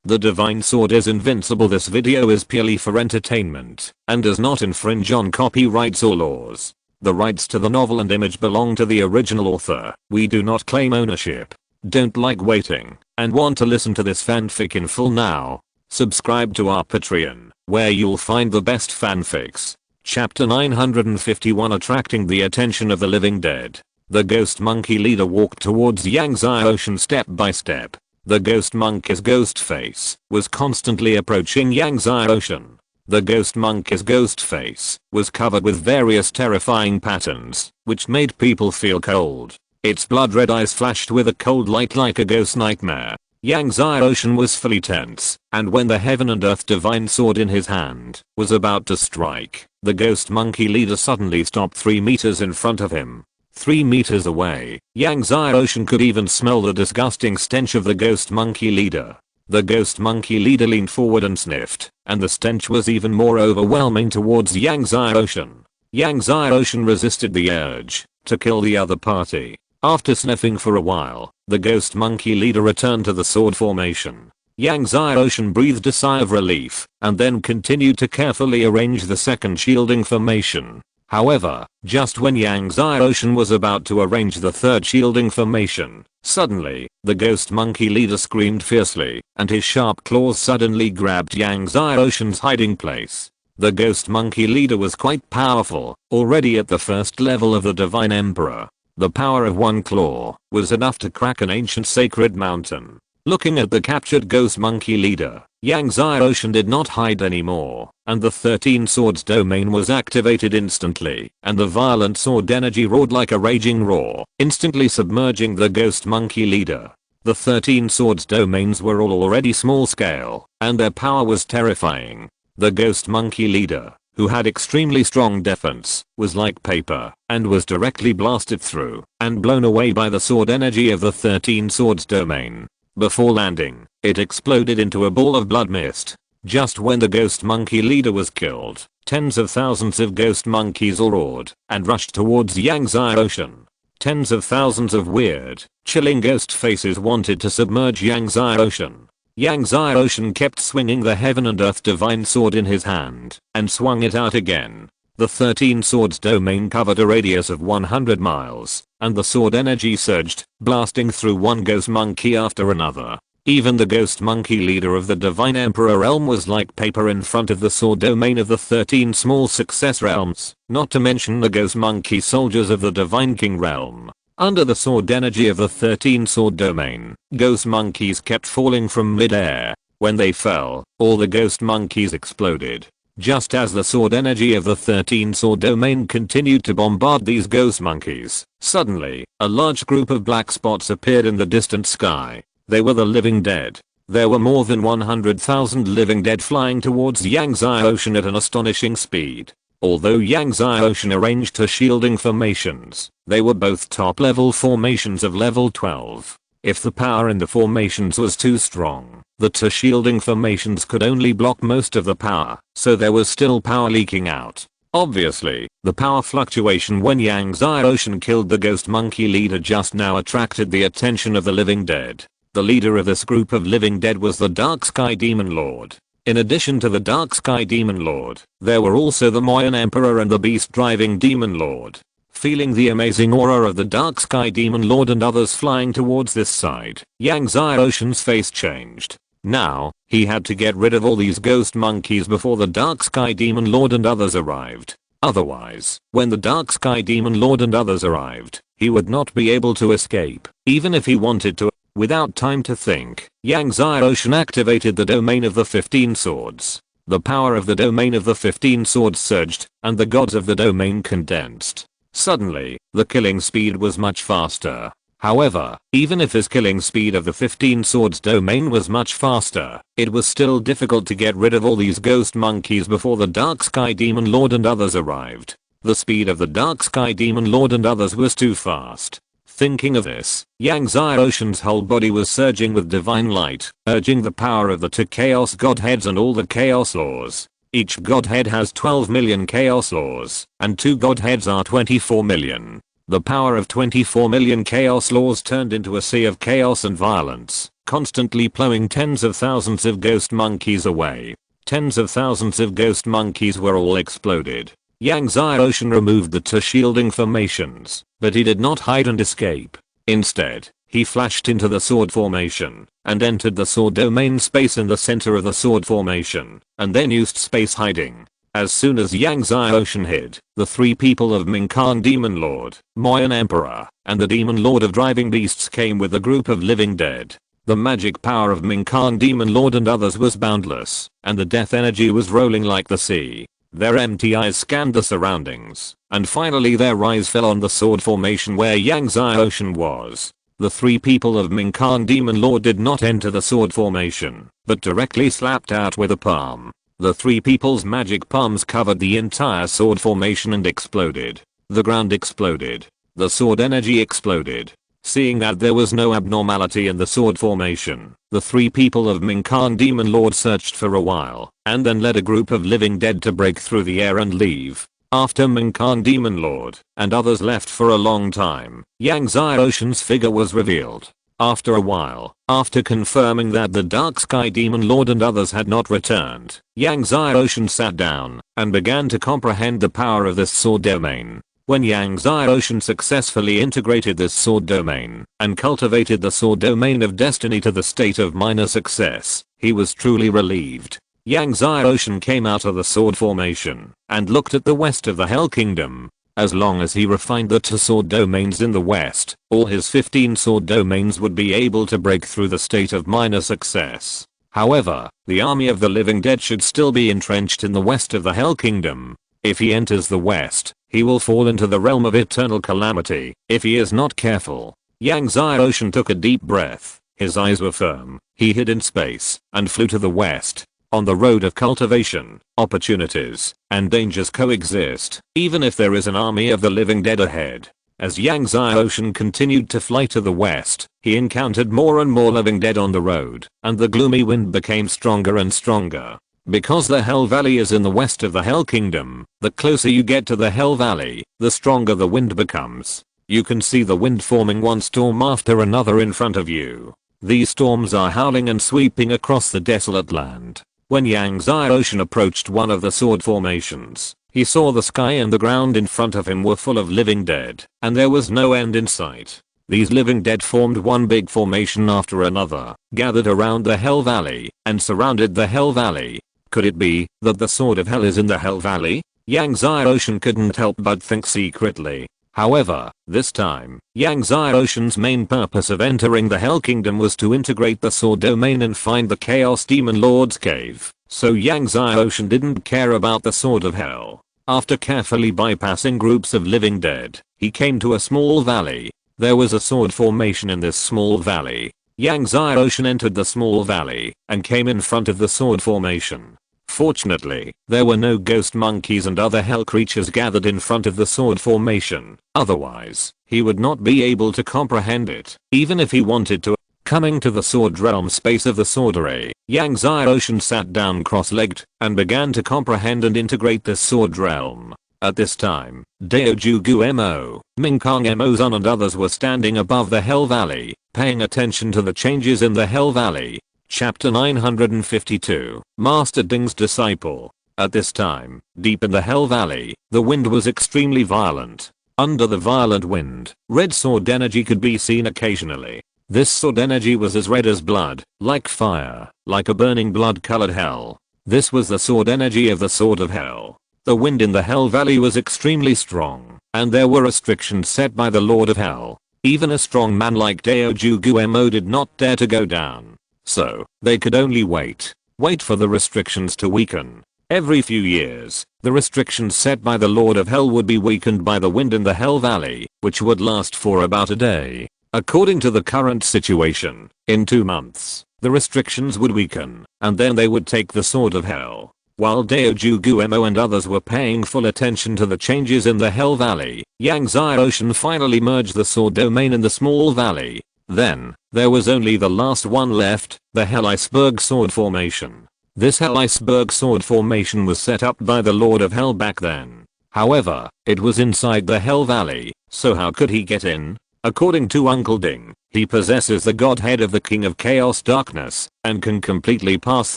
The divine sword is invincible. This video is purely for entertainment and does not infringe on copyrights or laws. The rights to the novel and image belong to the original author. We do not claim ownership. Don't like waiting and want to listen to this fanfic in full now? Subscribe to our Patreon, where you'll find the best fanfics. Chapter 951, Attracting the Attention of the Living Dead. The ghost monkey leader walked towards Yangtze Ocean step by step. The ghost monkey's ghost face was constantly approaching Yangtze Ocean. The ghost monkey's ghost face was covered with various terrifying patterns, which made people feel cold. Its blood red eyes flashed with a cold light like a ghost nightmare. Yangtze Ocean was fully tense, and when the heaven and earth divine sword in his hand was about to strike, the ghost monkey leader suddenly stopped 3 meters in front of him. 3 meters away, Yangtze Ocean could even smell the disgusting stench of the ghost monkey leader. The ghost monkey leader leaned forward and sniffed, and the stench was even more overwhelming towards Yangtze Ocean. Yangtze Ocean resisted the urge to kill the other party. After sniffing for a while, the ghost monkey leader returned to the sword formation. Yangtze Ocean breathed a sigh of relief, and then continued to carefully arrange the second shielding formation. However, just when Yangtze Ocean was about to arrange the third shielding formation, suddenly, the ghost monkey leader screamed fiercely, and his sharp claws suddenly grabbed Yangtze Ocean's hiding place. The ghost monkey leader was quite powerful, already at the first level of the Divine Emperor. The power of one claw was enough to crack an ancient sacred mountain. Looking at the captured ghost monkey leader, Yangtze Ocean did not hide anymore, and the 13 swords domain was activated instantly, and the violent sword energy roared like a raging roar, instantly submerging the ghost monkey leader. The 13 swords domains were all already small scale, and their power was terrifying. The ghost monkey leader, who had extremely strong defense, was like paper, and was directly blasted through and blown away by the sword energy of the 13 swords domain. Before landing, it exploded into a ball of blood mist. Just when the ghost monkey leader was killed, tens of thousands of ghost monkeys all roared and rushed towards Yangtze Ocean. Tens of thousands of weird, chilling ghost faces wanted to submerge Yangtze Ocean. Yangtze Ocean kept swinging the heaven and earth divine sword in his hand, and swung it out again. The 13 swords domain covered a radius of 100 miles, and the sword energy surged, blasting through one ghost monkey after another. Even the ghost monkey leader of the Divine Emperor realm was like paper in front of the sword domain of the 13 small success realms, not to mention the ghost monkey soldiers of the Divine King realm. Under the sword energy of the 13 sword domain, ghost monkeys kept falling from mid-air. When they fell, all the ghost monkeys exploded. Just as the sword energy of the 13 sword domain continued to bombard these ghost monkeys, suddenly, a large group of black spots appeared in the distant sky. They were the living dead. There were more than 100,000 living dead flying towards Yangtze Ocean at an astonishing speed. Although Yangtze Ocean arranged her shielding formations, they were both top-level formations of level 12. If the power in the formations was too strong, the two shielding formations could only block most of the power, so there was still power leaking out. Obviously, the power fluctuation when Yangtze Ocean killed the ghost monkey leader just now attracted the attention of the living dead. The leader of this group of living dead was the Dark Sky Demon Lord. In addition to the Dark Sky Demon Lord, there were also the Mayan Emperor and the Beast Driving Demon Lord. Feeling the amazing aura of the Dark Sky Demon Lord and others flying towards this side, Yangtze Ocean's face changed. Now, he had to get rid of all these ghost monkeys before the Dark Sky Demon Lord and others arrived. Otherwise, when the Dark Sky Demon Lord and others arrived, he would not be able to escape, even if he wanted to. Without time to think, Yangtze Ocean activated the domain of the 15 swords. The power of the domain of the 15 swords surged, and the gods of the domain condensed. Suddenly, the killing speed was much faster. However, even if his killing speed of the 15 swords domain was much faster, it was still difficult to get rid of all these ghost monkeys before the Dark Sky Demon Lord and others arrived. The speed of the Dark Sky Demon Lord and others was too fast. Thinking of this, Yangtze Ocean's whole body was surging with divine light, urging the power of the two chaos godheads and all the chaos laws. Each godhead has 12 million chaos laws, and 2 godheads are 24 million. The power of 24 million chaos laws turned into a sea of chaos and violence, constantly plowing tens of thousands of ghost monkeys away. Tens of thousands of ghost monkeys were all exploded. Yang Xiaoshan removed the two shielding formations, but he did not hide and escape. Instead, he flashed into the sword formation and entered the sword domain space in the center of the sword formation, and then used space hiding. As soon as Yang Xiaoshan hid, the three people of Minkan Demon Lord, Moyan Emperor, and the Demon Lord of Driving Beasts came with a group of living dead. The magic power of Minkan Demon Lord and others was boundless, and the death energy was rolling like the sea. Their empty eyes scanned the surroundings, and finally their eyes fell on the sword formation where Yang Xiaoshan was. The three people of Minkan Demon Lord did not enter the sword formation, but directly slapped out with a palm. The three people's magic palms covered the entire sword formation and exploded. The ground exploded. The sword energy exploded. Seeing that there was no abnormality in the sword formation, the three people of Minkan Demon Lord searched for a while, and then led a group of living dead to break through the air and leave. After Minkan Demon Lord and others left for a long time, Yang Xiaoshan's figure was revealed. After a while, after confirming that the Dark Sky Demon Lord and others had not returned, Yang Xiaoshan sat down and began to comprehend the power of this sword domain. When Yang Xiaoshan successfully integrated this sword domain and cultivated the sword domain of destiny to the state of minor success, he was truly relieved. Yang Xiaoshan came out of the sword formation and looked at the west of the Hell Kingdom. As long as he refined the two sword domains in the west, all his 15 sword domains would be able to break through the state of minor success. However, the army of the living dead should still be entrenched in the west of the Hell Kingdom. If he enters the west, he will fall into the realm of eternal calamity if he is not careful. Yang Xiaoshan took a deep breath. His eyes were firm. He hid in space and flew to the west. On the road of cultivation, opportunities and dangers coexist, even if there is an army of the living dead ahead. As Yang Xiaoshan continued to fly to the west, he encountered more and more living dead on the road, and the gloomy wind became stronger and stronger. Because the Hell Valley is in the west of the Hell Kingdom, the closer you get to the Hell Valley, the stronger the wind becomes. You can see the wind forming one storm after another in front of you. These storms are howling and sweeping across the desolate land. When Yang Xiaoshan approached one of the sword formations, he saw the sky and the ground in front of him were full of living dead, and there was no end in sight. These living dead formed one big formation after another, gathered around the Hell Valley, and surrounded the Hell Valley. Could it be that the Sword of Hell is in the Hell Valley? Yang Xiaoshan couldn't help but think secretly. However, this time, Yang Xiaoshan's main purpose of entering the Hell Kingdom was to integrate the sword domain and find the Chaos Demon Lord's cave. So Yang Xiaoshan didn't care about the Sword of Hell. After carefully bypassing groups of living dead, he came to a small valley. There was a sword formation in this small valley. Yang Xiaoshan entered the small valley and came in front of the sword formation. Fortunately, there were no ghost monkeys and other hell creatures gathered in front of the sword formation. Otherwise, he would not be able to comprehend it, even if he wanted to. Coming to the sword realm space of the sword array, Yang Xiaoshan sat down cross-legged and began to comprehend and integrate this sword realm. At this time, Daojugu Mo, Minkang Mozun and others were standing above the Hell Valley, paying attention to the changes in the Hell Valley. Chapter 952, Master Ding's Disciple. At this time, deep in the Hell Valley, the wind was extremely violent. Under the violent wind, red sword energy could be seen occasionally. This sword energy was as red as blood, like fire, like a burning blood-colored hell. This was the sword energy of the Sword of Hell. The wind in the Hell Valley was extremely strong, and there were restrictions set by the Lord of Hell. Even a strong man like Daojugu Mo did not dare to go down. So, they could only wait for the restrictions to weaken. Every few years, the restrictions set by the Lord of Hell would be weakened by the wind in the Hell Valley, which would last for about a day. According to the current situation, in 2 months, the restrictions would weaken, and then they would take the Sword of Hell. While Daojugu Mo and others were paying full attention to the changes in the Hell Valley, Yang Xiaoshan finally merged the sword domain in the small valley. Then, there was only the last one left, the Hell Iceberg Sword Formation. This Hell Iceberg Sword Formation was set up by the Lord of Hell back then. However, it was inside the Hell Valley, so how could he get in? According to Uncle Ding, he possesses the godhead of the King of Chaos Darkness and can completely pass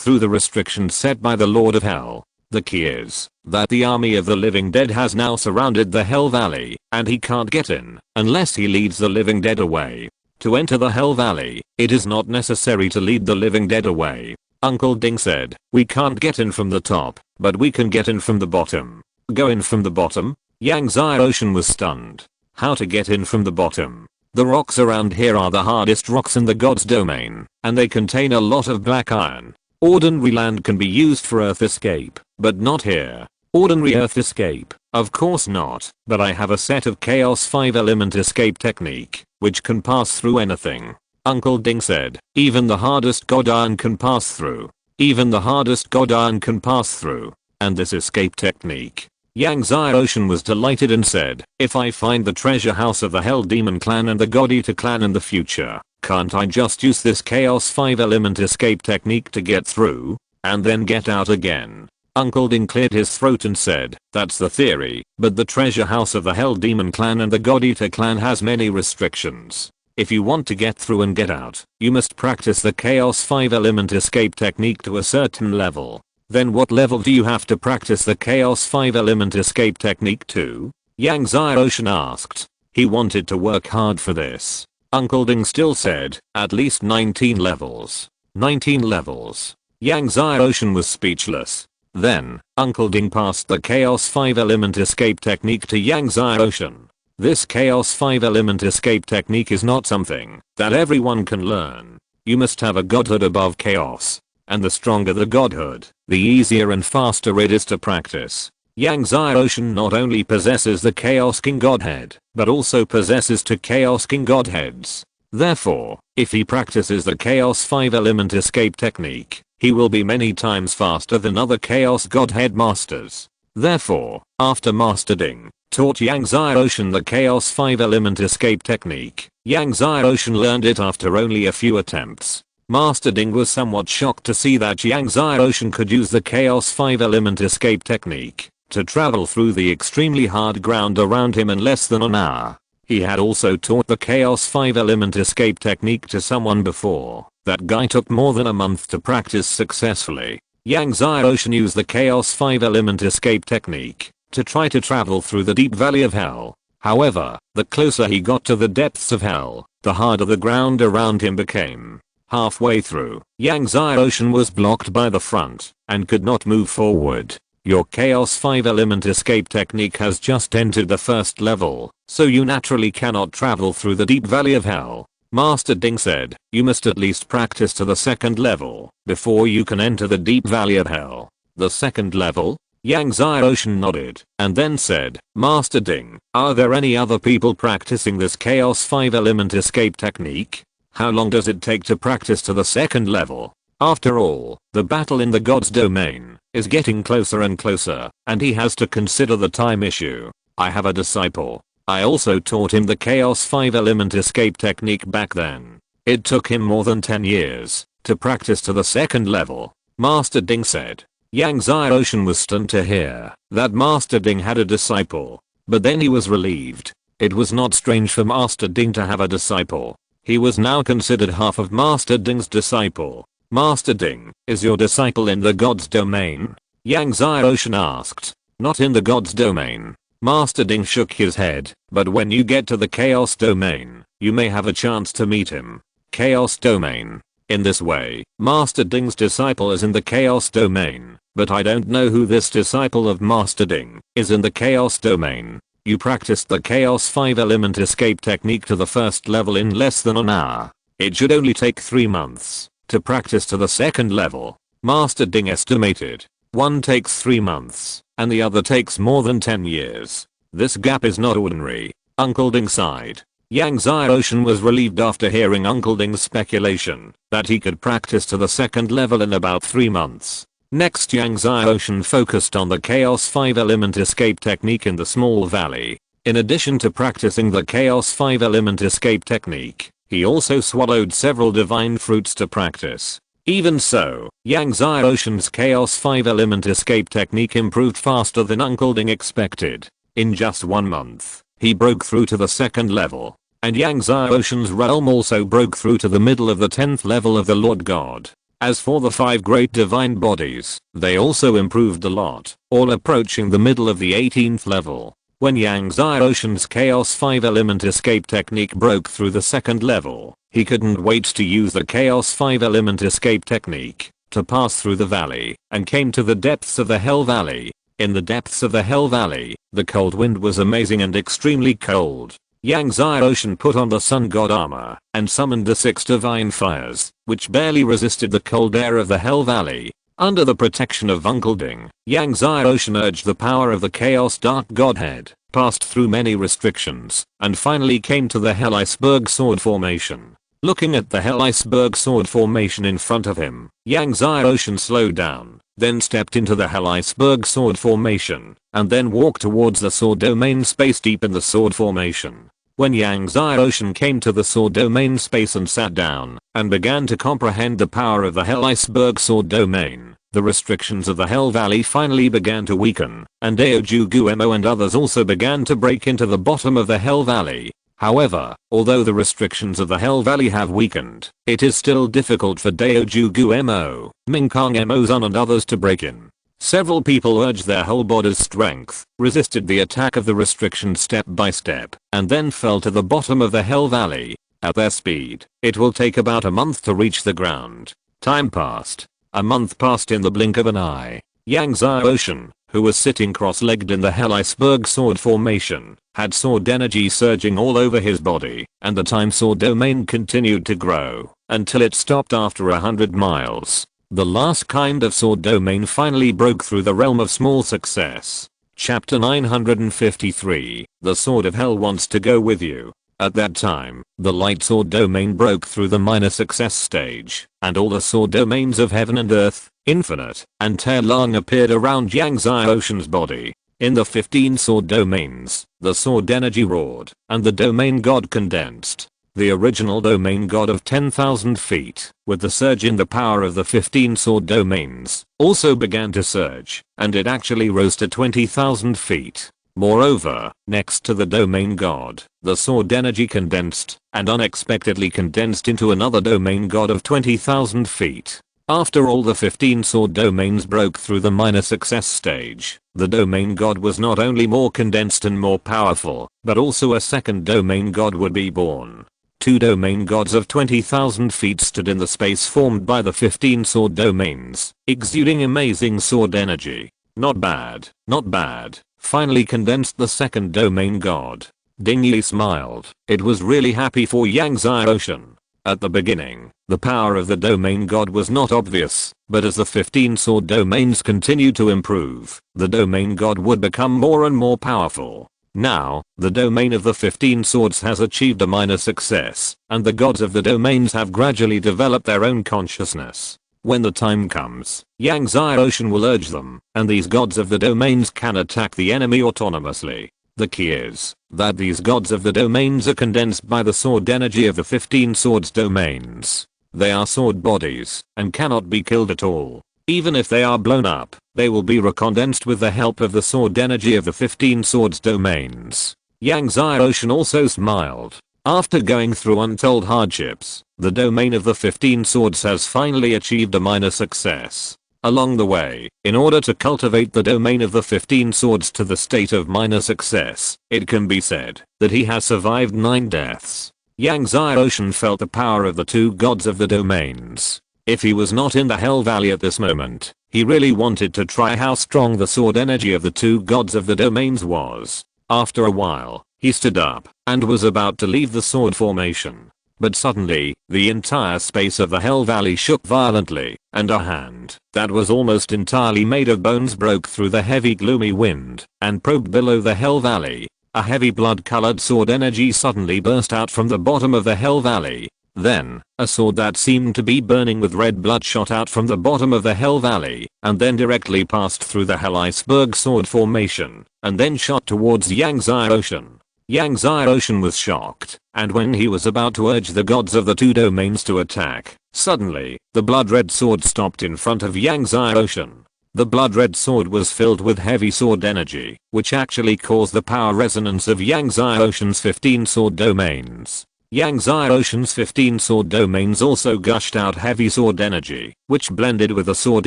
through the restrictions set by the Lord of Hell. The key is that the army of the living dead has now surrounded the Hell Valley and he can't get in unless he leads the living dead away. To enter the Hell Valley, it is not necessary to lead the living dead away. Uncle Ding said, we can't get in from the top, but we can get in from the bottom. Go in from the bottom? Yang Xiaoshan was stunned. How to get in from the bottom? The rocks around here are the hardest rocks in the god's domain, and they contain a lot of black iron. Ordinary land can be used for earth escape, but not here. Ordinary earth escape? Of course not, but I have a set of Chaos 5 element escape technique, which can pass through anything. Uncle Ding said, even the hardest god iron can pass through. Even the hardest god iron can pass through. And this escape technique. Yang Xiaoshan was delighted and said, if I find the treasure house of the Hell Demon clan and the God Eater clan in the future, can't I just use this Chaos 5 element escape technique to get through, and then get out again? Uncle Ding cleared his throat and said, that's the theory, but the treasure house of the Hell Demon clan and the God Eater clan has many restrictions. If you want to get through and get out, you must practice the Chaos 5 element escape technique to a certain level. Then what level do you have to practice the Chaos 5 element escape technique to? Yang Xiaoshan asked. He wanted to work hard for this. Uncle Ding still said, at least 19 levels. 19 levels. Yang Xiaoshan was speechless. Then, Uncle Ding passed the Chaos 5 element escape technique to Yang Xiaoshan. This Chaos 5 element escape technique is not something that everyone can learn. You must have a godhood above chaos. And the stronger the godhood, the easier and faster it is to practice. Yang Xiaoshan not only possesses the Chaos King godhead, but also possesses two Chaos King godheads. Therefore, if he practices the Chaos 5 element escape technique, he will be many times faster than other Chaos godhead masters. Therefore, after Master Ding taught Yang Xiaoshan the Chaos 5 element escape technique, Yang Xiaoshan learned it after only a few attempts. Master Ding was somewhat shocked to see that Yang Xiaoshan could use the Chaos 5 element escape technique to travel through the extremely hard ground around him in less than an hour. He had also taught the Chaos 5 element escape technique to someone before. That guy took more than a month to practice successfully. Yang Xiaoshan used the Chaos 5 element escape technique to try to travel through the deep valley of hell. However, the closer he got to the depths of hell, the harder the ground around him became. Halfway through, Yang Xiaoshan was blocked by the front and could not move forward. Your Chaos 5 element escape technique has just entered the first level, so you naturally cannot travel through the deep valley of hell. Master Ding said, you must at least practice to the second level before you can enter the deep valley of hell. The second level? Yang Xiaoshan nodded and then said, Master Ding, are there any other people practicing this Chaos 5 element escape technique? How long does it take to practice to the second level? After all, the battle in the god's domain is getting closer and closer, and he has to consider the time issue. I have a disciple. I also taught him the Chaos 5 element escape technique back then. It took him more than 10 years to practice to the second level. Master Ding said. Yang Xiaoshan was stunned to hear that Master Ding had a disciple, but then he was relieved. It was not strange for Master Ding to have a disciple. He was now considered half of Master Ding's disciple. Master Ding, is your disciple in the god's domain? Yang Xiaoshan asked. Not in the god's domain. Master Ding shook his head, but when you get to the chaos domain, you may have a chance to meet him. Chaos domain. In this way, Master Ding's disciple is in the chaos domain, but I don't know who this disciple of Master Ding is in the chaos domain. You practiced the Chaos 5 element escape technique to the first level in less than an hour. It should only take 3 months to practice to the second level. Master Ding estimated. One takes 3 months, and the other takes more than 10 years. This gap is not ordinary. Uncle Ding sighed. Yang Xiaoshan was relieved after hearing Uncle Ding's speculation that he could practice to the second level in about 3 months. Next, Yang Xiaoshan focused on the Chaos 5 element escape technique in the small valley. In addition to practicing the Chaos 5 element escape technique, he also swallowed several divine fruits to practice. Even so, Yang Xiaoshan's Chaos 5 element escape technique improved faster than Uncle Ding expected. In just 1 month, he broke through to the second level. and Yang Ocean's realm also broke through to the middle of the 10th level of the Lord God. As for the 5 great divine bodies, they also improved a lot, all approaching the middle of the 18th level. When Yang Ocean's Chaos 5 element escape technique broke through the 2nd level, he couldn't wait to use the Chaos 5 element escape technique to pass through the valley and came to the depths of the Hell Valley. In the depths of the Hell Valley, the cold wind was amazing and extremely cold. Yang Ocean put on the sun god armor and summoned the 6 divine fires, which barely resisted the cold air of the Hell Valley. Under the protection of Uncle Ding, Yang Ocean urged the power of the Chaos Dark Godhead, passed through many restrictions, and finally came to the Hell Iceberg Sword Formation. Looking at the Hell Iceberg Sword Formation in front of him, Yang Ocean slowed down, then stepped into the Hell Iceberg Sword Formation, and then walked towards the Sword Domain space deep in the Sword Formation. When Yang Ocean came to the Sword Domain space and sat down, and began to comprehend the power of the Hell Iceberg Sword Domain, the restrictions of the Hell Valley finally began to weaken, and Daojugumo and others also began to break into the bottom of the Hell Valley. However, although the restrictions of the Hell Valley have weakened, it is still difficult for Daojugumo, Minkang-Mozan and others to break in. Several people urged their whole body's strength, resisted the attack of the restrictions step by step, and then fell to the bottom of the Hell Valley. At their speed, it will take about a month to reach the ground. Time passed. A month passed in the blink of an eye. Yang Ocean, who was sitting cross-legged in the Hell Iceberg Sword Formation, had sword energy surging all over his body, and the time sword domain continued to grow, until it stopped after 100 miles. The last kind of sword domain finally broke through the realm of small success. Chapter 953, The Sword of Hell wants to go with you. At that time, the light sword domain broke through the minor success stage, and all the sword domains of heaven and earth, infinite, and Taelong appeared around Yang Ocean's body. In the 15 sword domains, the sword energy roared, and the domain god condensed. The original domain god of 10,000 feet, with the surge in the power of the 15 sword domains, also began to surge, and it actually rose to 20,000 feet. Moreover, next to the domain god, the sword energy condensed, and unexpectedly condensed into another domain god of 20,000 feet. After all the 15 sword domains broke through the minor success stage, the domain god was not only more condensed and more powerful, but also a second domain god would be born. 2 domain gods of 20,000 feet stood in the space formed by the 15 sword domains, exuding amazing sword energy. Not bad, not bad. Finally condensed the second domain god. Ding Yi smiled. It was really happy for Yang Ocean. At the beginning, the power of the domain god was not obvious, but as the 15 sword domains continued to improve, the domain god would become more and more powerful. Now, the domain of the 15 swords has achieved a minor success, and the gods of the domains have gradually developed their own consciousness. When the time comes, Yang Ocean will urge them, and these gods of the domains can attack the enemy autonomously. The key is that these gods of the domains are condensed by the sword energy of the 15 swords domains. They are sword bodies, and cannot be killed at all. Even if they are blown up, they will be recondensed with the help of the sword energy of the 15 swords domains. Yang Ocean also smiled. After going through untold hardships, the domain of the 15 swords has finally achieved a minor success. Along the way, in order to cultivate the domain of the 15 swords to the state of minor success, it can be said that he has survived 9 deaths. Yang Ocean felt the power of the 2 gods of the domains. If he was not in the Hell Valley at this moment, he really wanted to try how strong the sword energy of the 2 gods of the domains was. After a while, he stood up and was about to leave the sword formation. But suddenly, the entire space of the Hell Valley shook violently, and a hand that was almost entirely made of bones broke through the heavy gloomy wind and probed below the Hell Valley. A heavy blood-colored sword energy suddenly burst out from the bottom of the Hell Valley. Then, a sword that seemed to be burning with red blood shot out from the bottom of the Hell Valley, and then directly passed through the Hell Iceberg Sword Formation, and then shot towards Yang Ocean. Yang Ocean was shocked, and when he was about to urge the gods of the 2 domains to attack, suddenly, the blood-red sword stopped in front of Yang Ocean. The blood red sword was filled with heavy sword energy, which actually caused the power resonance of Yang Zai Ocean's 15 sword domains. Yang Zai Ocean's 15 sword domains also gushed out heavy sword energy, which blended with the sword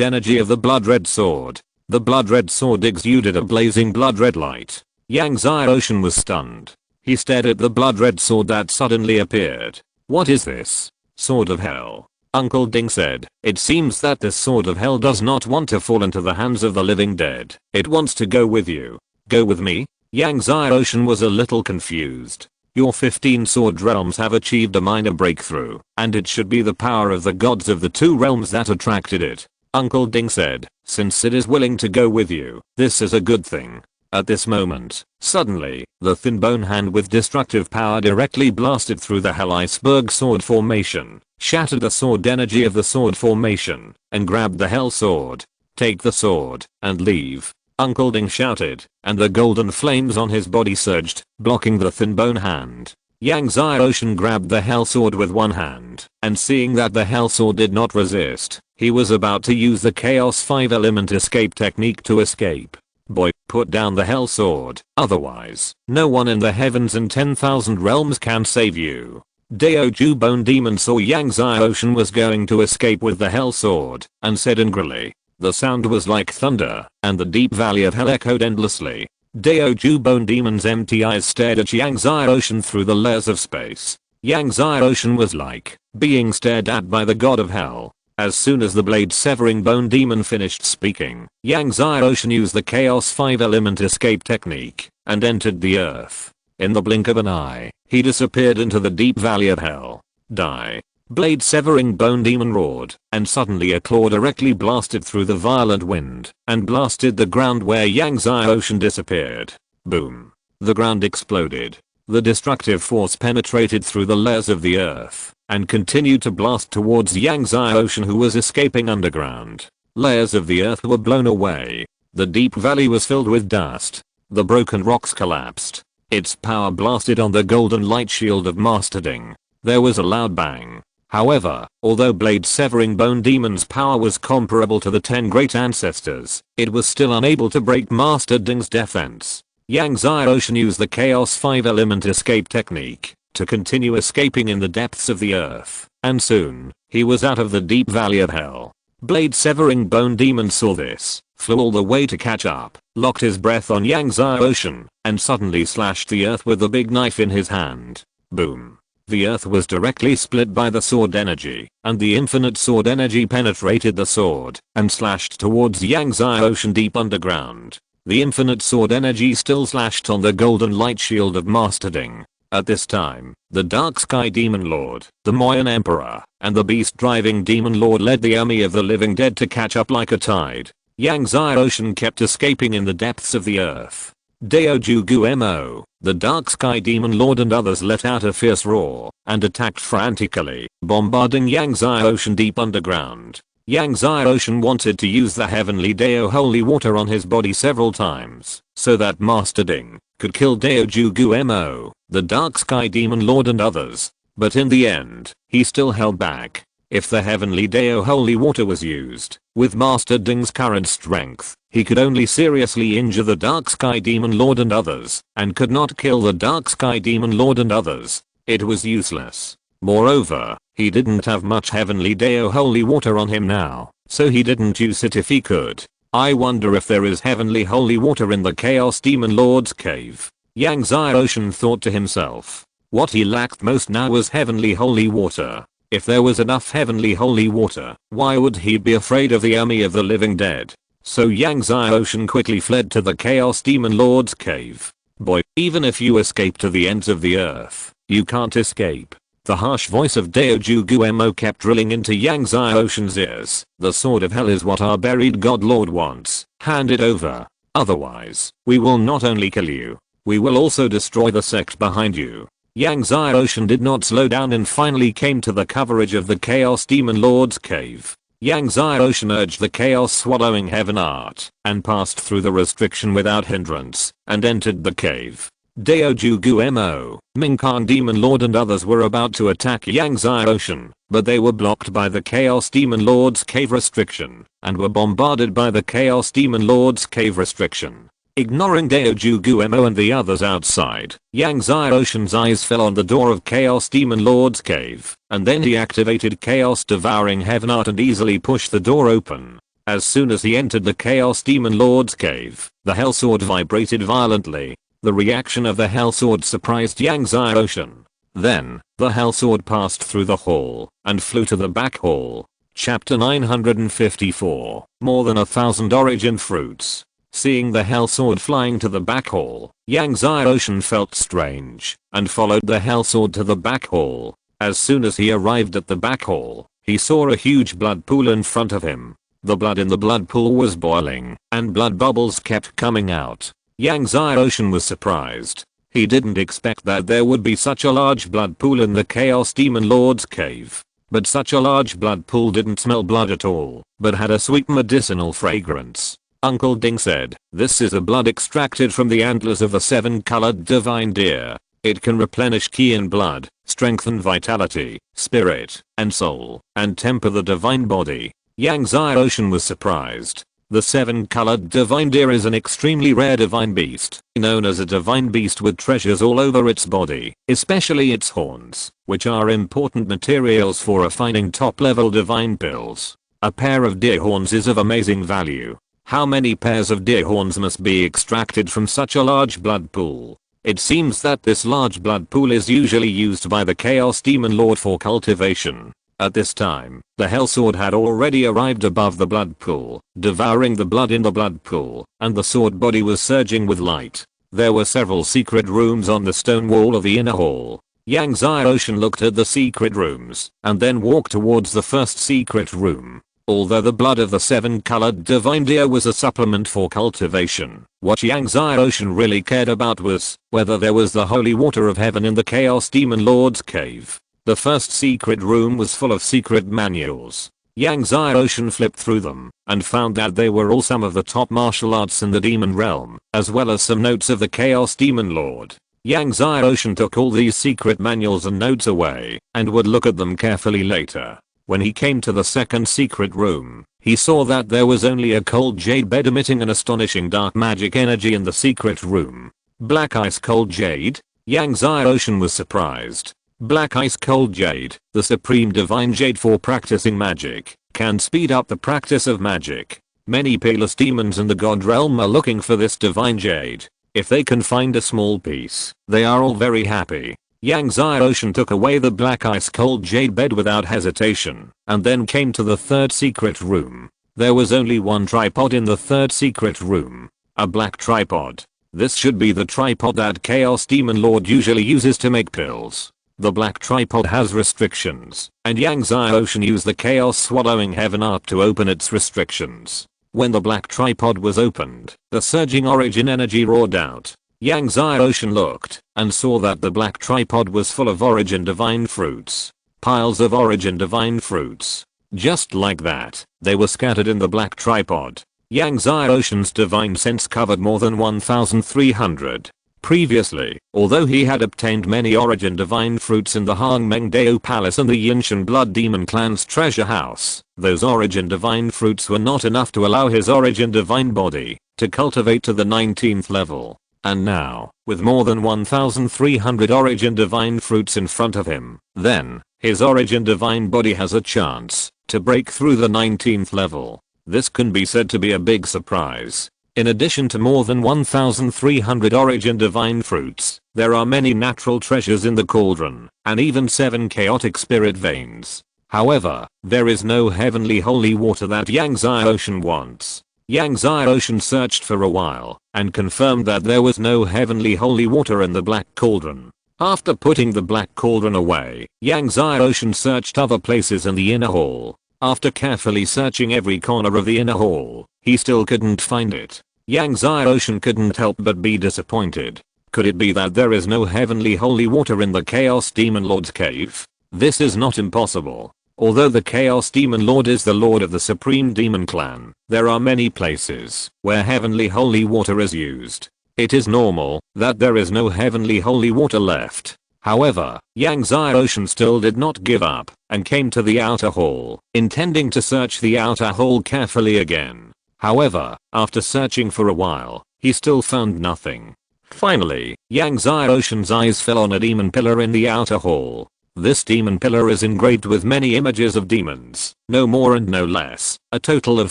energy of the blood red sword. The blood red sword exuded a blazing blood red light. Yang Zai Ocean was stunned. He stared at the blood red sword that suddenly appeared. What is this? Sword of Hell. Uncle Ding said, it seems that this sword of hell does not want to fall into the hands of the living dead. It wants to go with you. Go with me? Yang Zai Ocean was a little confused. Your 15 sword realms have achieved a minor breakthrough, and it should be the power of the gods of the two realms that attracted it. Uncle Ding said, since it is willing to go with you, this is a good thing. At this moment, suddenly, the thin bone hand with destructive power directly blasted through the Hell Iceberg sword formation, shattered the sword energy of the sword formation, and grabbed the Hell sword. Take the sword, and leave. Uncle Ding shouted, and the golden flames on his body surged, blocking the thin bone hand. Yang Zai Ocean grabbed the Hell sword with one hand, and seeing that the Hell sword did not resist, he was about to use the Chaos 5 element escape technique to escape. Boy, put down the Hell sword, otherwise, no one in the heavens and 10,000 realms can save you. Daoju Bone Demon saw Yang Zai Ocean was going to escape with the Hell sword, and said angrily. The sound was like thunder, and the deep valley of hell echoed endlessly. Daoju Bone Demon's empty eyes stared at Yang Zai Ocean through the layers of space. Yang Zai Ocean was like being stared at by the god of hell. As soon as the blade severing bone demon finished speaking, Yang Zai Ocean used the Chaos 5 element escape technique and entered the earth. In the blink of an eye, he disappeared into the deep valley of hell. Die. Blade severing bone demon roared, and suddenly a claw directly blasted through the violent wind and blasted the ground where Yang Zai Ocean disappeared. Boom. The ground exploded. The destructive force penetrated through the layers of the earth and continued to blast towards Yang Zai Ocean, who was escaping underground. Layers of the earth were blown away. The deep valley was filled with dust. The broken rocks collapsed. Its power blasted on the golden light shield of Master Ding. There was a loud bang. However, although blade severing bone demon's power was comparable to the 10 great ancestors, it was still unable to break Master Ding's defense. Yang Zai Ocean used the Chaos 5 element escape technique to continue escaping in the depths of the earth, and soon, he was out of the deep valley of hell. Blade severing bone demon saw this, flew all the way to catch up, locked his breath on Yang Zai Ocean, and suddenly slashed the earth with a big knife in his hand. Boom. The earth was directly split by the sword energy, and the infinite sword energy penetrated the sword and slashed towards Yang Zai Ocean deep underground. The infinite sword energy still slashed on the golden light shield of Master Ding. At this time, the Dark Sky Demon Lord, the Moyan Emperor, and the Beast Driving Demon Lord led the army of the living dead to catch up like a tide. Yang Zai Ocean kept escaping in the depths of the earth. Daoju Mo, the Dark Sky Demon Lord and others let out a fierce roar and attacked frantically, bombarding Yang Zai Ocean deep underground. Yang Zai Ocean wanted to use the Heavenly Dao Holy Water on his body several times so that Master Ding could kill Daoju Mo, the Dark Sky Demon Lord and others, but in the end, he still held back. If the Heavenly Dao Holy Water was used, with Master Ding's current strength, he could only seriously injure the Dark Sky Demon Lord and others, and could not kill the Dark Sky Demon Lord and others. It was useless. Moreover, he didn't have much Heavenly Dao Holy Water on him now, so he didn't use it if he could. I wonder if there is Heavenly Holy Water in the Chaos Demon Lord's cave. Yang Zai Ocean thought to himself. What he lacked most now was Heavenly Holy Water. If there was enough Heavenly Holy Water, why would he be afraid of the army of the living dead? So Yang Zai Ocean quickly fled to the Chaos Demon Lord's cave. Boy, even if you escape to the ends of the earth, you can't escape. The harsh voice of Daoju Mo kept drilling into Yang Zai Ocean's ears. The sword of hell is what our buried god lord wants. Hand it over. Otherwise, we will not only kill you, we will also destroy the sect behind you. Yang Zai Ocean did not slow down and finally came to the coverage of the Chaos Demon Lord's cave. Yang Zai Ocean urged the Chaos Swallowing Heaven art and passed through the restriction without hindrance and entered the cave. Daojugu Mo, Minkan Demon Lord and others were about to attack Yangzai Ocean, but they were blocked by the Chaos Demon Lord's cave restriction, and were bombarded by the Chaos Demon Lord's cave restriction. Ignoring Daojugu Mo and the others outside, Yangzai Ocean's eyes fell on the door of Chaos Demon Lord's cave, and then he activated Chaos Devouring Heaven Art and easily pushed the door open. As soon as he entered the Chaos Demon Lord's cave, the Hell Sword vibrated violently. The reaction of the Hell Sword surprised Yangzai Ocean. Then, the Hell Sword passed through the hall and flew to the back hall. Chapter 954. More than 1,000 origin fruits. Seeing the Hell Sword flying to the back hall, Yangzai Ocean felt strange and followed the Hell Sword to the back hall. As soon as he arrived at the back hall, he saw a huge blood pool in front of him. The blood in the blood pool was boiling, and blood bubbles kept coming out. Yangzai Ocean was surprised. He didn't expect that there would be such a large blood pool in the Chaos Demon Lord's cave. But such a large blood pool didn't smell blood at all, but had a sweet medicinal fragrance. Uncle Ding said, "This is a blood extracted from the antlers of the 7-colored divine deer. It can replenish ki and blood, strengthen vitality, spirit, and soul, and temper the divine body." Yangzai Ocean was surprised. The 7-colored divine deer is an extremely rare divine beast, known as a divine beast with treasures all over its body, especially its horns, which are important materials for refining top-level divine pills. A pair of deer horns is of amazing value. How many pairs of deer horns must be extracted from such a large blood pool? It seems that this large blood pool is usually used by the Chaos Demon Lord for cultivation. At this time, the Hell Sword had already arrived above the blood pool, devouring the blood in the blood pool, and the sword body was surging with light. There were several secret rooms on the stone wall of the inner hall. Yangzai Ocean looked at the secret rooms, and then walked towards the first secret room. Although the blood of the 7-colored divine deer was a supplement for cultivation, what Yangzai Ocean really cared about was whether there was the holy water of heaven in the Chaos Demon Lord's cave. The first secret room was full of secret manuals. Yangzai Ocean flipped through them and found that they were all some of the top martial arts in the demon realm, as well as some notes of the Chaos Demon Lord. Yangzai Ocean took all these secret manuals and notes away and would look at them carefully later. When he came to the second secret room, he saw that there was only a cold jade bed emitting an astonishing dark magic energy in the secret room. Black ice cold jade? Yangzai Ocean was surprised. Black ice cold jade, the supreme divine jade for practicing magic, can speed up the practice of magic. Many peerless demons in the god realm are looking for this divine jade. If they can find a small piece, they are all very happy. Yangzai Ocean took away the black ice cold jade bed without hesitation, and then came to the third secret room. There was only one tripod in the third secret room. A black tripod. This should be the tripod that Chaos Demon Lord usually uses to make pills. The black tripod has restrictions, and Yangzai Ocean used the Chaos Swallowing Heaven Art to open its restrictions. When the black tripod was opened, the surging origin energy roared out. Yangzai Ocean looked and saw that the black tripod was full of origin divine fruits. Piles of origin divine fruits. Just like that, they were scattered in the black tripod. Yangzai Ocean's divine sense covered more than 1,300. Previously, although he had obtained many origin divine fruits in the Hangmengdao Palace and the Yinshan Blood Demon Clan's treasure house, those origin divine fruits were not enough to allow his origin divine body to cultivate to the 19th level. And now, with more than 1,300 origin divine fruits in front of him, then, his origin divine body has a chance to break through the 19th level. This can be said to be a big surprise. In addition to more than 1,300 origin divine fruits, there are many natural treasures in the cauldron, and even 7 chaotic spirit veins. However, there is no heavenly holy water that Yangzai Ocean wants. Yangzai Ocean searched for a while, and confirmed that there was no heavenly holy water in the black cauldron. After putting the black cauldron away, Yangzai Ocean searched other places in the inner hall. After carefully searching every corner of the inner hall, he still couldn't find it. Yangzai Ocean couldn't help but be disappointed. Could it be that there is no heavenly holy water in the Chaos Demon Lord's cave? This is not impossible. Although the Chaos Demon Lord is the lord of the Supreme Demon Clan, there are many places where heavenly holy water is used. It is normal that there is no heavenly holy water left. However, Yang Xiaoshan still did not give up and came to the outer hall, intending to search the outer hall carefully again. However, after searching for a while, he still found nothing. Finally, Yang Xiaoshan's eyes fell on a demon pillar in the outer hall. This demon pillar is engraved with many images of demons, no more and no less, a total of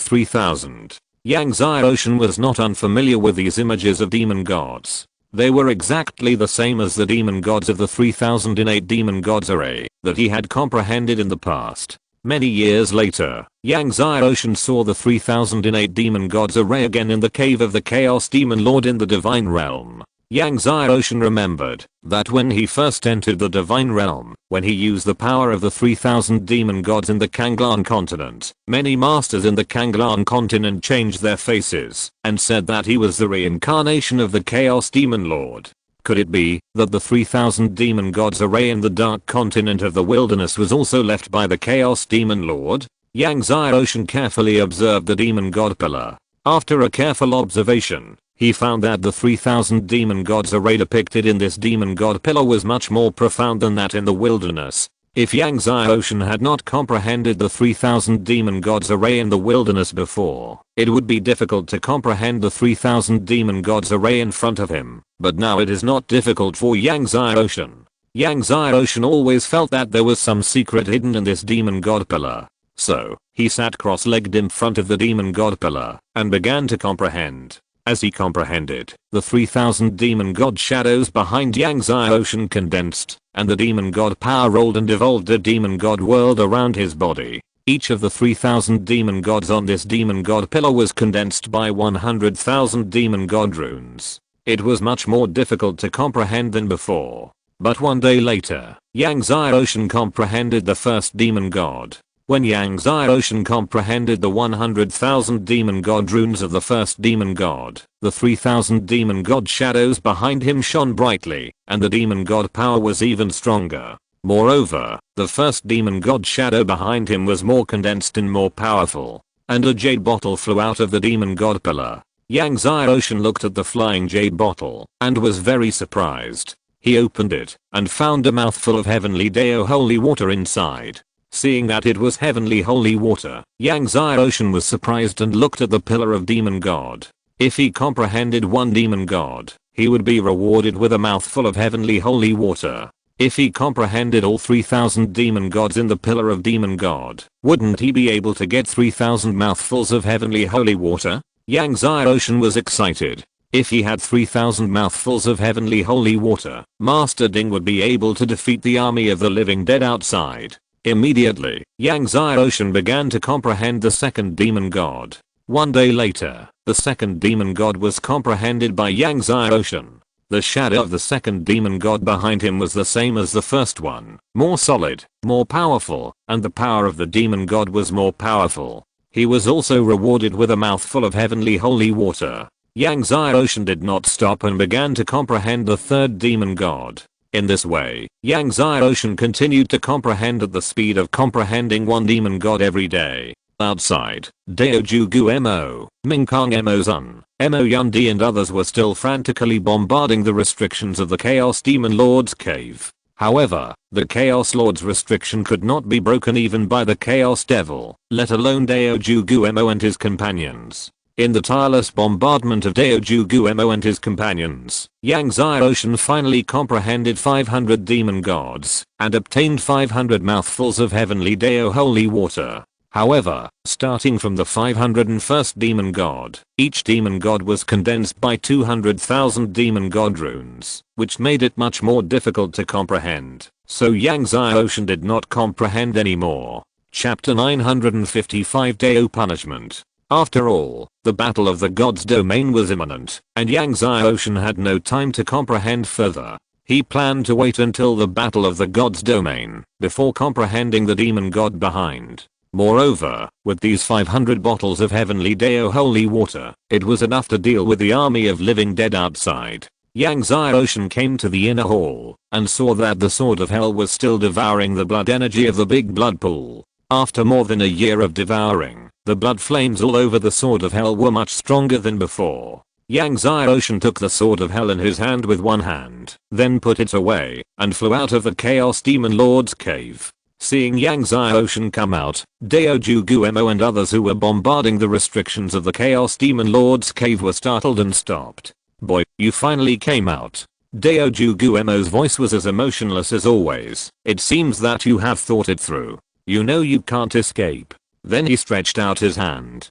3,000. Yang Xiaoshan was not unfamiliar with these images of demon gods. They were exactly the same as the demon gods of the 3008 demon gods array that he had comprehended in the past. Many years later, Yang Xiaoshan saw the 3008 demon gods array again in the cave of the Chaos Demon Lord in the Divine Realm. Yang Xiaoshan remembered that when he first entered the Divine Realm, when he used the power of the 3000 demon gods in the Kanglan continent, many masters in the Kanglan continent changed their faces and said that he was the reincarnation of the Chaos Demon Lord. Could it be that the 3000 demon gods array in the dark continent of the wilderness was also left by the Chaos Demon Lord? Yang Xiaoshan carefully observed the demon god pillar. After a careful observation, he found that the 3000 demon gods array depicted in this demon god pillar was much more profound than that in the wilderness. If Yang Xiaoshan had not comprehended the 3000 demon gods array in the wilderness before, it would be difficult to comprehend the 3000 demon gods array in front of him. But now it is not difficult for Yang Xiaoshan. Yang Xiaoshan always felt that there was some secret hidden in this demon god pillar. So, he sat cross-legged in front of the demon god pillar and began to comprehend. As he comprehended, the 3000 demon god shadows behind Yang Xiaoshan condensed, and the demon god power rolled and evolved a demon god world around his body. Each of the 3000 demon gods on this demon god pillar was condensed by 100,000 demon god runes. It was much more difficult to comprehend than before. But one day later, Yang Xiaoshan comprehended the first demon god. When Yang Xiaoshan comprehended the 100,000 demon god runes of the first demon god, the 3,000 demon god shadows behind him shone brightly, and the demon god power was even stronger. Moreover, the first demon god shadow behind him was more condensed and more powerful. And a jade bottle flew out of the demon god pillar. Yang Xiaoshan looked at the flying jade bottle and was very surprised. He opened it and found a mouthful of heavenly Dao holy water inside. Seeing that it was heavenly holy water, Yang Xiaoshan was surprised and looked at the pillar of demon god. If he comprehended one demon god, he would be rewarded with a mouthful of heavenly holy water. If he comprehended all 3000 demon gods in the pillar of demon god, wouldn't he be able to get 3000 mouthfuls of heavenly holy water? Yang Xiaoshan was excited. If he had 3000 mouthfuls of heavenly holy water, Master Ding would be able to defeat the army of the living dead outside. Immediately, Yang Xiaoshan began to comprehend the second demon god. One day later, the second demon god was comprehended by Yang Xiaoshan. The shadow of the second demon god behind him was the same as the first one, more solid, more powerful, and the power of the demon god was more powerful. He was also rewarded with a mouthful of heavenly holy water. Yang Xiaoshan did not stop and began to comprehend the third demon god. In this way, Yang Xiaoshan continued to comprehend at the speed of comprehending one demon god every day. Outside, Dao Jugu Mo, Mingkong Mo Zun, Mo Yundi and others were still frantically bombarding the restrictions of the Chaos Demon Lord's cave. However, the Chaos Lord's restriction could not be broken even by the Chaos Devil, let alone Dao Jugu Mo and his companions. In the tireless bombardment of Dao Jugu Mo and his companions, Yang Xiaoshan finally comprehended 500 demon gods and obtained 500 mouthfuls of heavenly Dao holy water. However, starting from the 501st demon god, each demon god was condensed by 200,000 demon god runes, which made it much more difficult to comprehend. So Yang Xiaoshan did not comprehend anymore. Chapter 955 Dao Punishment. After all, the battle of the god's domain was imminent, and Yang Xiaoshan had no time to comprehend further. He planned to wait until the battle of the god's domain before comprehending the demon god behind. Moreover, with these 500 bottles of heavenly Dao holy water, it was enough to deal with the army of living dead outside. Yang Xiaoshan came to the inner hall and saw that the sword of hell was still devouring the blood energy of the big blood pool. After more than a year of devouring, the blood flames all over the sword of hell were much stronger than before. Yang Xiaoshan took the sword of hell in his hand with one hand, then put it away, and flew out of the Chaos Demon Lord's cave. Seeing Yang Xiaoshan come out, Daoju Guemo and others who were bombarding the restrictions of the Chaos Demon Lord's cave were startled and stopped. "Boy, you finally came out." Daoju Guemo's voice was as emotionless as always. "It seems that you have thought it through. You know you can't escape." Then he stretched out his hand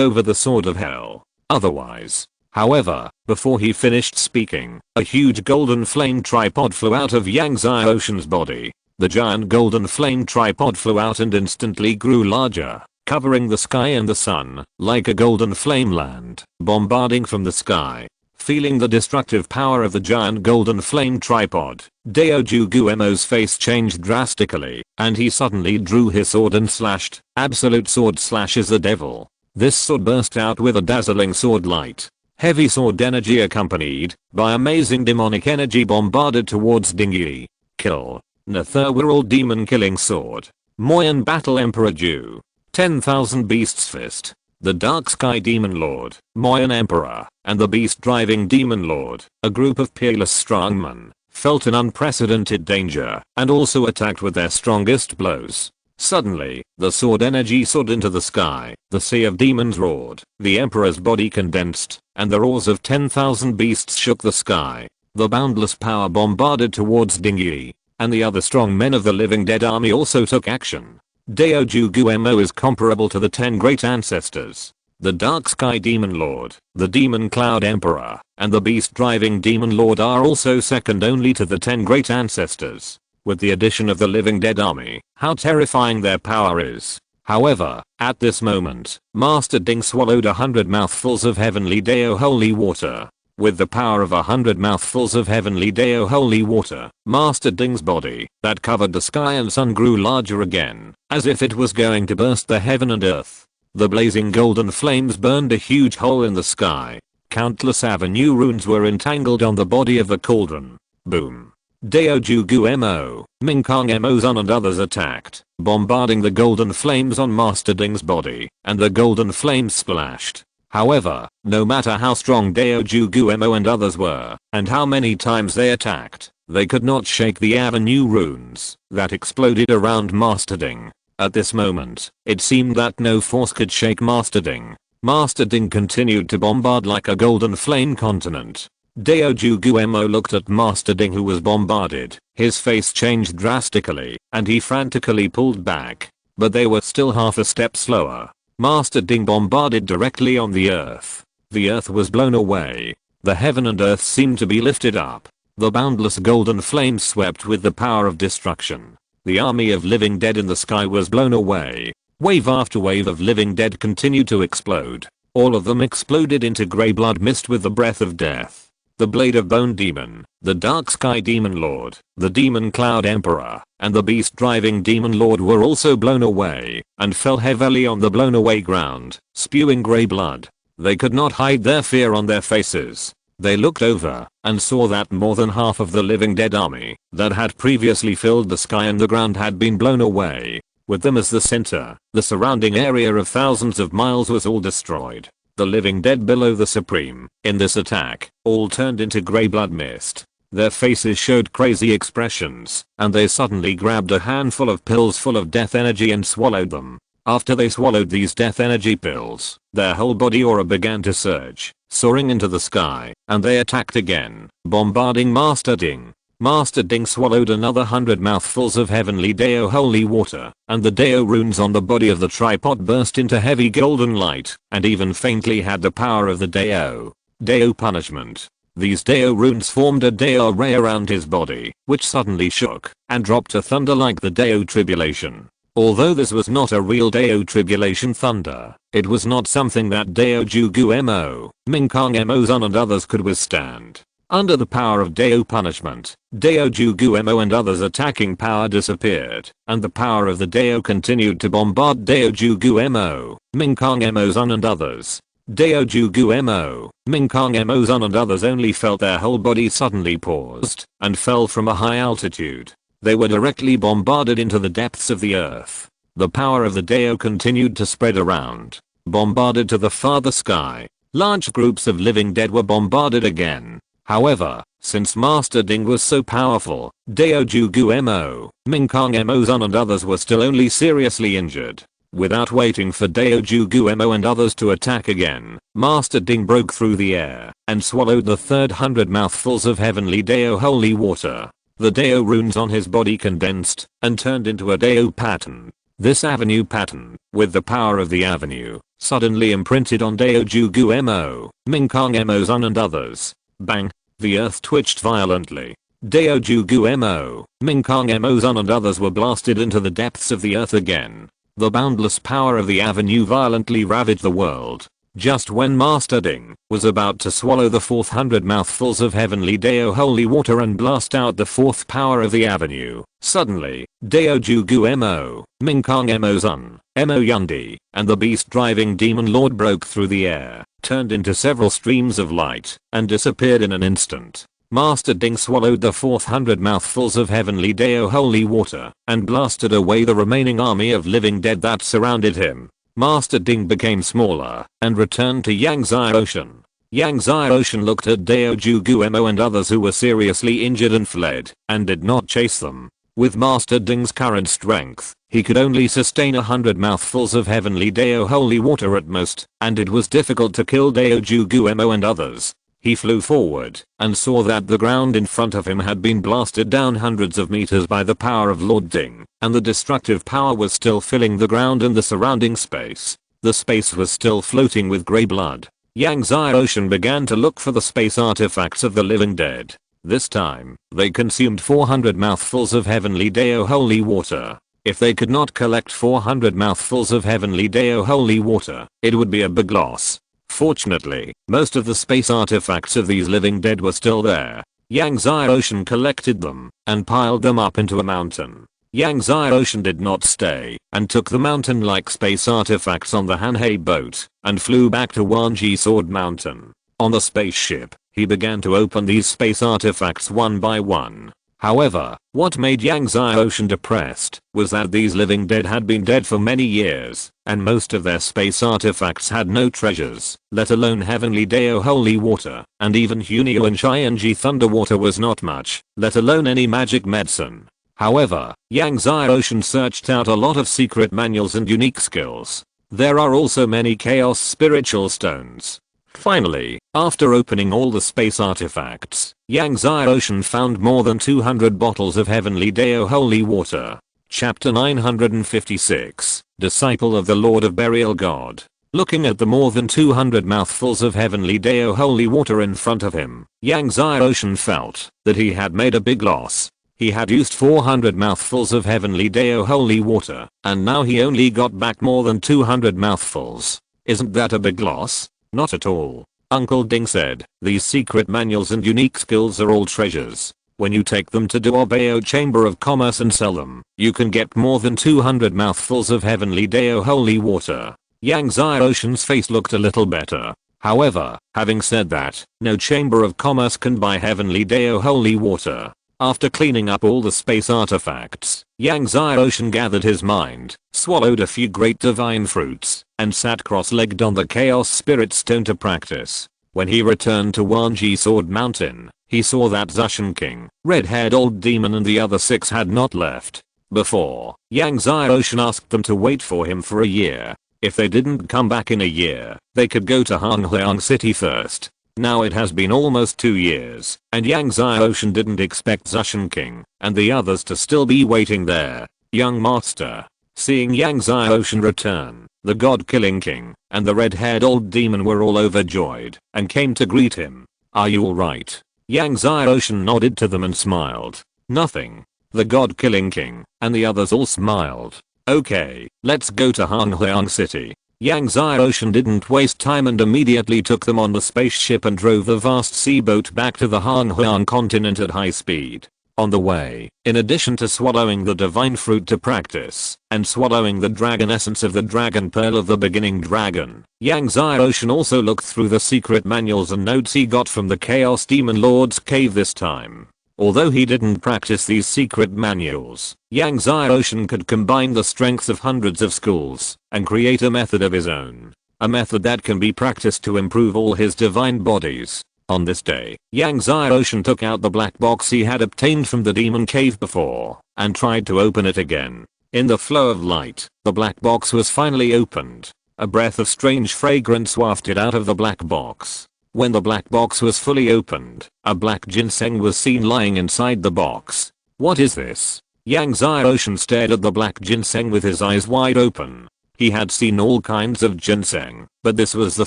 over the sword of hell. "Otherwise." However, before he finished speaking, a huge golden flame tripod flew out of Yang Xiaoshan's body. The giant golden flame tripod flew out and instantly grew larger, covering the sky and the sun, like a golden flame land, bombarding from the sky. Feeling the destructive power of the giant golden flame tripod, Daoju Guemo's face changed drastically, and he suddenly drew his sword and slashed. Absolute sword slash is the devil. This sword burst out with a dazzling sword light. Heavy sword energy accompanied by amazing demonic energy bombarded towards Dingyi. Kill. Netherworld Demon Killing Sword. Moyan Battle Emperor Ju. 10,000 Beasts Fist. The Dark Sky Demon Lord, Moyan Emperor, and the Beast Driving Demon Lord, a group of peerless strongmen, felt an unprecedented danger and also attacked with their strongest blows. Suddenly, the sword energy soared into the sky, the sea of demons roared, the Emperor's body condensed, and the roars of 10,000 beasts shook the sky. The boundless power bombarded towards Dingyi, and the other strong men of the Living Dead army also took action. Daoju Guemo is comparable to the 10 great ancestors. The Dark Sky Demon Lord, the Demon Cloud Emperor, and the Beast Driving Demon Lord are also second only to the 10 great ancestors. With the addition of the Living Dead army, how terrifying their power is. However, at this moment, Master Ding swallowed 100 mouthfuls of heavenly Dao holy water. With the power of 100 mouthfuls of heavenly Dao holy water, Master Ding's body, that covered the sky and sun grew larger again, as if it was going to burst the heaven and earth. The blazing golden flames burned a huge hole in the sky. Countless avenue runes were entangled on the body of the cauldron. Boom. Daoju Guemo, Minkang Emozan and others attacked, bombarding the golden flames on Master Ding's body, and the golden flames splashed. However, no matter how strong Daoju Guemo and others were, and how many times they attacked, they could not shake the avenue runes that exploded around Master Ding. At this moment, it seemed that no force could shake Master Ding. Master Ding continued to bombard like a golden flame continent. Daoju Guemo looked at Master Ding who was bombarded. His face changed drastically, and he frantically pulled back. But they were still half a step slower. Master Ding bombarded directly on the earth. The earth was blown away. The heaven and earth seemed to be lifted up. The boundless golden flames swept with the power of destruction. The army of living dead in the sky was blown away. Wave after wave of living dead continued to explode. All of them exploded into grey blood mist with the breath of death. The Blade of Bone Demon, the Dark Sky Demon Lord, the Demon Cloud Emperor, and the Beast Driving Demon Lord were also blown away, and fell heavily on the blown away ground, spewing grey blood. They could not hide their fear on their faces. They looked over, and saw that more than half of the Living Dead army, that had previously filled the sky and the ground had been blown away. With them as the center, the surrounding area of thousands of miles was all destroyed. The living dead below the Supreme, in this attack, all turned into grey blood mist. Their faces showed crazy expressions, and they suddenly grabbed a handful of pills full of death energy and swallowed them. After they swallowed these death energy pills, their whole body aura began to surge, soaring into the sky, and they attacked again, bombarding Master Ding. Master Ding swallowed another 100 mouthfuls of heavenly Dao holy water, and the Dao runes on the body of the tripod burst into heavy golden light, and even faintly had the power of the Dao. Dao punishment. These Dao runes formed a Dao ray around his body, which suddenly shook, and dropped to thunder like the Dao tribulation. Although this was not a real Dao tribulation thunder, it was not something that Daoju Guemo, Minkang Emozan and others could withstand. Under the power of Dao punishment, Daoju Guemo and others attacking power disappeared, and the power of the Dao continued to bombard Daoju Guemo, Minkang Emozan and others. Daoju Guemo, Minkang Emozan and others only felt their whole body suddenly paused, and fell from a high altitude. They were directly bombarded into the depths of the earth. The power of the Dao continued to spread around, bombarded to the farther sky. large groups of living dead were bombarded again. However, since Master Ding was so powerful, Daojugu Mo, Minkang Mo Zun and others were still only seriously injured. Without waiting for Daojugu Mo and others to attack again, Master Ding broke through the air and swallowed the third 100 mouthfuls of heavenly Dao holy water. The Dao runes on his body condensed and turned into a Dao pattern. This avenue pattern, with the power of the avenue, suddenly imprinted on Daojugu Mo, Minkang Mo Zun and others. Bang! The earth twitched violently. Daojugu Mo, Minkang Mo Zun and others were blasted into the depths of the earth again. The boundless power of the avenue violently ravaged the world. Just when Master Ding was about to swallow the fourth 100 mouthfuls of heavenly Dao holy water and blast out the fourth power of the avenue, suddenly, Daojugu Mo, Minkang Mo Zun, Mo Yundi, and the beast-driving demon lord broke through the air, turned into several streams of light, and disappeared in an instant. Master Ding swallowed the fourth 100 mouthfuls of heavenly Dao holy water, and blasted away the remaining army of living dead that surrounded him. Master Ding became smaller, and returned to Yangtze Ocean. Yangtze Ocean looked at Daojugu Mo and others who were seriously injured and fled, and did not chase them. With Master Ding's current strength, he could only sustain 100 mouthfuls of heavenly Dao holy water at most, and it was difficult to kill Daojugu Mo and others. He flew forward, and saw that the ground in front of him had been blasted down hundreds of meters by the power of Lord Ding, and the destructive power was still filling the ground and the surrounding space. The space was still floating with grey blood. Yangtze Ocean began to look for the space artifacts of the living dead. This time, they consumed 400 mouthfuls of heavenly Dao holy water. If they could not collect 400 mouthfuls of heavenly Dao holy water, it would be a big loss. Fortunately, most of the space artifacts of these living dead were still there. Yangtze Ocean collected them and piled them up into a mountain. Yangtze Ocean did not stay and took the mountain-like space artifacts on the Hanhei boat and flew back to Wanji Sword Mountain. On the spaceship, he began to open these space artifacts one by one. However, what made Yangtze Ocean depressed was that these living dead had been dead for many years, and most of their space artifacts had no treasures, let alone heavenly Dao holy water, and even Hunio and Shianji thunder water was not much, let alone any magic medicine. However, Yangtze Ocean searched out a lot of secret manuals and unique skills. There are also many chaos spiritual stones. Finally, after opening all the space artifacts, Yangtze Ocean found more than 200 bottles of heavenly Dao holy water. Chapter 956, Disciple of the Lord of Burial God. Looking at the more than 200 mouthfuls of heavenly Dao holy water in front of him, Yangtze Ocean felt that he had made a big loss. He had used 400 mouthfuls of heavenly Dao holy water, and now he only got back more than 200 mouthfuls. Isn't that a big loss? Not at all. Uncle Ding said, these secret manuals and unique skills are all treasures. When you take them to Duobao Chamber of Commerce and sell them, you can get more than 200 mouthfuls of heavenly Dao holy water. Yangtze Ocean's face looked a little better. However, having said that, no Chamber of Commerce can buy heavenly Dao holy water. After cleaning up all the space artifacts, Yangtze Ocean gathered his mind, swallowed a few great divine fruits, and sat cross-legged on the Chaos Spirit Stone to practice. When he returned to Wanji Sword Mountain, he saw that Zushin King, red-haired old demon and the other 6 had not left. Before, Yangtze Ocean asked them to wait for him for a year. If they didn't come back in a year, they could go to Hangliang City first. Now it has been almost 2 years, and Yangtze Ocean didn't expect Zushin King and the others to still be waiting there. Young master. Seeing Yangtze Ocean return, the god-killing king and the red-haired old demon were all overjoyed and came to greet him. Are you alright? Yangtze Ocean nodded to them and smiled. Nothing. The god-killing king and the others all smiled. Okay, let's go to Hangliang City. Yangtze Ocean didn't waste time and immediately took them on the spaceship and drove the vast sea boat back to the Hangliang continent at high speed. On the way, in addition to swallowing the divine fruit to practice, and swallowing the dragon essence of the dragon pearl of the beginning dragon, Yangtze Ocean also looked through the secret manuals and notes he got from the Chaos Demon Lord's cave this time. Although he didn't practice these secret manuals, Yangtze Ocean could combine the strengths of hundreds of schools and create a method of his own. a method that can be practiced to improve all his divine bodies. On this day, Yang Xiaoshan took out the black box he had obtained from the demon cave before, and tried to open it again. In the flow of light, the black box was finally opened. A breath of strange fragrance wafted out of the black box. When the black box was fully opened, a black ginseng was seen lying inside the box. What is this? Yang Xiaoshan stared at the black ginseng with his eyes wide open. He had seen all kinds of ginseng, but this was the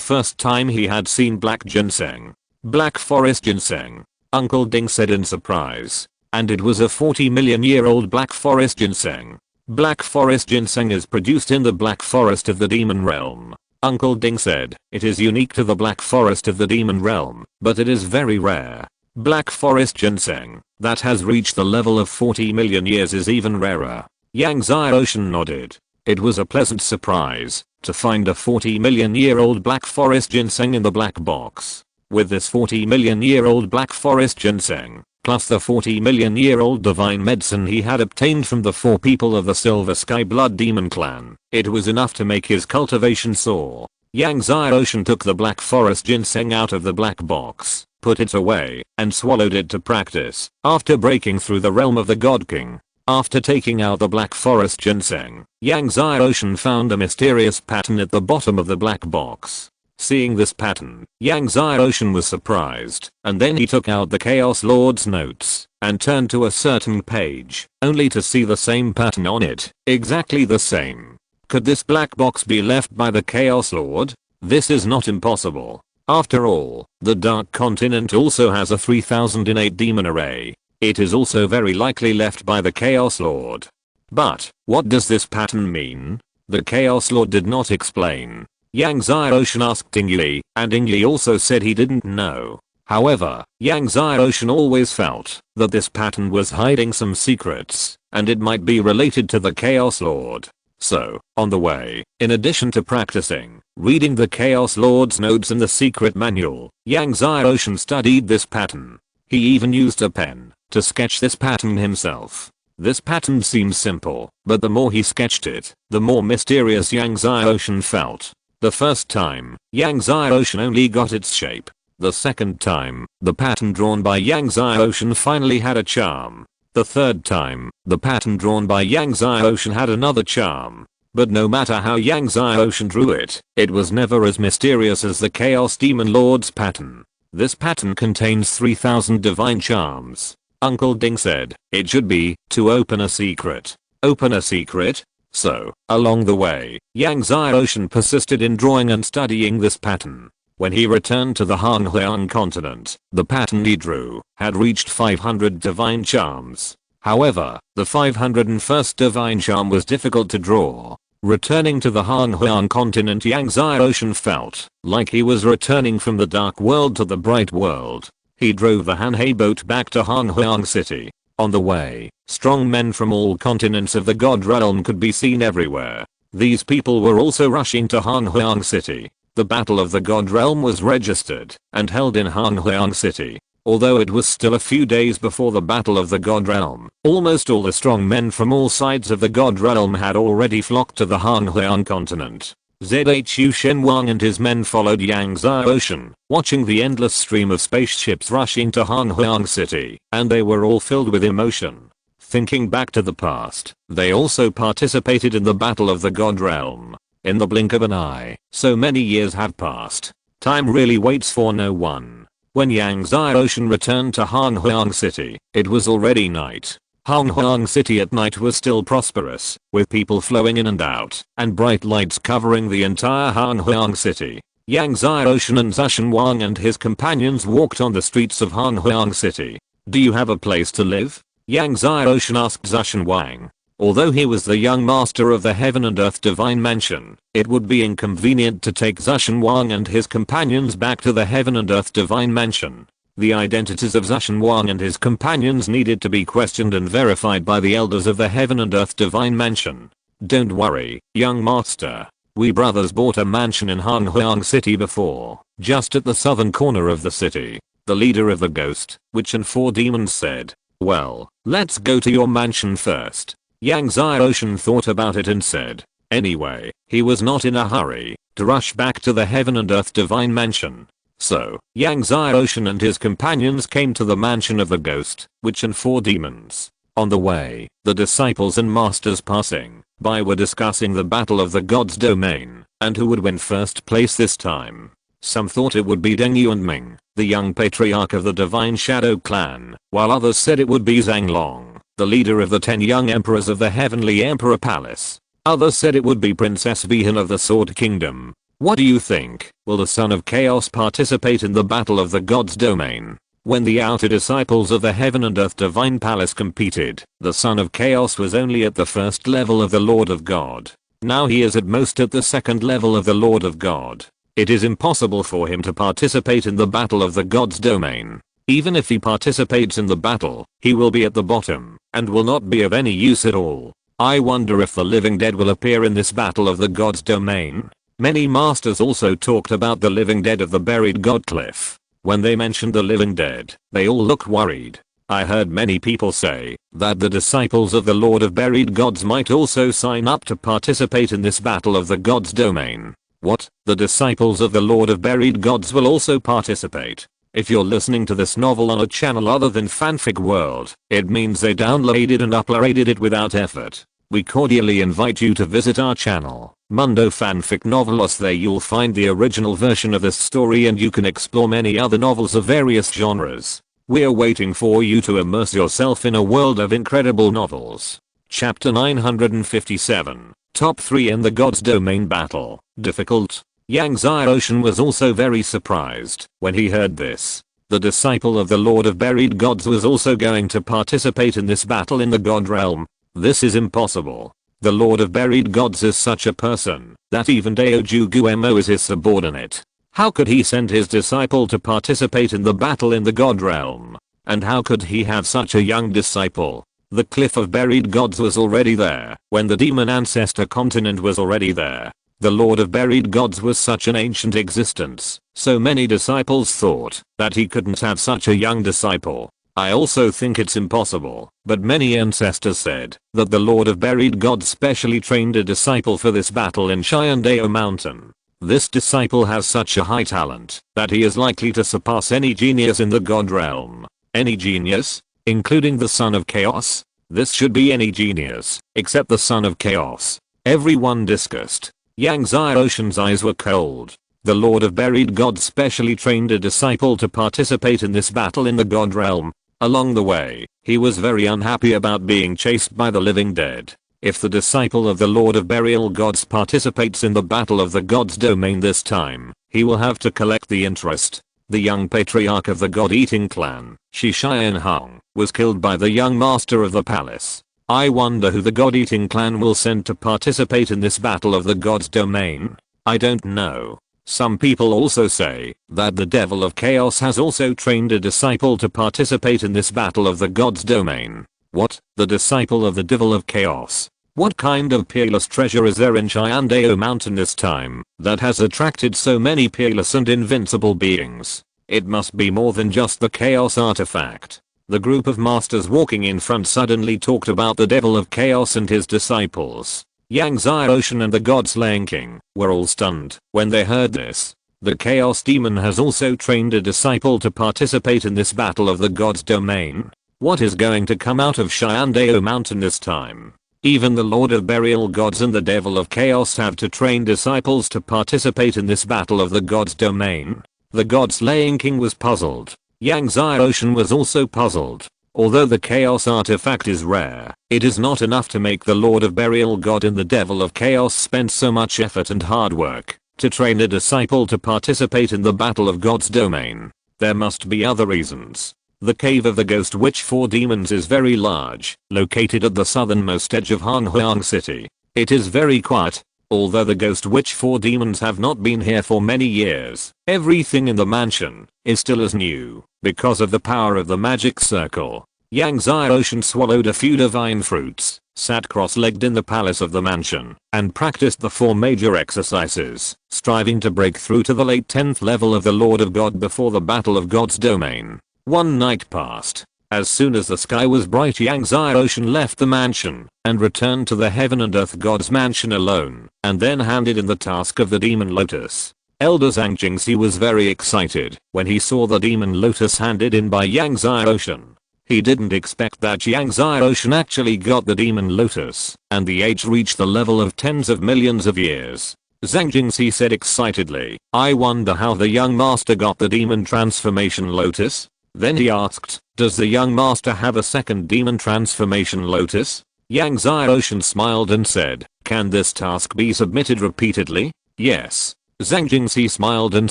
first time he had seen black ginseng. Black forest ginseng, Uncle Ding said in surprise. And it was a 40 million year old black forest ginseng. Black forest ginseng is produced in the black forest of the demon realm. Uncle Ding said, it is unique to the black forest of the demon realm, but it is very rare. Black forest ginseng, that has reached the level of 40 million years is even rarer. Yang Xiaoshan nodded. It was a pleasant surprise to find a 40 million year old black forest ginseng in the black box. With this 40 million year old black forest ginseng, plus the 40 million year old divine medicine he had obtained from the 4 people of the Silver Sky Blood Demon clan, it was enough to make his cultivation soar. Yang Xiaoshan took the black forest ginseng out of the black box, put it away, and swallowed it to practice, after breaking through the realm of the God King. After taking out the black forest ginseng, Yang Xiaoshan found a mysterious pattern at the bottom of the black box. Seeing this pattern, Yang Xiaoshan was surprised, and then he took out the Chaos Lord's notes, and turned to a certain page, only to see the same pattern on it, exactly the same. Could this black box be left by the Chaos Lord? This is not impossible. After all, the Dark Continent also has a 3008 demon array. It is also very likely left by the Chaos Lord. But, what does this pattern mean? The Chaos Lord did not explain. Yang Xiaoshan asked Yingli, and Yingli also said he didn't know. However, Yang Xiaoshan always felt that this pattern was hiding some secrets, and it might be related to the Chaos Lord. So, on the way, in addition to practicing, reading the Chaos Lord's notes in the secret manual, Yang Xiaoshan studied this pattern. He even used a pen to sketch this pattern himself. This pattern seems simple, but the more he sketched it, the more mysterious Yang Xiaoshan felt. The first time, Yang Xiaoshan only got its shape. The second time, the pattern drawn by Yang Xiaoshan finally had a charm. The third time, the pattern drawn by Yang Xiaoshan had another charm. But no matter how Yang Xiaoshan drew it, it was never as mysterious as the Chaos Demon Lord's pattern. This pattern contains 3000 divine charms. Uncle Ding said, it should be, to open a secret. Open a secret? So, along the way, Yang Xiaoshan persisted in drawing and studying this pattern. When he returned to the Hanhuang continent, the pattern he drew had reached 500 divine charms. However, the 501st divine charm was difficult to draw. Returning to the Hanhuang continent, Yang Xiaoshan felt like he was returning from the dark world to the bright world. He drove the Hanhei boat back to Hanhuang city. On the way, strong men from all continents of the God realm could be seen everywhere. These people were also rushing to Hanhuang city. The Battle of the God realm was registered and held in Hanhuang city. Although it was still a few days before the Battle of the God realm, almost all the strong men from all sides of the God realm had already flocked to the Hanhuang continent. Zhu Shenwang and his men followed Yang Xiaoshan, watching the endless stream of spaceships rushing to Hanhuang city, and they were all filled with emotion. Thinking back to the past, they also participated in the Battle of the God realm. In the blink of an eye, so many years had passed. Time really waits for no one. When Yang Xiaoshan returned to Hanhuang city, it was already night. Hanhuang city at night was still prosperous, with people flowing in and out, and bright lights covering the entire Hanhuang city. Yang Xiaoshan and Zushan Wang and his companions walked on the streets of Hanhuang city. Do you have a place to live? Yang Xiaoshan asked Zushan Wang. Although he was the young master of the Heaven and Earth Divine Mansion, it would be inconvenient to take Zushan Wang and his companions back to the Heaven and Earth Divine Mansion. The identities of Zushan Wang and his companions needed to be questioned and verified by the elders of the Heaven and Earth Divine Mansion. Don't worry, young master. We brothers bought a mansion in Hanhuang city before, just at the southern corner of the city. The leader of the Ghost, Witch and 4 demons said. Well, let's go to your mansion first. Yang Xiaoshan thought about it and said. Anyway, he was not in a hurry to rush back to the heaven and earth divine mansion. So, Yang Xiaoshan and his companions came to the mansion of the ghost, witch and 4 demons. On the way, the disciples and masters passing by were discussing the battle of the god's domain, and who would win first place this time. Some thought it would be Deng Yu and Ming, the young patriarch of the Divine Shadow clan, while others said it would be Zhang Long, the leader of the 10 young emperors of the Heavenly Emperor Palace. Others said it would be Princess Bihan of the Sword Kingdom. What do you think? Will the Son of Chaos participate in the battle of the god's domain? When the outer disciples of the Heaven and Earth Divine Palace competed, the Son of Chaos was only at the first level of the Lord of God. Now he is at most at the second level of the Lord of God. It is impossible for him to participate in the battle of the god's domain. Even if he participates in the battle, he will be at the bottom, and will not be of any use at all. I wonder if the living dead will appear in this battle of the god's domain. Many masters also talked about the living dead of the buried god cliff. When they mentioned the living dead, they all looked worried. I heard many people say that the disciples of the Lord of Buried Gods might also sign up to participate in this battle of the god's domain. What? The disciples of the Lord of Buried Gods will also participate? If you're listening to this novel on a channel other than Fanfic World, it means they downloaded and uploaded it without effort. We cordially invite you to visit our channel, Mundo Fanfic Novelos. There you'll find the original version of this story and you can explore many other novels of various genres. We're waiting for you to immerse yourself in a world of incredible novels. Chapter 957. Top 3 in the God's Domain Battle. Difficult. Yang Xiaoshan was also very surprised when he heard this. The disciple of the Lord of Buried Gods was also going to participate in this battle in the God realm. This is impossible. The Lord of Buried Gods is such a person that even Daoju Guemo is his subordinate. How could he send his disciple to participate in the battle in the God realm? And how could he have such a young disciple? The Cliff of Buried Gods was already there when the Demon Ancestor continent was already there. The Lord of Buried Gods was such an ancient existence, so many disciples thought that he couldn't have such a young disciple. I also think it's impossible, but many ancestors said that the Lord of Buried Gods specially trained a disciple for this battle in Shyandao Mountain. This disciple has such a high talent that he is likely to surpass any genius in the God realm. Any genius? Including the Son of Chaos? This should be any genius, except the Son of Chaos. Everyone discussed. Yang Xiaoshan's eyes were cold. The Lord of Buried Gods specially trained a disciple to participate in this battle in the God realm. Along the way, he was very unhappy about being chased by the living dead. If the disciple of the Lord of Burial Gods participates in the battle of the God's domain this time, he will have to collect the interest. The young patriarch of the God-eating clan, Shi Xianhong, was killed by the young master of the palace. I wonder who the God-eating clan will send to participate in this battle of the God's domain. I don't know. Some people also say that the Devil of Chaos has also trained a disciple to participate in this battle of the God's domain. What? The disciple of the Devil of Chaos? What kind of peerless treasure is there in Shyandao Mountain this time that has attracted so many peerless and invincible beings? It must be more than just the Chaos artifact. The group of masters walking in front suddenly talked about the Devil of Chaos and his disciples. Yang Xiaoshan and the God-slaying king were all stunned when they heard this. The Chaos Demon has also trained a disciple to participate in this battle of the God's domain. What is going to come out of Shyandao Mountain this time? Even the Lord of Burial Gods and the Devil of Chaos have to train disciples to participate in this battle of the God's domain. The God-slaying king was puzzled. Yang Xiaoshan was also puzzled. Although the Chaos artifact is rare, it is not enough to make the Lord of Burial God and the Devil of Chaos spend so much effort and hard work to train a disciple to participate in the battle of God's domain. There must be other reasons. The cave of the Ghost Witch 4 Demons is very large, located at the southernmost edge of Hanhuang City. It is very quiet. Although the Ghost Witch 4 Demons have not been here for many years, everything in the mansion is still as new because of the power of the magic circle. Yang Xiaoshan swallowed a few divine fruits, sat cross-legged in the palace of the mansion, and practiced the 4 major exercises, striving to break through to the late 10th level of the Lord of God before the battle of God's domain. One night passed. As soon as the sky was bright, Yang Ocean left the mansion and returned to the Heaven and Earth God's mansion alone, and then handed in the task of the Demon Lotus. Elder Zhang Jingxi was very excited when he saw the Demon Lotus handed in by Yang Ocean. He didn't expect that Yang Ocean actually got the Demon Lotus, and the age reached the level of tens of millions of years. Zhang Jingxi said excitedly, "I wonder how the young master got the Demon Transformation Lotus?" Then he asked, "Does the young master have a second Demon Transformation Lotus?" Yang Ocean smiled and said, "Can this task be submitted repeatedly?" "Yes." Zhang Jingxi smiled and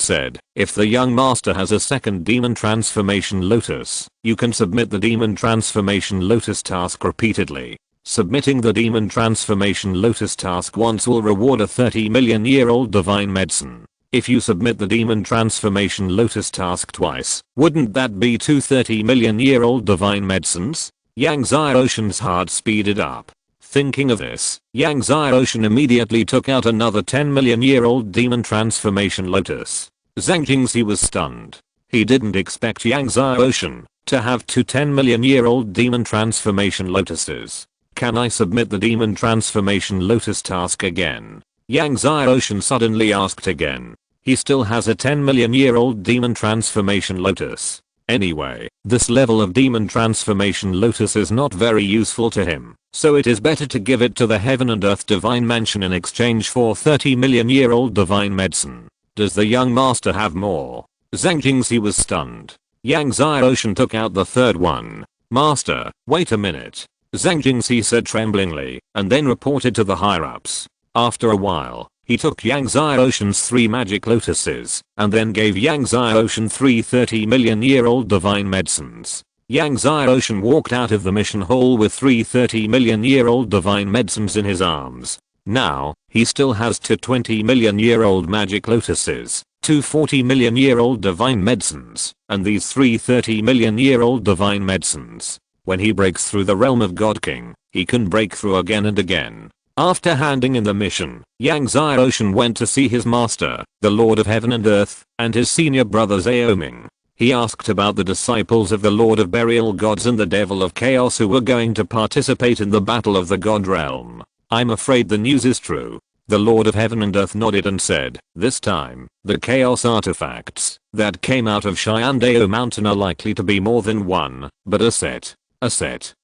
said, "If the young master has a second Demon Transformation Lotus, you can submit the Demon Transformation Lotus task repeatedly. Submitting the Demon Transformation Lotus task once will reward a 30-million-year-old divine medicine. If you submit the Demon Transformation Lotus task twice, wouldn't that be two 30-million-year-old divine medicines?" Yang Ocean's heart speeded up. Thinking of this, Yang Ocean immediately took out another 10-million-year-old Demon Transformation Lotus. Zhang Jingxi was stunned. He didn't expect Yang Ocean to have two 10-million-year-old Demon Transformation Lotuses. "Can I submit the Demon Transformation Lotus task again?" Yang Ocean suddenly asked again. He still has a 10-million-year-old Demon Transformation Lotus. Anyway, this level of Demon Transformation Lotus is not very useful to him, so it is better to give it to the Heaven and Earth Divine Mansion in exchange for 30-million-year-old Divine Medicine. "Does the young master have more?" Zhang Jingxi was stunned. Yang Ocean took out the third one. "Master, wait a minute," Zhang Jingxi said tremblingly, and then reported to the higher-ups. After a while, he took Yang Ocean's 3 magic lotuses, and then gave Yang Ocean 3 30-million-year-old divine medicines. Yang Ocean walked out of the mission hall with 3 30-million-year-old divine medicines in his arms. Now, he still has 2 20-million-year-old magic lotuses, 2 40-million-year-old divine medicines, and these 3 30-million-year-old divine medicines. When he breaks through the realm of God King, he can break through again and again. After handing in the mission, Yang Ocean went to see his master, the Lord of Heaven and Earth, and his senior brother Zaoming. He asked about the disciples of the Lord of Burial Gods and the Devil of Chaos who were going to participate in the Battle of the God Realm. "I'm afraid the news is true." The Lord of Heaven and Earth nodded and said, "This time, the Chaos artifacts that came out of Shyandao Mountain are likely to be more than one, but a set,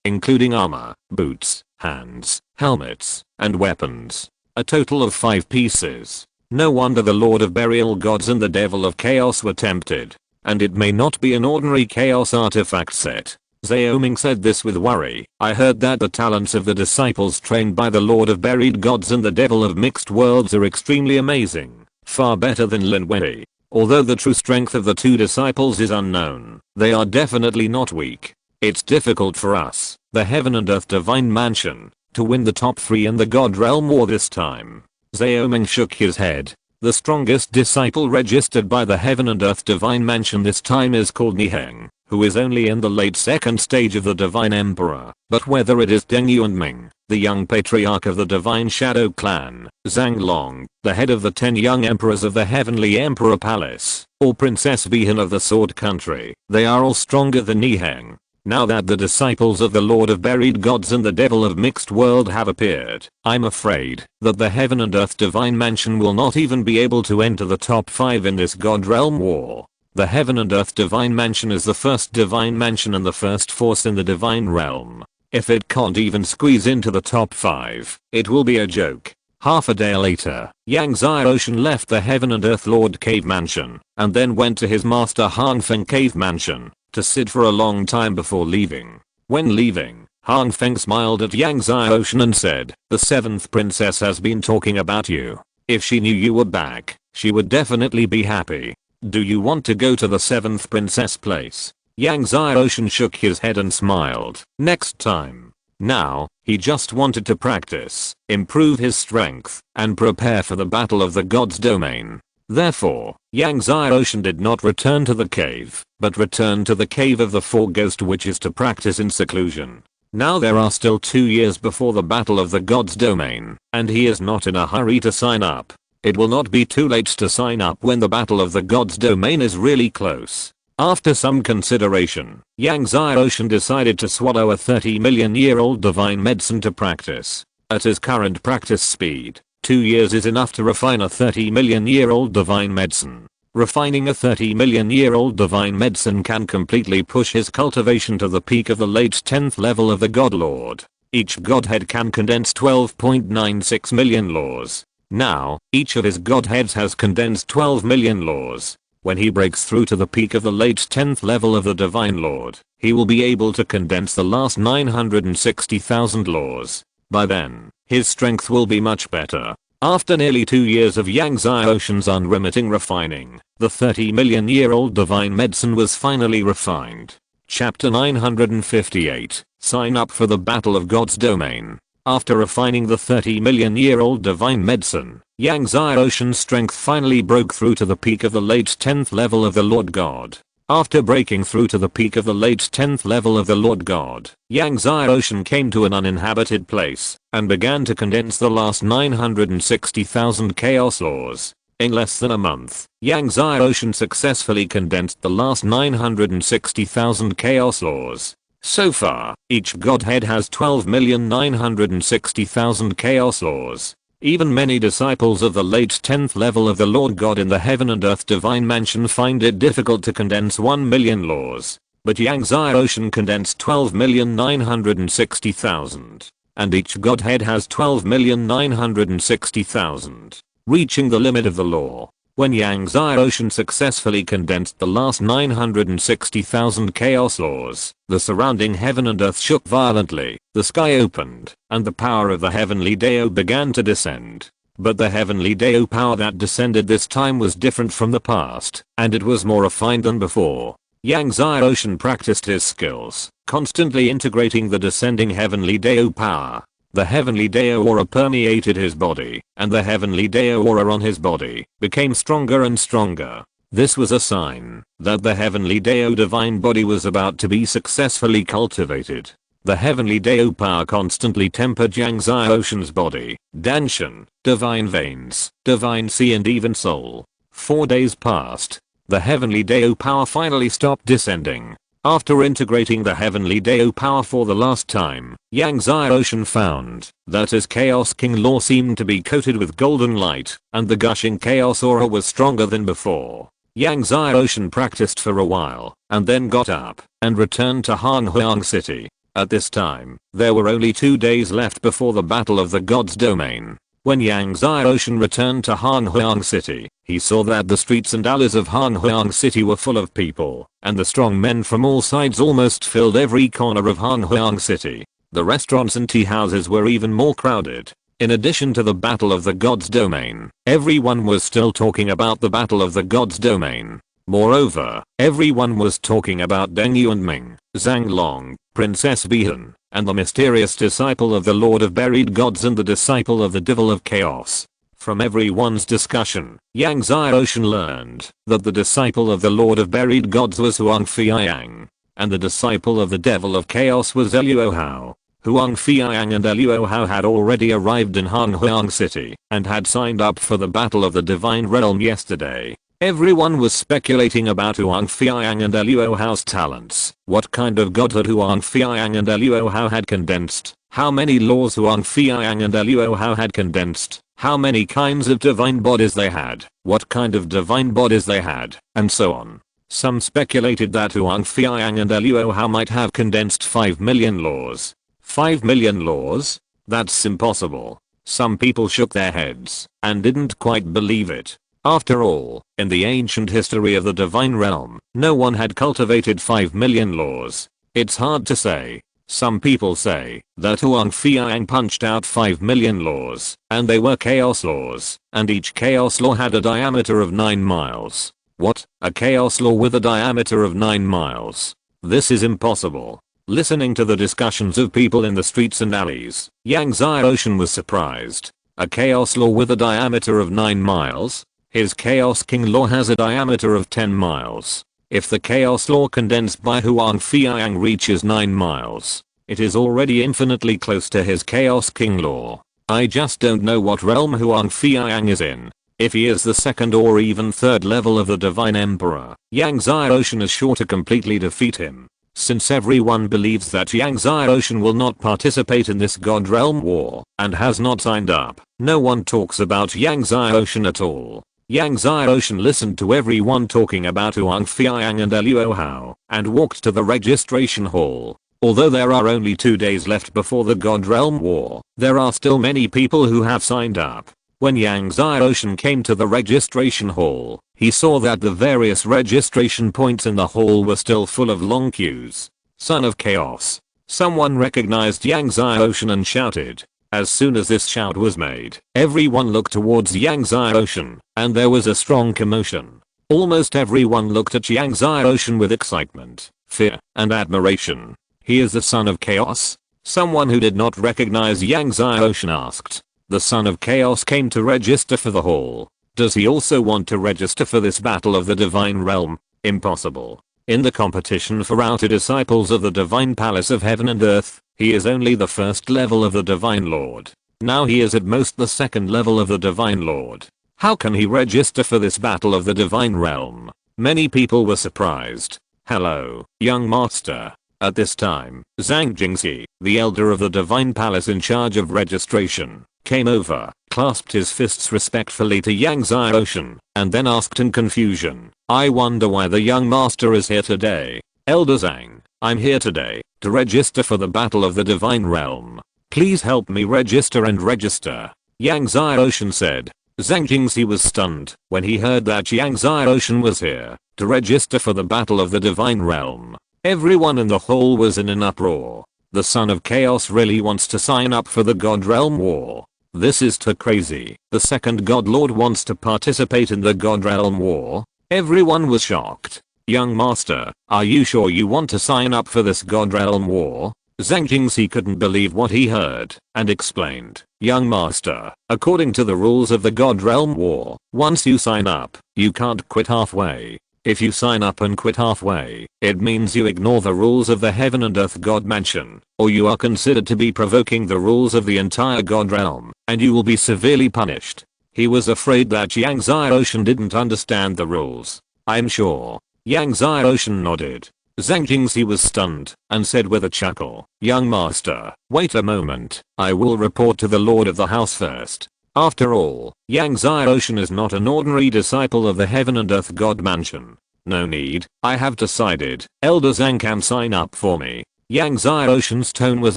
including armor, boots, hands, helmets, and weapons. A total of 5 pieces. No wonder the Lord of Burial Gods and the Devil of Chaos were tempted. And it may not be an ordinary Chaos artifact set." Zaoming said this with worry. "I heard that the talents of the disciples trained by the Lord of Buried Gods and the Devil of Mixed Worlds are extremely amazing. Far better than Lin Wei. Although the true strength of the 2 disciples is unknown, they are definitely not weak. It's difficult for us, the Heaven and Earth Divine Mansion, to win the top 3 in the God Realm War this time." Zaoming shook his head. "The strongest disciple registered by the Heaven and Earth Divine Mansion this time is called Niheng, who is only in the late 2nd stage of the Divine Emperor. But whether it is Deng Yu and Ming, the young patriarch of the Divine Shadow Clan, Zhang Long, the head of the 10 young emperors of the Heavenly Emperor Palace, or Princess Vihan of the Sword Country, they are all stronger than Niheng. Now that the disciples of the Lord of Buried Gods and the Devil of Mixed World have appeared, I'm afraid that the Heaven and Earth Divine Mansion will not even be able to enter the top 5 in this God Realm War. The Heaven and Earth Divine Mansion is the first Divine Mansion and the first force in the Divine Realm. If it can't even squeeze into the top 5, it will be a joke." Half a day later, Yang Ocean left the Heaven and Earth Lord Cave Mansion, and then went to his master Hangfeng Cave Mansion to sit for a long time before leaving. When leaving, Hangfeng smiled at Yang Ocean and said, "The 7th princess has been talking about you. If she knew you were back, she would definitely be happy. Do you want to go to the 7th princess place?" Yang Ocean shook his head and smiled. Next time. Now, he just wanted to practice, improve his strength, and prepare for the Battle of the Gods domain. Therefore, Yang Ocean did not return to the cave, but returned to the cave of the 4 ghost witches to practice in seclusion. Now there are still 2 years before the Battle of the Gods domain, and he is not in a hurry to sign up. It will not be too late to sign up when the Battle of the Gods domain is really close. After some consideration, Yang Xiaoshan decided to swallow a 30-million-year-old divine medicine to practice. At his current practice speed, 2 years is enough to refine a 30-million-year-old divine medicine. Refining a 30-million-year-old divine medicine can completely push his cultivation to the peak of the late 10th level of the God Lord. Each godhead can condense 12.96 million laws. Now, each of his godheads has condensed 12 million laws. When he breaks through to the peak of the late 10th level of the Divine Lord, he will be able to condense the last 960,000 laws. By then, his strength will be much better. After nearly 2 years of Yang Xiaoshan's unremitting refining, the 30-million-year-old divine medicine was finally refined. Chapter 958, Sign up for the Battle of God's Domain. After refining the 30-million-year-old divine medicine, Yang Xiaoshan's strength finally broke through to the peak of the late 10th level of the Lord God. After breaking through to the peak of the late 10th level of the Lord God, Yang Xiaoshan came to an uninhabited place and began to condense the last 960,000 chaos laws. In less than a month, Yang Xiaoshan successfully condensed the last 960,000 chaos laws. So far, each godhead has 12,960,000 chaos laws. Even many disciples of the late 10th level of the Lord God in the heaven and earth divine mansion find it difficult to condense 1 million laws. But Yang Xiaoshan condensed 12,960,000. And each godhead has 12,960,000. Reaching the limit of the law. When Yang Xiaoshan successfully condensed the last 960,000 chaos laws, the surrounding heaven and earth shook violently, the sky opened, and the power of the heavenly Dao began to descend. But the heavenly Dao power that descended this time was different from the past, and it was more refined than before. Yang Xiaoshan practiced his skills, constantly integrating the descending heavenly Dao power. The heavenly Dao aura permeated his body, and the heavenly Dao aura on his body became stronger and stronger. This was a sign that the heavenly Dao divine body was about to be successfully cultivated. The heavenly Dao power constantly tempered Yang Xiaoshan's body, Danshan, divine veins, divine sea and even soul. 4 days passed. The heavenly Dao power finally stopped descending. After integrating the heavenly Dao power for the last time, Yang Xiaoshan found that his Chaos King law seemed to be coated with golden light, and the gushing chaos aura was stronger than before. Yang Xiaoshan practiced for a while, and then got up and returned to Hanghuang City. At this time, there were only 2 days left before the Battle of the God's Domain. When Yang Xiaoshan returned to Hanghuang City, he saw that the streets and alleys of Hanghuang City were full of people, and the strong men from all sides almost filled every corner of Hanghuang City. The restaurants and tea houses were even more crowded. In addition to the Battle of the God's Domain, everyone was still talking about the Battle of the God's Domain. Moreover, everyone was talking about Deng Yuanming, Zhang Long, Princess Bihan, and the mysterious disciple of the Lord of Buried Gods and the disciple of the Devil of Chaos. From everyone's discussion, Yang Xiaoshan learned that the disciple of the Lord of Buried Gods was Huang Fiayang, and the disciple of the Devil of Chaos was Eluo Hao. Huang Fiayang and Eluo Hao had already arrived in Hanghuang City and had signed up for the Battle of the Divine Realm yesterday. Everyone was speculating about Huang Fiayang and Eluo Hao's talents. What kind of godhood Huang Fiayang and Eluo Hao had condensed, how many laws Huang Fiayang and Eluo Hao had condensed, how many kinds of divine bodies they had, what kind of divine bodies they had, and so on. Some speculated that Huang Fiayang and Eluo Hao might have condensed 5 million laws. 5 million laws? That's impossible. Some people shook their heads and didn't quite believe it. After all, in the ancient history of the divine realm, no one had cultivated 5 million laws. It's hard to say. Some people say that Huang Fiayang punched out 5 million laws, and they were chaos laws, and each chaos law had a diameter of 9 miles. What? A chaos law with a diameter of 9 miles? This is impossible. Listening to the discussions of people in the streets and alleys, Yang Xiaoshan was surprised. A chaos law with a diameter of 9 miles? His Chaos King law has a diameter of 10 miles. If the chaos law condensed by Huang Fiayang reaches 9 miles, it is already infinitely close to his Chaos King law. I just don't know what realm Huang Fiayang is in. If he is the second or even third level of the Divine Emperor, Yang Xiaoshan is sure to completely defeat him. Since everyone believes that Yang Xiaoshan will not participate in this God Realm war and has not signed up, no one talks about Yang Xiaoshan at all. Yang Xiaoshan listened to everyone talking about Huang Fiang and Luo Hao and walked to the registration hall. Although there are only 2 days left before the God Realm war, there are still many people who have signed up. When Yang Xiaoshan came to the registration hall, he saw that the various registration points in the hall were still full of long queues. Son of Chaos. Someone recognized Yang Xiaoshan and shouted. As soon as this shout was made, everyone looked towards Yang Xiaoshan, and there was a strong commotion. Almost everyone looked at Yang Xiaoshan with excitement, fear, and admiration. He is the Son of Chaos? Someone who did not recognize Yang Xiaoshan asked. The Son of Chaos came to register for the hall. Does he also want to register for this battle of the Divine Realm? Impossible. In the competition for outer disciples of the Divine Palace of Heaven and Earth, he is only the first level of the Divine Lord. Now he is at most the second level of the Divine Lord. How can he register for this battle of the Divine Realm? Many people were surprised. Hello, young master. At this time, Zhang Jingxi, the elder of the Divine Palace in charge of registration, came over, clasped his fists respectfully to Yang Xiaoshan, and then asked in confusion, I wonder why the young master is here today. Elder Zhang, I'm here today to register for the battle of the Divine Realm. Please help me register and register. Yang Xiaoshan said. Zhang Jingxi was stunned when he heard that Yang Xiaoshan was here to register for the battle of the Divine Realm. Everyone in the hall was in an uproar. The Son of Chaos really wants to sign up for the God Realm war. This is too crazy. The second God Lord wants to participate in the God Realm war? Everyone was shocked. Young master, are you sure you want to sign up for this God Realm war? Zhang Jingxi couldn't believe what he heard and explained. Young master, according to the rules of the God Realm war, once you sign up, you can't quit halfway. If you sign up and quit halfway, it means you ignore the rules of the Heaven and Earth God Mansion, or you are considered to be provoking the rules of the entire God Realm, and you will be severely punished. He was afraid that Yang Xiaoshan didn't understand the rules. I'm sure. Yang Xiaoshan nodded. Zhang Jingxi was stunned and said with a chuckle, Young master, wait a moment, I will report to the Lord of the House first. After all, Yang Xiaoshan is not an ordinary disciple of the Heaven and Earth God Mansion. No need, I have decided, Elder Zhang can sign up for me. Yang Xiaoshan's tone was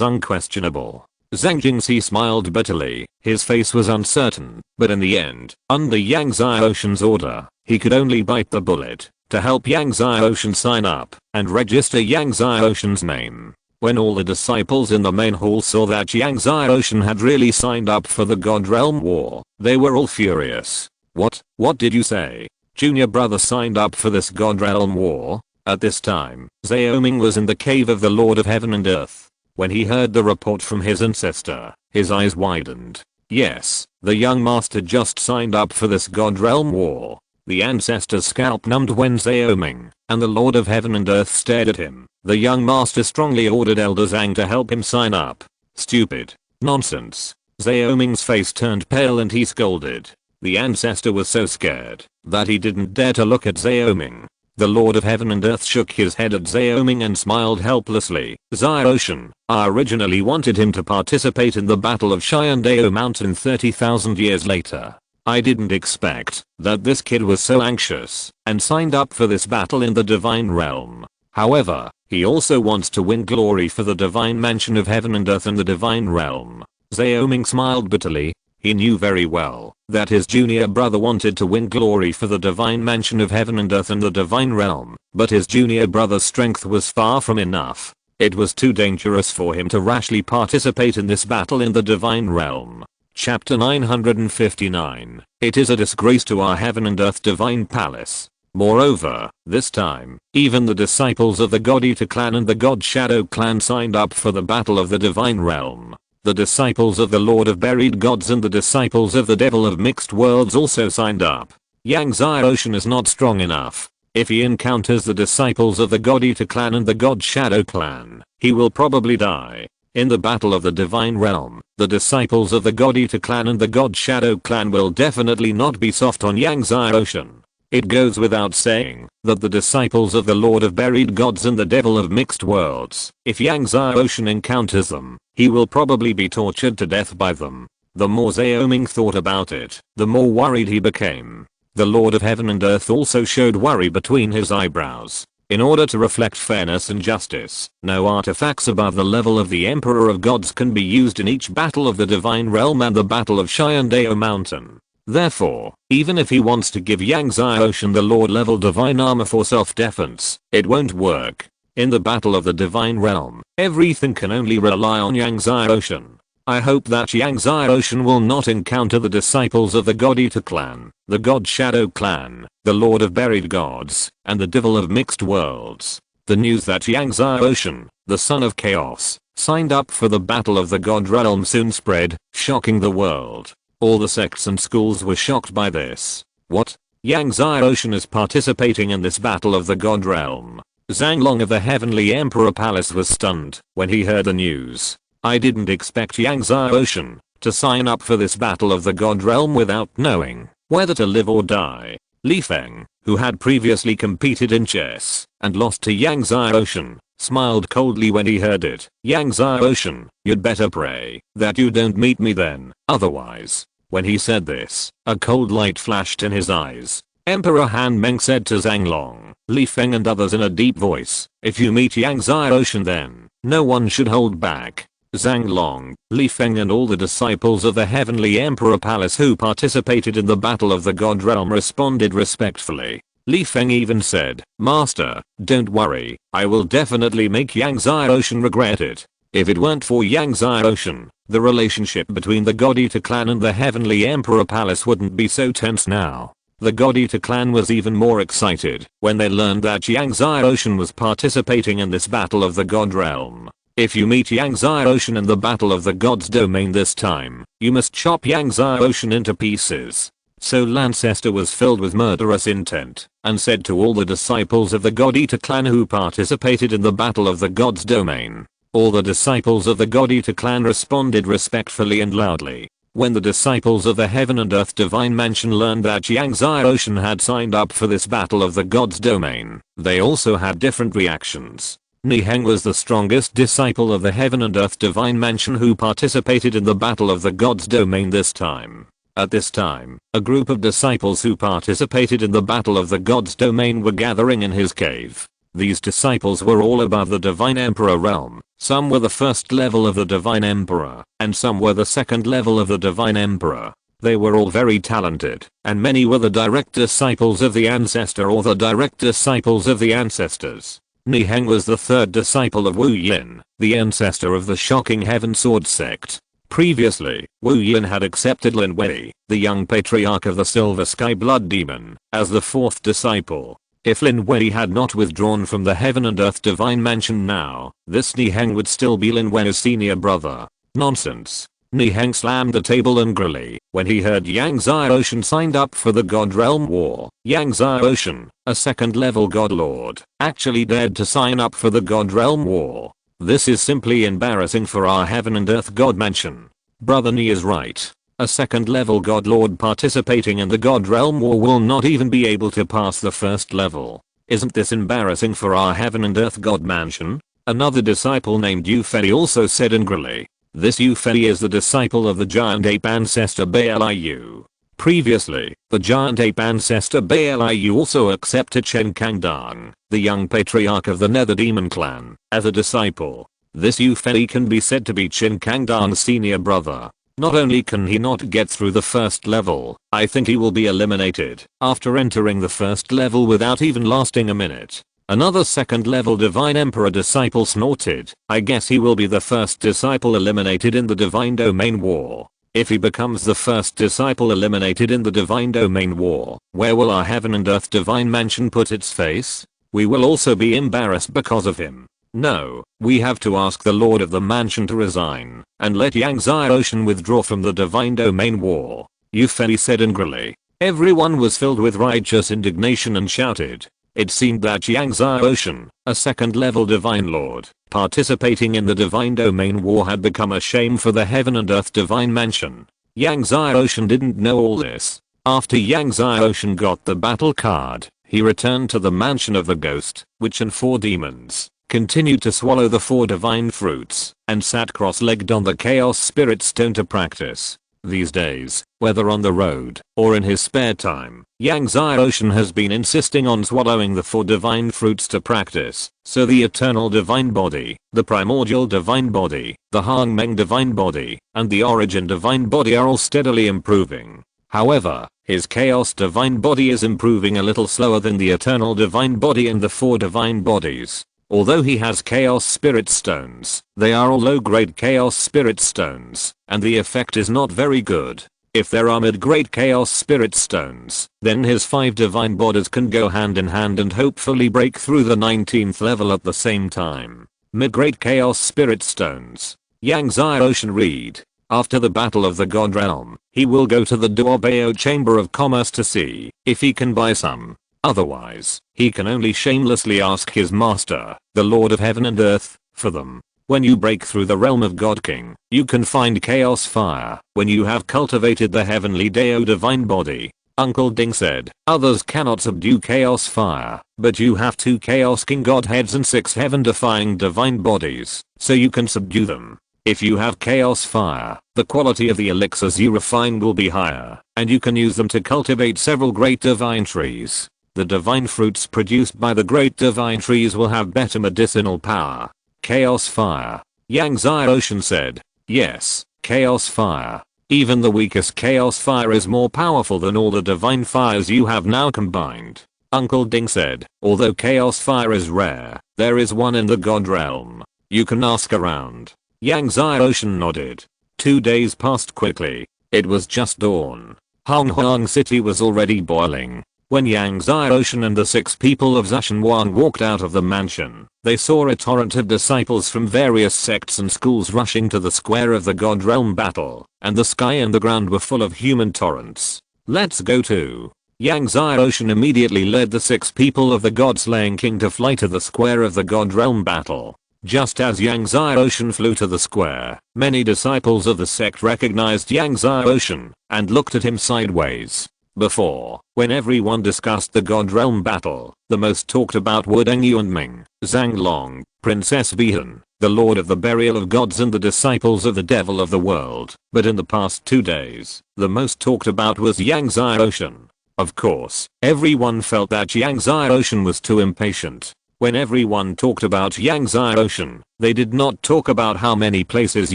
unquestionable. Zhang Jingxi smiled bitterly, his face was uncertain, but in the end, under Yang Xiaoshan's order, he could only bite the bullet to help Yang Xiaoshan sign up and register Yang Xiaoshan's name. When all the disciples in the main hall saw that Yang Xiaoshan had really signed up for the God Realm war, they were all furious. What did you say? Junior brother signed up for this God Realm war? At this time, Xiaoming was in the cave of the Lord of Heaven and Earth. When he heard the report from his ancestor, his eyes widened. Yes, the young master just signed up for this God Realm war. The ancestor's scalp numbed when Xiaoming and the Lord of Heaven and Earth stared at him. The young master strongly ordered Elder Zhang to help him sign up. Stupid. Nonsense. Xiaoming's face turned pale and he scolded. The ancestor was so scared that he didn't dare to look at Xiaoming. The Lord of Heaven and Earth shook his head at Xiaoming and smiled helplessly. Xiaoshan, I originally wanted him to participate in the Battle of Shyandao Mountain 30,000 years later. I didn't expect that this kid was so anxious and signed up for this battle in the Divine Realm. However, he also wants to win glory for the Divine Mansion of Heaven and Earth in the Divine Realm. Xiaoming smiled bitterly. He knew very well that his junior brother wanted to win glory for the Divine Mansion of Heaven and Earth in the Divine Realm, but his junior brother's strength was far from enough. It was too dangerous for him to rashly participate in this battle in the Divine Realm. Chapter 959. It is a disgrace to our Heaven and Earth Divine Palace. Moreover, this time, even the disciples of the God Eater clan and the God Shadow clan signed up for the battle of the Divine Realm. The disciples of the Lord of Buried Gods and the disciples of the Devil of Mixed Worlds also signed up. Yang Xiaoshan is not strong enough. If he encounters the disciples of the God Eater clan and the God Shadow clan, he will probably die. In the battle of the divine realm, the disciples of the God Eater clan and the God Shadow clan will definitely not be soft on Yangtze Ocean. It goes without saying that the disciples of the Lord of Buried Gods and the Devil of Mixed Worlds, if Yangtze Ocean encounters them, he will probably be tortured to death by them. The more Zaoming thought about it, the more worried he became. The Lord of Heaven and Earth also showed worry between his eyebrows. In order to reflect fairness and justice, no artifacts above the level of the Emperor of Gods can be used in each battle of the Divine Realm and the Battle of Shyandao Mountain. Therefore, even if he wants to give Yangtze Ocean the Lord level divine armor for self-defense, it won't work. In the Battle of the Divine Realm, everything can only rely on Yangtze Ocean. I hope that Yangtze Ocean will not encounter the disciples of the God Eater clan, the God Shadow clan, the Lord of Buried Gods, and the Devil of Mixed Worlds. The news that Yangtze Ocean, the son of Chaos, signed up for the Battle of the God Realm soon spread, shocking the world. All the sects and schools were shocked by this. What? Yangtze Ocean is participating in this Battle of the God Realm. Zhang Long of the Heavenly Emperor Palace was stunned when he heard the news. I didn't expect Yangtze Ocean to sign up for this Battle of the God Realm without knowing whether to live or die. Li Feng, who had previously competed in chess and lost to Yangtze Ocean, smiled coldly when he heard it. Yangtze Ocean, you'd better pray that you don't meet me then, otherwise. When he said this, a cold light flashed in his eyes. Emperor Han Meng said to Zhang Long, Li Feng and others in a deep voice, if you meet Yangtze Ocean then, no one should hold back. Zhang Long, Li Feng and all the disciples of the Heavenly Emperor Palace who participated in the Battle of the God Realm responded respectfully. Li Feng even said, Master, don't worry, I will definitely make Yangtze Ocean regret it. If it weren't for Yangtze Ocean, the relationship between the God Eater clan and the Heavenly Emperor Palace wouldn't be so tense now. The God Eater clan was even more excited when they learned that Yangtze Ocean was participating in this Battle of the God Realm. If you meet Yangtze Ocean in the Battle of the God's Domain this time, you must chop Yangtze Ocean into pieces. So Lancester was filled with murderous intent and said to all the disciples of the God Eater clan who participated in the Battle of the God's Domain. All the disciples of the God Eater clan responded respectfully and loudly. When the disciples of the Heaven and Earth Divine Mansion learned that Yangtze Ocean had signed up for this Battle of the God's Domain, they also had different reactions. Niheng was the strongest disciple of the Heaven and Earth Divine Mansion who participated in the Battle of the God's Domain this time. At this time, a group of disciples who participated in the Battle of the God's Domain were gathering in his cave. These disciples were all above the Divine Emperor realm. Some were the first level of the Divine Emperor, and some were the second level of the Divine Emperor. They were all very talented, and many were the direct disciples of the Ancestor or the direct disciples of the Ancestors. Niheng was the third disciple of Wu Yin, the ancestor of the Shocking Heaven Sword sect. Previously, Wu Yin had accepted Lin Wei, the young patriarch of the Silver Sky Blood Demon, as the fourth disciple. If Lin Wei had not withdrawn from the Heaven and Earth Divine Mansion now, this Niheng would still be Lin Wei's senior brother. Nonsense. Niheng slammed the table angrily when he heard Yangtze Ocean signed up for the God Realm War. Yangtze Ocean, a second level God Lord, actually dared to sign up for the God Realm War. This is simply embarrassing for our Heaven and Earth God Mansion. Brother Ni is right. A second level God Lord participating in the God Realm War will not even be able to pass the first level. Isn't this embarrassing for our Heaven and Earth God Mansion? Another disciple named Yu Fei also said angrily. This Yu Fei is the disciple of the giant ape ancestor Bailiu. Previously, the giant ape ancestor Bailiu also accepted Chen Kangdang, the young patriarch of the Nether Demon clan, as a disciple. This Yu Fei can be said to be Chen Kangdang's senior brother. Not only can he not get through the first level, I think he will be eliminated after entering the first level without even lasting a minute. Another second level Divine Emperor disciple snorted. I guess he will be the first disciple eliminated in the Divine Domain War. If he becomes the first disciple eliminated in the Divine Domain War, where will our Heaven and Earth Divine Mansion put its face? We will also be embarrassed because of him. No, we have to ask the Lord of the Mansion to resign and let Yangtze Ocean withdraw from the Divine Domain War. Yu Fei said angrily. Everyone was filled with righteous indignation and shouted. It seemed that Yang Ocean, a second level divine lord, participating in the divine domain war had become a shame for the heaven and earth divine mansion. Yang Ocean didn't know all this. After Yang Ocean got the battle card, he returned to the mansion of the ghost, witch and 4 demons, continued to swallow the 4 divine fruits, and sat cross-legged on the chaos spirit stone to practice. These days, whether on the road or in his spare time, Yang Ocean has been insisting on swallowing the 4 divine fruits to practice, so the eternal divine body, the primordial divine body, the Hangmeng divine body, and the origin divine body are all steadily improving. However, his chaos divine body is improving a little slower than the eternal divine body and the 4 divine bodies. Although he has chaos spirit stones, they are all low-grade chaos spirit stones, and the effect is not very good. If there are mid-grade chaos spirit stones, then his 5 divine bodies can go hand in hand and hopefully break through the 19th level at the same time. Mid-grade chaos spirit stones. Yang Ocean read. After the battle of the God Realm, he will go to the Duobao Chamber of Commerce to see if he can buy some. Otherwise, he can only shamelessly ask his master, the Lord of Heaven and Earth, for them. When you break through the realm of God King, you can find chaos fire. When you have cultivated the heavenly Dao divine body, Uncle Ding said, others cannot subdue chaos fire, but you have 2 chaos king godheads and 6 heaven defying divine bodies, so you can subdue them. If you have chaos fire, the quality of the elixirs you refine will be higher, and you can use them to cultivate several great divine trees. The divine fruits produced by the great divine trees will have better medicinal power. Chaos fire. Yang Ocean said. Yes, chaos fire. Even the weakest chaos fire is more powerful than all the divine fires you have now combined. Uncle Ding said. Although chaos fire is rare, there is one in the God realm. You can ask around. Yang Ocean nodded. 2 days passed quickly. It was just dawn. Hong Hong City was already boiling. When Yang Ocean and the 6 people of Zashanwang walked out of the mansion, they saw a torrent of disciples from various sects and schools rushing to the square of the God Realm battle, and the sky and the ground were full of human torrents. Let's go too. Yang Ocean immediately led the 6 people of the God-slaying king to fly to the square of the God Realm battle. Just as Yang Ocean flew to the square, many disciples of the sect recognized Yang Ocean and looked at him sideways. Before, when everyone discussed the God Realm battle, the most talked about were Deng Yu and Ming, Zhang Long, Princess Bihan, the Lord of the Burial of Gods and the disciples of the Devil of the World. But in the past 2 days, the most talked about was Yang Ocean. Of course, everyone felt that Yang Ocean was too impatient. When everyone talked about Yang Ocean, they did not talk about how many places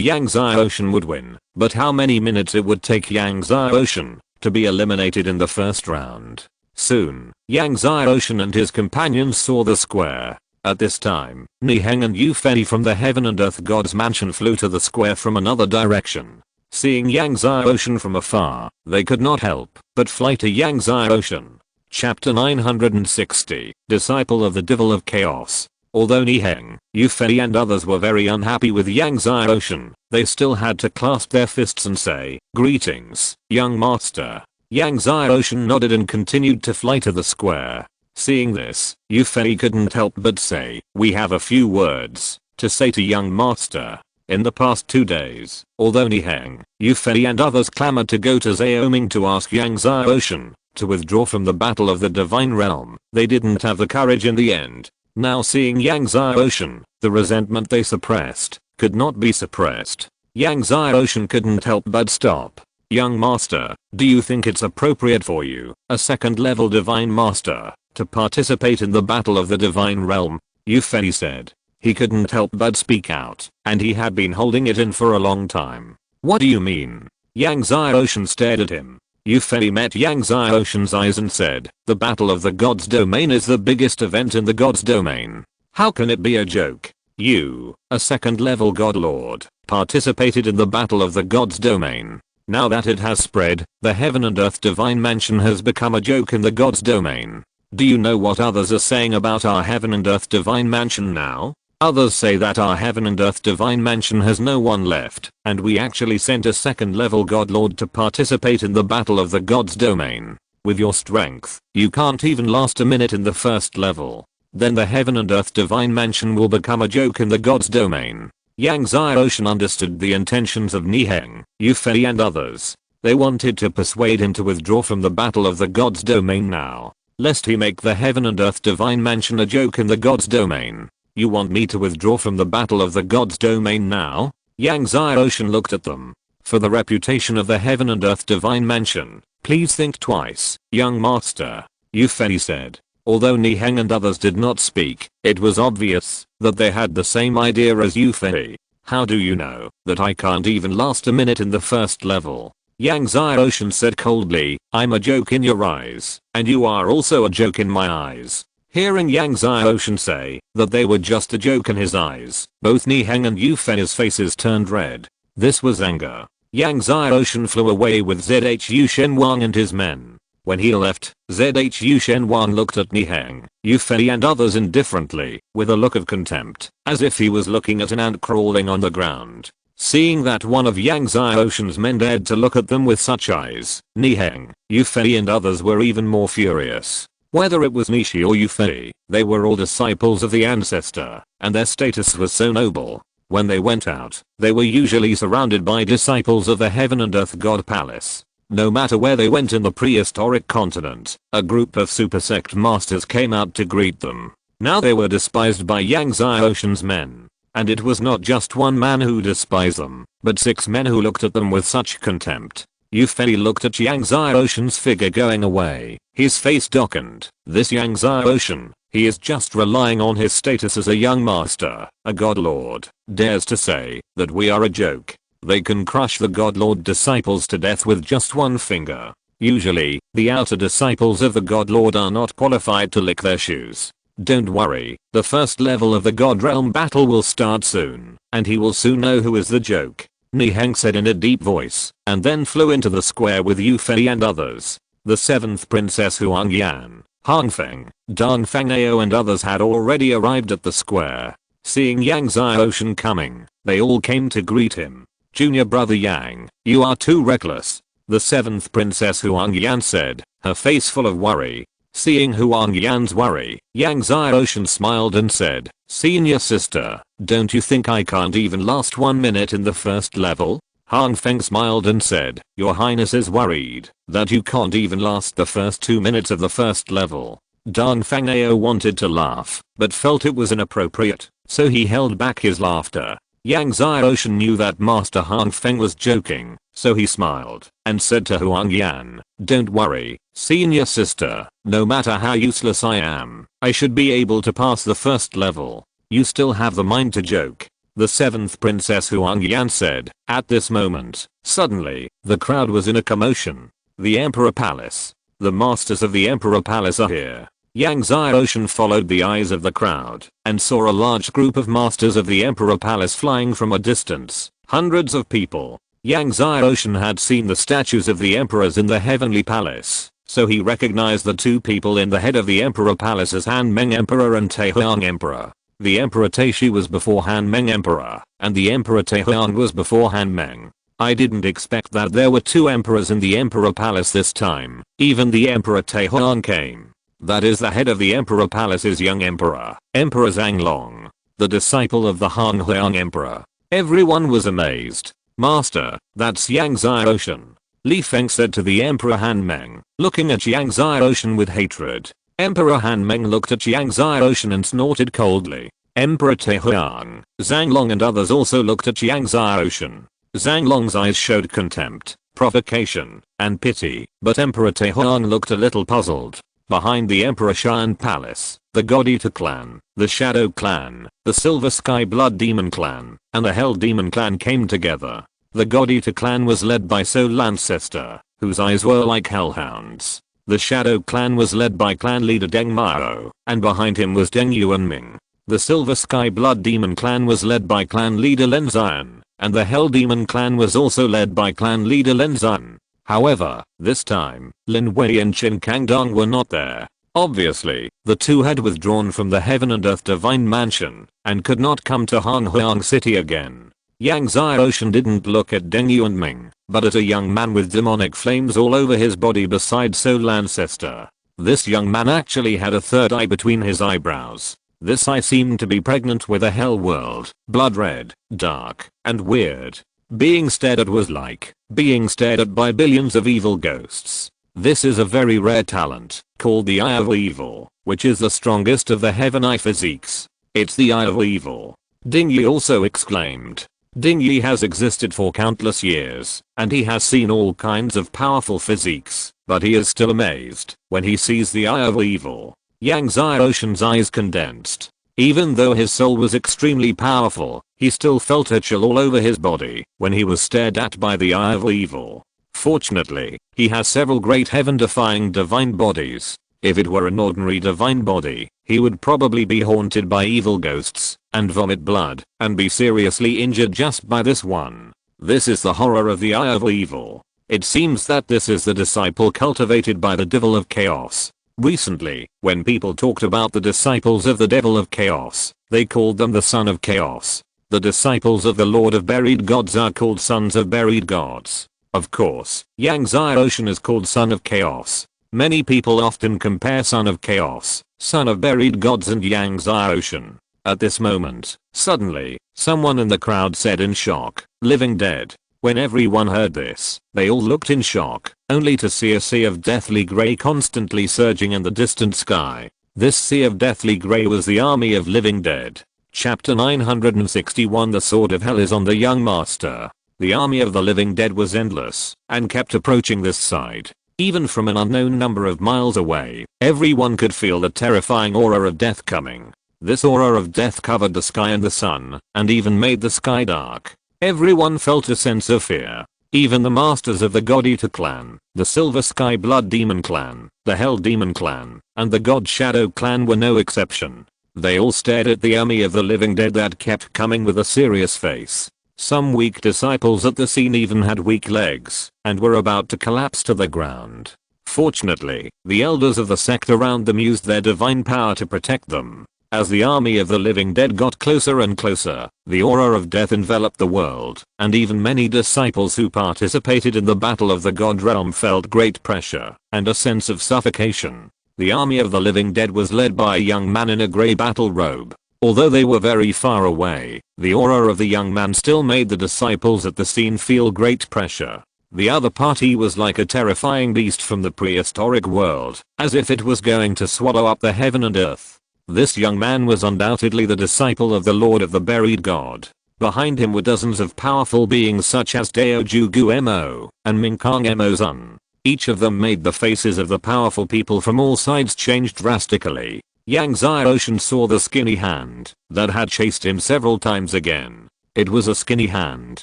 Yang Ocean would win, but how many minutes it would take Yang Ocean to be eliminated in the first round. Soon, Yang Ocean and his companions saw the square. At this time, Niheng and Yufei from the Heaven and Earth God's mansion flew to the square from another direction. Seeing Yang Ocean from afar, they could not help but fly to Yang Ocean. Chapter 960, Disciple of the Devil of Chaos. Although Niheng, Yufei and others were very unhappy with Yang Ocean, they still had to clasp their fists and say, "Greetings, young master." Yang Ocean nodded and continued to fly to the square. Seeing this, Yufei couldn't help but say, "We have a few words to say to young master." In the past 2 days, although Niheng, Yufei and others clamored to go to Xiaoming to ask Yang Ocean to withdraw from the battle of the divine realm, they didn't have the courage in the end. Now seeing Yang Ocean, the resentment they suppressed could not be suppressed. Yang Ocean couldn't help but stop. "Young master, do you think it's appropriate for you, a second level divine master, to participate in the battle of the divine realm?" Yufei said. He couldn't help but speak out, and he had been holding it in for a long time. "What do you mean?" Yang Ocean stared at him. Yufei met Yang Ocean's eyes and said, "The battle of the gods domain is the biggest event in the gods domain. How can it be a joke? You, a second level god lord, participated in the battle of the gods domain. Now that it has spread, the heaven and earth divine mansion has become a joke in the gods domain. Do you know what others are saying about our heaven and earth divine mansion now? Others say that our heaven and earth divine mansion has no one left, and we actually sent a second level god lord to participate in the battle of the gods domain. With your strength, you can't even last a minute in the first level. Then the heaven and earth divine mansion will become a joke in the god's domain. Yang Xiaoshan understood the intentions of Niheng, Yufei and others. They wanted to persuade him to withdraw from the battle of the god's domain now, lest he make the heaven and earth divine mansion a joke in the god's domain. You want me to withdraw from the battle of the god's domain now? Yang Xiaoshan looked at them. For the reputation of the heaven and earth divine mansion, please think twice, young master, Yufei said. Although Niheng and others did not speak, it was obvious that they had the same idea as Yufei. How do you know that I can't even last a minute in the first level? Yang Xiaoshan said coldly, I'm a joke in your eyes, and you are also a joke in my eyes. Hearing Yang Xiaoshan say that they were just a joke in his eyes, both Niheng and Yufei's faces turned red. This was anger. Yang Xiaoshan flew away with Zhu Shenwang and his men. When he left, Zhu Shenwang looked at Niheng, Yufei and others indifferently, with a look of contempt, as if he was looking at an ant crawling on the ground. Seeing that one of Yang Xiaoshan's men dared to look at them with such eyes, Niheng, Yufei and others were even more furious. Whether it was Nishi or Yufei, they were all disciples of the ancestor, and their status was so noble. When they went out, they were usually surrounded by disciples of the heaven and earth god palace. No matter where they went in the prehistoric continent, a group of super sect masters came out to greet them. Now they were despised by Yang Xiaoshan's men. And it was not just one man who despised them, but 6 men who looked at them with such contempt. Yufei looked at Yang Xiaoshan's figure going away. His face darkened. This Yang Xiaoshan, he is just relying on his status as a young master, a god lord, dares to say that we are a joke. They can crush the god lord disciples to death with just one finger. Usually, the outer disciples of the god lord are not qualified to lick their shoes. Don't worry, the first level of the god realm battle will start soon, and he will soon know who is the joke. Niheng said in a deep voice, and then flew into the square with Yufei and others. The 7th princess Huang Yan, Hangfeng, Dong Fangao and others had already arrived at the square. Seeing Yang Xiaoshan coming, they all came to greet him. Junior brother Yang, you are too reckless, the 7th princess Huang Yan said, her face full of worry. Seeing Huang Yan's worry, Yang Xiaoshan smiled and said, senior sister, don't you think I can't even last 1 minute in the first level? Han Feng smiled and said, your highness is worried that you can't even last the first 2 minutes of the first level. Dong Fangao wanted to laugh, but felt it was inappropriate, so he held back his laughter. Yang Xiaoshan knew that Master Han Feng was joking, so he smiled and said to Huang Yan, don't worry, senior sister, no matter how useless I am, I should be able to pass the first level. You still have the mind to joke. The 7th princess Huang Yan said. At this moment, suddenly, the crowd was in a commotion. The Emperor Palace. The masters of the Emperor Palace are here. Yang Xiaoshan followed the eyes of the crowd and saw a large group of masters of the Emperor Palace flying from a distance. Hundreds of people. Yang Xiaoshan had seen the statues of the emperors in the Heavenly Palace, so he recognized the 2 people in the head of the Emperor Palace as Han Meng Emperor and Taehuang Emperor. The Emperor Taishi was before Han Meng Emperor, and the Emperor Taehuang was before Han Meng. I didn't expect that there were 2 emperors in the Emperor Palace this time. Even the Emperor Taehuang came. That is the head of the Emperor Palace's young emperor, Emperor Zhanglong, the disciple of the Han Huang Emperor. Everyone was amazed. Master, that's Yang Xiaoshan. Li Feng said to the Emperor Han Meng, looking at Yang Xiaoshan with hatred. Emperor Han Meng looked at Yang Xiaoshan and snorted coldly. Emperor Taehuang, Zhanglong and others also looked at Yang Xiaoshan. Zhanglong's eyes showed contempt, provocation, and pity, but Emperor Taehuang looked a little puzzled. Behind the Emperor Shan Palace, the God Eater clan, the Shadow clan, the Silver Sky Blood Demon clan, and the Hell Demon clan came together. The God Eater clan was led by Sol Lancester, whose eyes were like hellhounds. The Shadow clan was led by clan leader Deng Mao, and behind him was Deng Yuanming. The Silver Sky Blood Demon clan was led by clan leader Lin Zian, and the Hell Demon clan was also led by clan leader Lin Zian. However, this time, Lin Wei and Qin Kangdong were not there. Obviously, the 2 had withdrawn from the Heaven and Earth Divine Mansion, and could not come to Han Huang City again. Yang Xiaoshan didn't look at Deng Yu and Ming, but at a young man with demonic flames all over his body beside Soul Ancestor. This young man actually had a third eye between his eyebrows. This eye seemed to be pregnant with a hell world, blood red, dark, and weird. Being stared at was like being stared at by billions of evil ghosts. This is a very rare talent, called the Eye of Evil, which is the strongest of the Heaven Eye physiques. It's the Eye of Evil. Ding Yi also exclaimed. Ding Yi has existed for countless years, and he has seen all kinds of powerful physiques, but he is still amazed when he sees the Eye of Evil. Yang Xiaoshan's eyes condensed. Even though his soul was extremely powerful, he still felt a chill all over his body when he was stared at by the Eye of Evil. Fortunately, he has several great heaven-defying divine bodies. If it were an ordinary divine body, he would probably be haunted by evil ghosts and vomit blood and be seriously injured just by this one. This is the horror of the Eye of Evil. It seems that this is the disciple cultivated by the Devil of Chaos. Recently, when people talked about the disciples of the Devil of Chaos, they called them the Son of Chaos. The disciples of the Lord of Buried Gods are called Sons of Buried Gods. Of course, Yang Xiaoshan is called Son of Chaos. Many people often compare Son of Chaos, Son of Buried Gods and Yang Xiaoshan. At this moment, suddenly, someone in the crowd said in shock, "Living dead." When everyone heard this, they all looked in shock, only to see a sea of deathly grey constantly surging in the distant sky. This sea of deathly grey was the army of living dead. Chapter 961 The Sword of Hell is on the young master. The army of the living dead was endless, and kept approaching this side. Even from an unknown number of miles away, everyone could feel the terrifying aura of death coming. This aura of death covered the sky and the sun, and even made the sky dark. Everyone felt a sense of fear. Even the masters of the God Eater clan, the Silver Sky Blood Demon clan, the Hell Demon clan, and the God Shadow clan were no exception. They all stared at the army of the living dead that kept coming with a serious face. Some weak disciples at the scene even had weak legs, and were about to collapse to the ground. Fortunately, the elders of the sect around them used their divine power to protect them. As the army of the living dead got closer and closer, the aura of death enveloped the world, and even many disciples who participated in the battle of the God realm felt great pressure and a sense of suffocation. The army of the living dead was led by a young man in a grey battle robe. Although they were very far away, the aura of the young man still made the disciples at the scene feel great pressure. The other party was like a terrifying beast from the prehistoric world, as if it was going to swallow up the heaven and earth. This young man was undoubtedly the disciple of the Lord of the Buried God. Behind him were dozens of powerful beings such as Dao Jugu Mo and Minkang Mo Zun. Each of them made the faces of the powerful people from all sides change drastically. Yang Xiaoshan saw the skinny hand that had chased him several times again. It was a skinny hand,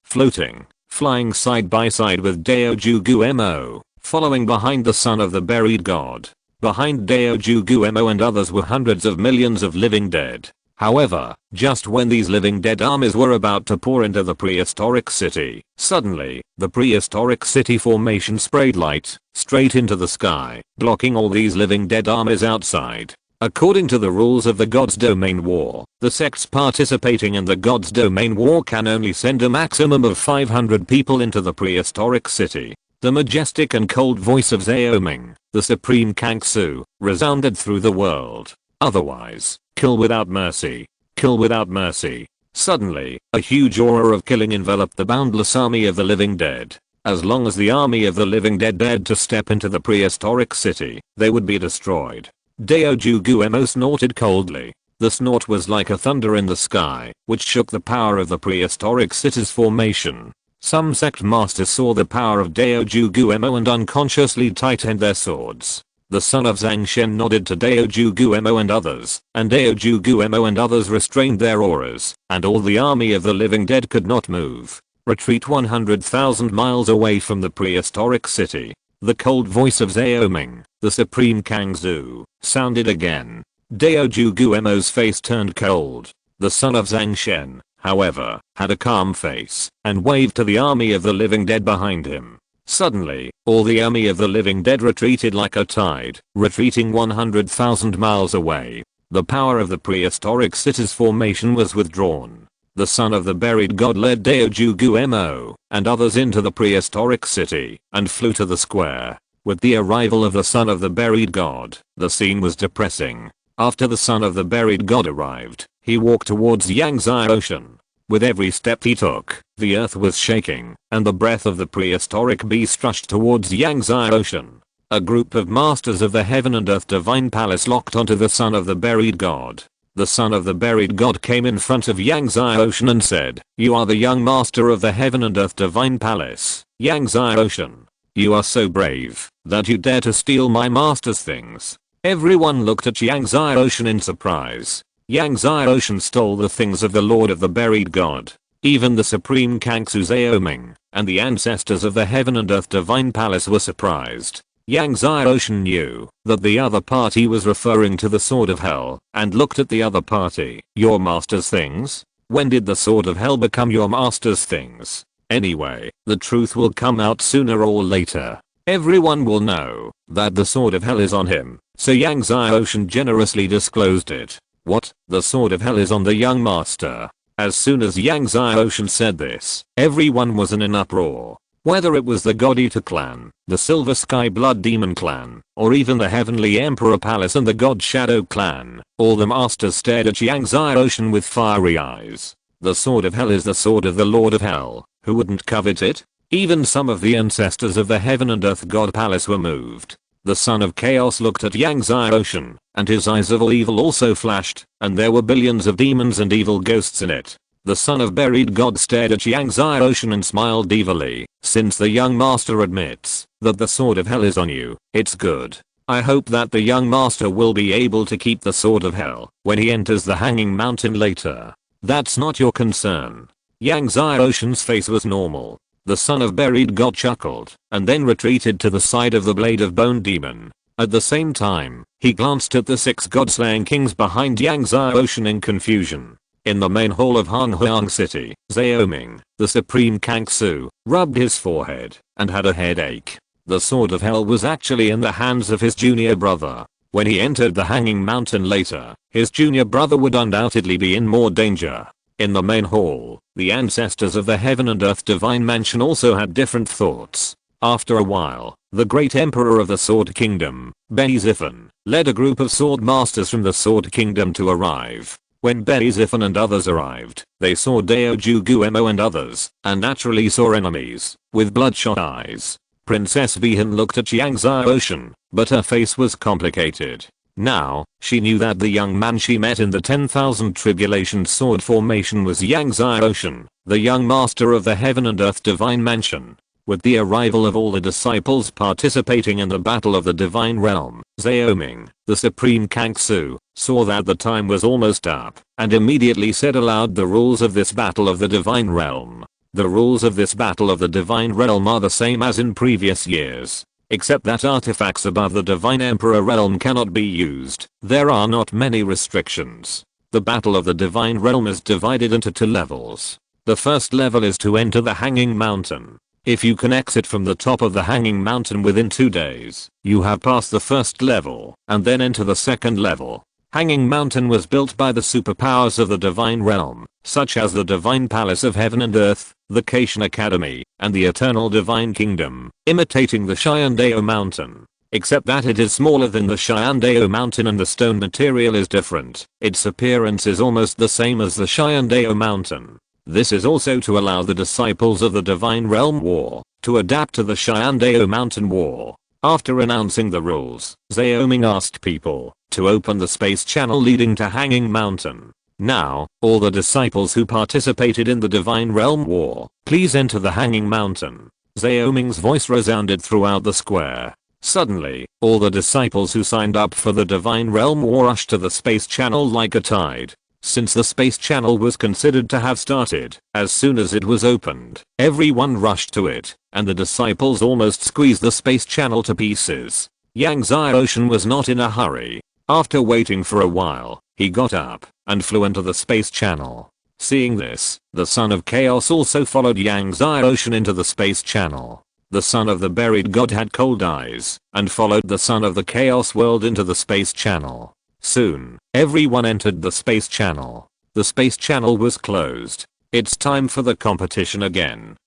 floating, flying side by side with Dao Jugu Mo, following behind the son of the buried god. Behind Dao Jugu Mo and others were hundreds of millions of living dead. However, just when these living dead armies were about to pour into the prehistoric city, suddenly, the prehistoric city formation sprayed light straight into the sky, blocking all these living dead armies outside. According to the rules of the God's Domain War, the sects participating in the God's Domain War can only send a maximum of 500 people into the prehistoric city. The majestic and cold voice of Xiaoming, the supreme Kangsu, resounded through the world. Otherwise, kill without mercy. Kill without mercy. Suddenly, a huge aura of killing enveloped the boundless army of the living dead. As long as the army of the living dead dared to step into the prehistoric city, they would be destroyed. Dao Jugu Mo snorted coldly. The snort was like a thunder in the sky, which shook the power of the prehistoric city's formation. Some sect masters saw the power of Dao Jugu Mo and unconsciously tightened their swords. The son of Zhang Shen nodded to Dao Jugu Mo and others, and Dao Jugu Mo and others restrained their auras, and all the army of the living dead could not move. Retreat 100,000 miles away from the prehistoric city. The cold voice of Xiaoming, the supreme Kangsu, sounded again. Dao Jugu Mo's face turned cold. The son of Zhang Shen, however, had a calm face and waved to the army of the living dead behind him. Suddenly, all the army of the living dead retreated like a tide, retreating 100,000 miles away. The power of the prehistoric city's formation was withdrawn. the son of the buried god led Daojugumo and others into the prehistoric city and flew to the square. With the arrival of the son of the buried god, the scene was depressing. After the son of the buried god arrived, he walked towards Yangtze Ocean. With every step he took, the earth was shaking, and the breath of the prehistoric beast rushed towards Yangtze Ocean. A group of masters of the heaven and earth divine palace locked onto the son of the buried god. The son of the buried god came in front of Yangtze Ocean and said, "You are the young master of the heaven and earth divine palace, Yangtze Ocean. You are so brave that you dare to steal my master's things." Everyone looked at Yangtze Ocean in surprise. Yangtze Ocean stole the things of the lord of the buried god. Even the supreme Kangsu Zaoming and the ancestors of the heaven and earth divine palace were surprised. Yangtze Ocean knew that the other party was referring to the sword of hell and looked at the other party. "Your master's things? When did the sword of hell become your master's things? Anyway, the truth will come out sooner or later. Everyone will know that the sword of hell is on him." So Yangtze Ocean generously disclosed it. "What? The sword of hell is on the young master?" As soon as Yangtze Ocean said this, everyone was in an uproar. Whether it was the God-Eater clan, the Silver Sky Blood Demon clan, or even the Heavenly Emperor Palace and the God Shadow clan, all the masters stared at Yangtze Ocean with fiery eyes. The sword of hell is the sword of the Lord of Hell. Who wouldn't covet it? Even some of the ancestors of the Heaven and Earth God Palace were moved. The son of chaos looked at Yangtze Ocean, and his eyes of evil also flashed, and there were billions of demons and evil ghosts in it. The son of buried god stared at Yangtze Ocean and smiled evilly. "Since the young master admits that the sword of hell is on you, it's good. I hope that the young master will be able to keep the sword of hell when he enters the hanging mountain later. That's not your concern." Yangtze Ocean's face was normal. The son of buried god chuckled and then retreated to the side of the blade of bone demon. At the same time, he glanced at the 6 god-slaying kings behind Yangtze Ocean in confusion. In the main hall of Honghuang City, Zaoming, the supreme Kangsu, rubbed his forehead and had a headache. The sword of hell was actually in the hands of his junior brother. When he entered the hanging mountain later, his junior brother would undoubtedly be in more danger. In the main hall, the ancestors of the heaven and earth divine mansion also had different thoughts. After a while, the great emperor of the Sword Kingdom, Beizifan, led a group of sword masters from the Sword Kingdom to arrive. When Beizifan and others arrived, they saw Daojugumo and others, and naturally saw enemies, with bloodshot eyes. Princess Bihan looked at Yangtze Ocean, but her face was complicated. Now, she knew that the young man she met in the 10,000 Tribulation Sword Formation was Yangtze Ocean, the young master of the Heaven and Earth Divine Mansion. With the arrival of all the disciples participating in the Battle of the Divine Realm, Zaoming, the Supreme Kangsu, saw that the time was almost up, and immediately said aloud the rules of this Battle of the Divine Realm. The rules of this Battle of the Divine Realm are the same as in previous years, except that artifacts above the Divine Emperor Realm cannot be used. There are not many restrictions. The Battle of the Divine Realm is divided into 2 levels. The first level is to enter the Hanging Mountain. If you can exit from the top of the Hanging Mountain within 2 days, you have passed the first level, and then enter the second level. Hanging Mountain was built by the superpowers of the Divine Realm, such as the Divine Palace of Heaven and Earth, the Kashan Academy, and the Eternal Divine Kingdom, imitating the Shyandao Mountain. Except that it is smaller than the Shyandao Mountain and the stone material is different. Its appearance is almost the same as the Shyandao Mountain. This is also to allow the disciples of the Divine Realm War to adapt to the Shyandao Mountain War. After announcing the rules, Zaoming asked people to open the space channel leading to Hanging Mountain. Now, all the disciples who participated in the Divine Realm War, please enter the Hanging Mountain. Zaoming's voice resounded throughout the square. Suddenly, all the disciples who signed up for the Divine Realm War rushed to the space channel like a tide. Since the space channel was considered to have started, as soon as it was opened, everyone rushed to it, and the disciples almost squeezed the space channel to pieces. Yangtze Ocean was not in a hurry. After waiting for a while, he got up and flew into the space channel. Seeing this, the son of chaos also followed Yangtze Ocean into the space channel. The son of the buried god had cold eyes and followed the son of the chaos world into the space channel. Soon, everyone entered the space channel. The space channel was closed, It's time for the competition again.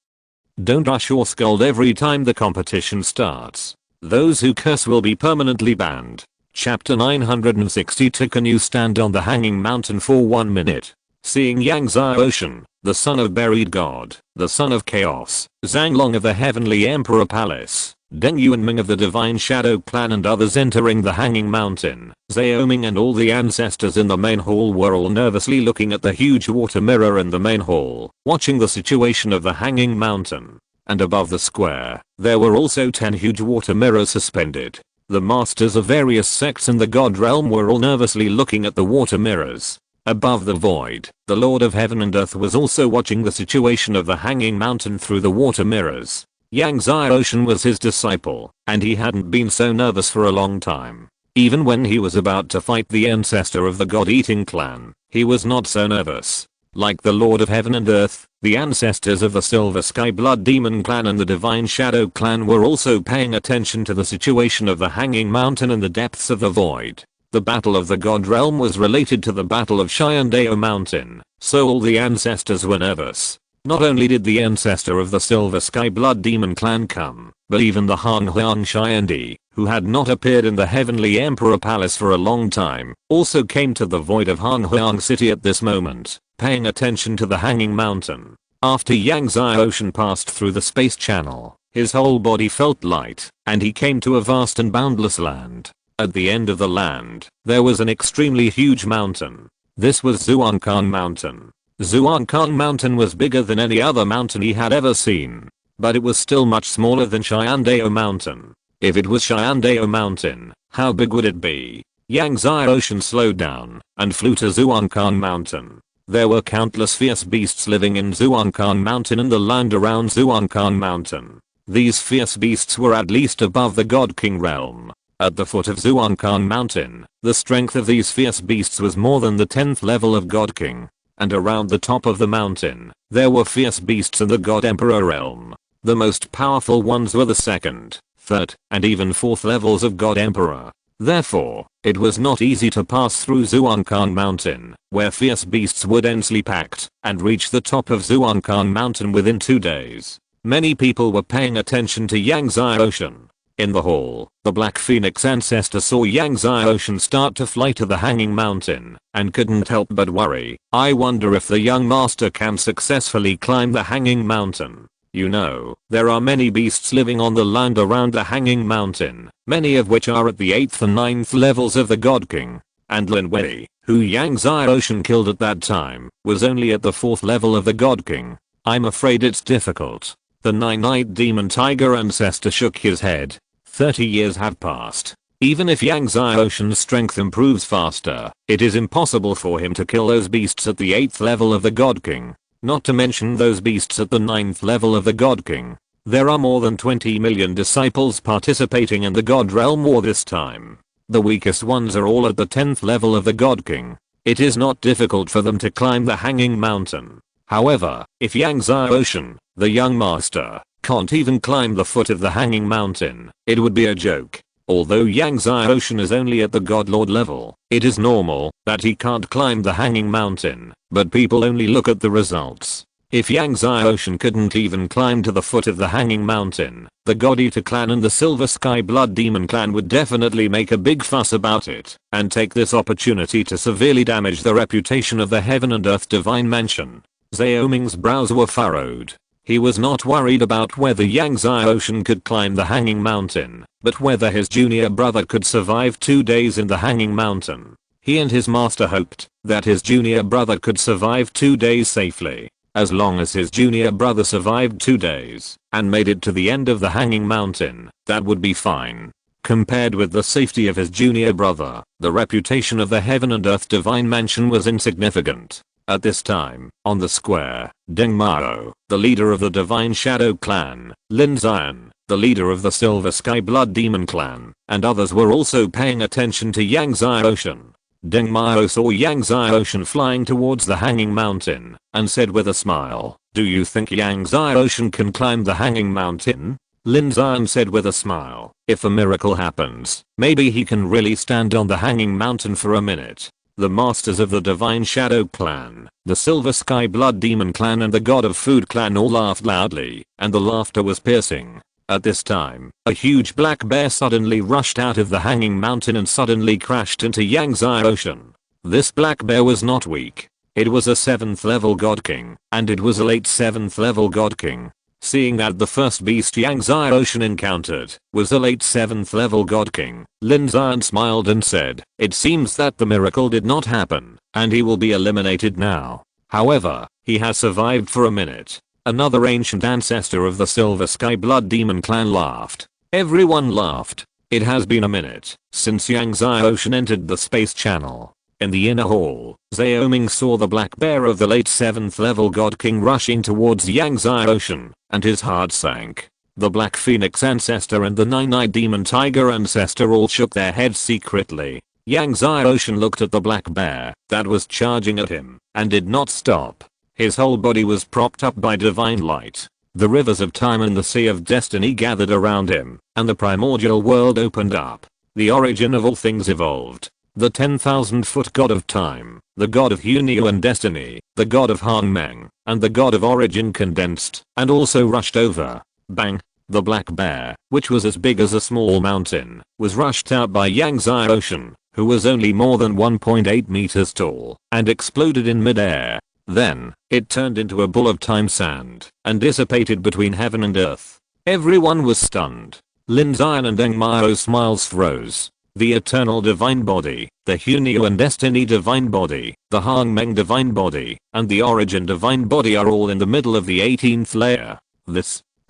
Don't rush or scold every time the competition starts. Those who curse will be permanently banned. Chapter 962. Can you stand on the hanging mountain for 1 minute? Seeing Yangzai Ocean, the son of buried god, the son of chaos, Zhang Long of the heavenly emperor palace, Deng Yuanming of the divine shadow clan and others entering the hanging mountain, Xiaoming and all the ancestors in the main hall were all nervously looking at the huge water mirror in the main hall, watching the situation of the hanging mountain. And above the square, there were also 10 huge water mirrors suspended. The masters of various sects in the god realm were all nervously looking at the water mirrors. Above the void, the Lord of Heaven and Earth was also watching the situation of the hanging mountain through the water mirrors. Yangzai Ocean was his disciple, and he hadn't been so nervous for a long time. Even when he was about to fight the ancestor of the God-eating clan, he was not so nervous. Like the Lord of Heaven and Earth, the ancestors of the Silver Sky Blood Demon clan and the Divine Shadow clan were also paying attention to the situation of the hanging mountain and the depths of the void. The battle of the god realm was related to the battle of Shyandao Mountain, so all the ancestors were nervous. Not only did the ancestor of the Silver Sky Blood Demon clan come, but even the Han Huang Shyandi, who had not appeared in the Heavenly Emperor Palace for a long time, also came to the void of Han Huang City at this moment, paying attention to the hanging mountain. After Yangzai Ocean passed through the space channel, his whole body felt light, and he came to a vast and boundless land. At the end of the land, there was an extremely huge mountain. This was Zhuangkang Mountain. Zhuangkang Mountain was bigger than any other mountain he had ever seen, but it was still much smaller than Shyandao Mountain. If it was Shyandao Mountain, how big would it be? Yangzai Ocean slowed down and flew to Zhuangkang Mountain. There were countless fierce beasts living in Zhuangkang Mountain and the land around Zhuangkang Mountain. These fierce beasts were at least above the God King realm. At the foot of Zhuangkang Mountain, the strength of these fierce beasts was more than the 10th level of God King. And around the top of the mountain, there were fierce beasts in the God Emperor realm. The most powerful ones were the 2nd, 3rd, and even 4th levels of God Emperor. Therefore, it was not easy to pass through Zhuangkang Mountain, where fierce beasts were densely packed, and reach the top of Zhuangkang Mountain within 2 days. Many people were paying attention to Yangzai Ocean. In the hall, the Black Phoenix ancestor saw Yangzai Ocean start to fly to the hanging mountain, and couldn't help but worry. I wonder if the young master can successfully climb the hanging mountain. You know, there are many beasts living on the land around the hanging mountain, many of which are at the 8th and 9th levels of the God King. And Lin Wei, who Yangzai Ocean killed at that time, was only at the 4th level of the God King. I'm afraid it's difficult. The nine-eyed demon tiger ancestor shook his head. 30 years have passed. Even if Yangzai Ocean's strength improves faster, it is impossible for him to kill those beasts at the 8th level of the God King. Not to mention those beasts at the 9th level of the God King. There are more than 20 million disciples participating in the God Realm War this time. The weakest ones are all at the 10th level of the God King. It is not difficult for them to climb the hanging mountain. However, if Yangzai Ocean, the young master, can't even climb the foot of the hanging mountain, it would be a joke. Although Yangzai Ocean is only at the God Lord level, it is normal that he can't climb the hanging mountain, but people only look at the results. If Yangzai Ocean couldn't even climb to the foot of the hanging mountain, the God Eater clan and the Silver Sky Blood Demon clan would definitely make a big fuss about it, and take this opportunity to severely damage the reputation of the Heaven and Earth Divine Mansion. Xiaoming's brows were furrowed. He was not worried about whether Yangzai Ocean could climb the hanging mountain, but whether his junior brother could survive 2 days in the hanging mountain. He and his master hoped that his junior brother could survive 2 days safely. As long as his junior brother survived 2 days and made it to the end of the hanging mountain, that would be fine. Compared with the safety of his junior brother, the reputation of the Heaven and Earth Divine Mansion was insignificant. At this time, on the square, Deng Mao, the leader of the Divine Shadow clan, Lin Xian, the leader of the Silver Sky Blood Demon clan, and others were also paying attention to Yangzai Ocean. Deng Mao saw Yangzai Ocean flying towards the hanging mountain, and said with a smile, "Do you think Yangzai Ocean can climb the hanging mountain?" Lin Xian said with a smile, "If a miracle happens, maybe he can really stand on the hanging mountain for a minute." The masters of the Divine Shadow clan, the Silver Sky Blood Demon clan and the God of Food clan all laughed loudly, and the laughter was piercing. At this time, a huge black bear suddenly rushed out of the hanging mountain and suddenly crashed into Yangtze Ocean. This black bear was not weak. It was a 7th level God King, and it was a late 7th level God King. Seeing that the first beast Yangtze Ocean encountered was a late 7th level God King, Lin Zion smiled and said, "It seems that the miracle did not happen, and he will be eliminated now. However, he has survived for a minute." Another ancient ancestor of the Silver Sky Blood Demon clan laughed. Everyone laughed. It has been a minute since Yangtze Ocean entered the space channel. In the inner hall, Xiaoming saw the black bear of the late 7th level God King rushing towards Yangtze Ocean, and his heart sank. The Black Phoenix ancestor and the Nine-Eyed Demon Tiger ancestor all shook their heads secretly. Yangtze Ocean looked at the black bear that was charging at him, and did not stop. His whole body was propped up by divine light. The rivers of time and the sea of destiny gathered around him, and the primordial world opened up. The origin of all things evolved. The 10,000-foot god of time, the god of Hunio and destiny, the god of Hangmeng, and the god of origin condensed, and also rushed over. Bang! The black bear, which was as big as a small mountain, was rushed out by Yangtze Ocean, who was only more than 1.8 meters tall, and exploded in midair. Then, it turned into a ball of time sand, and dissipated between heaven and earth. Everyone was stunned. Lin Zion and Deng Mao's smiles froze. The eternal divine body, the Hunio and destiny divine body, the Hangmeng divine body, and the origin divine body are all in the middle of the 18th layer.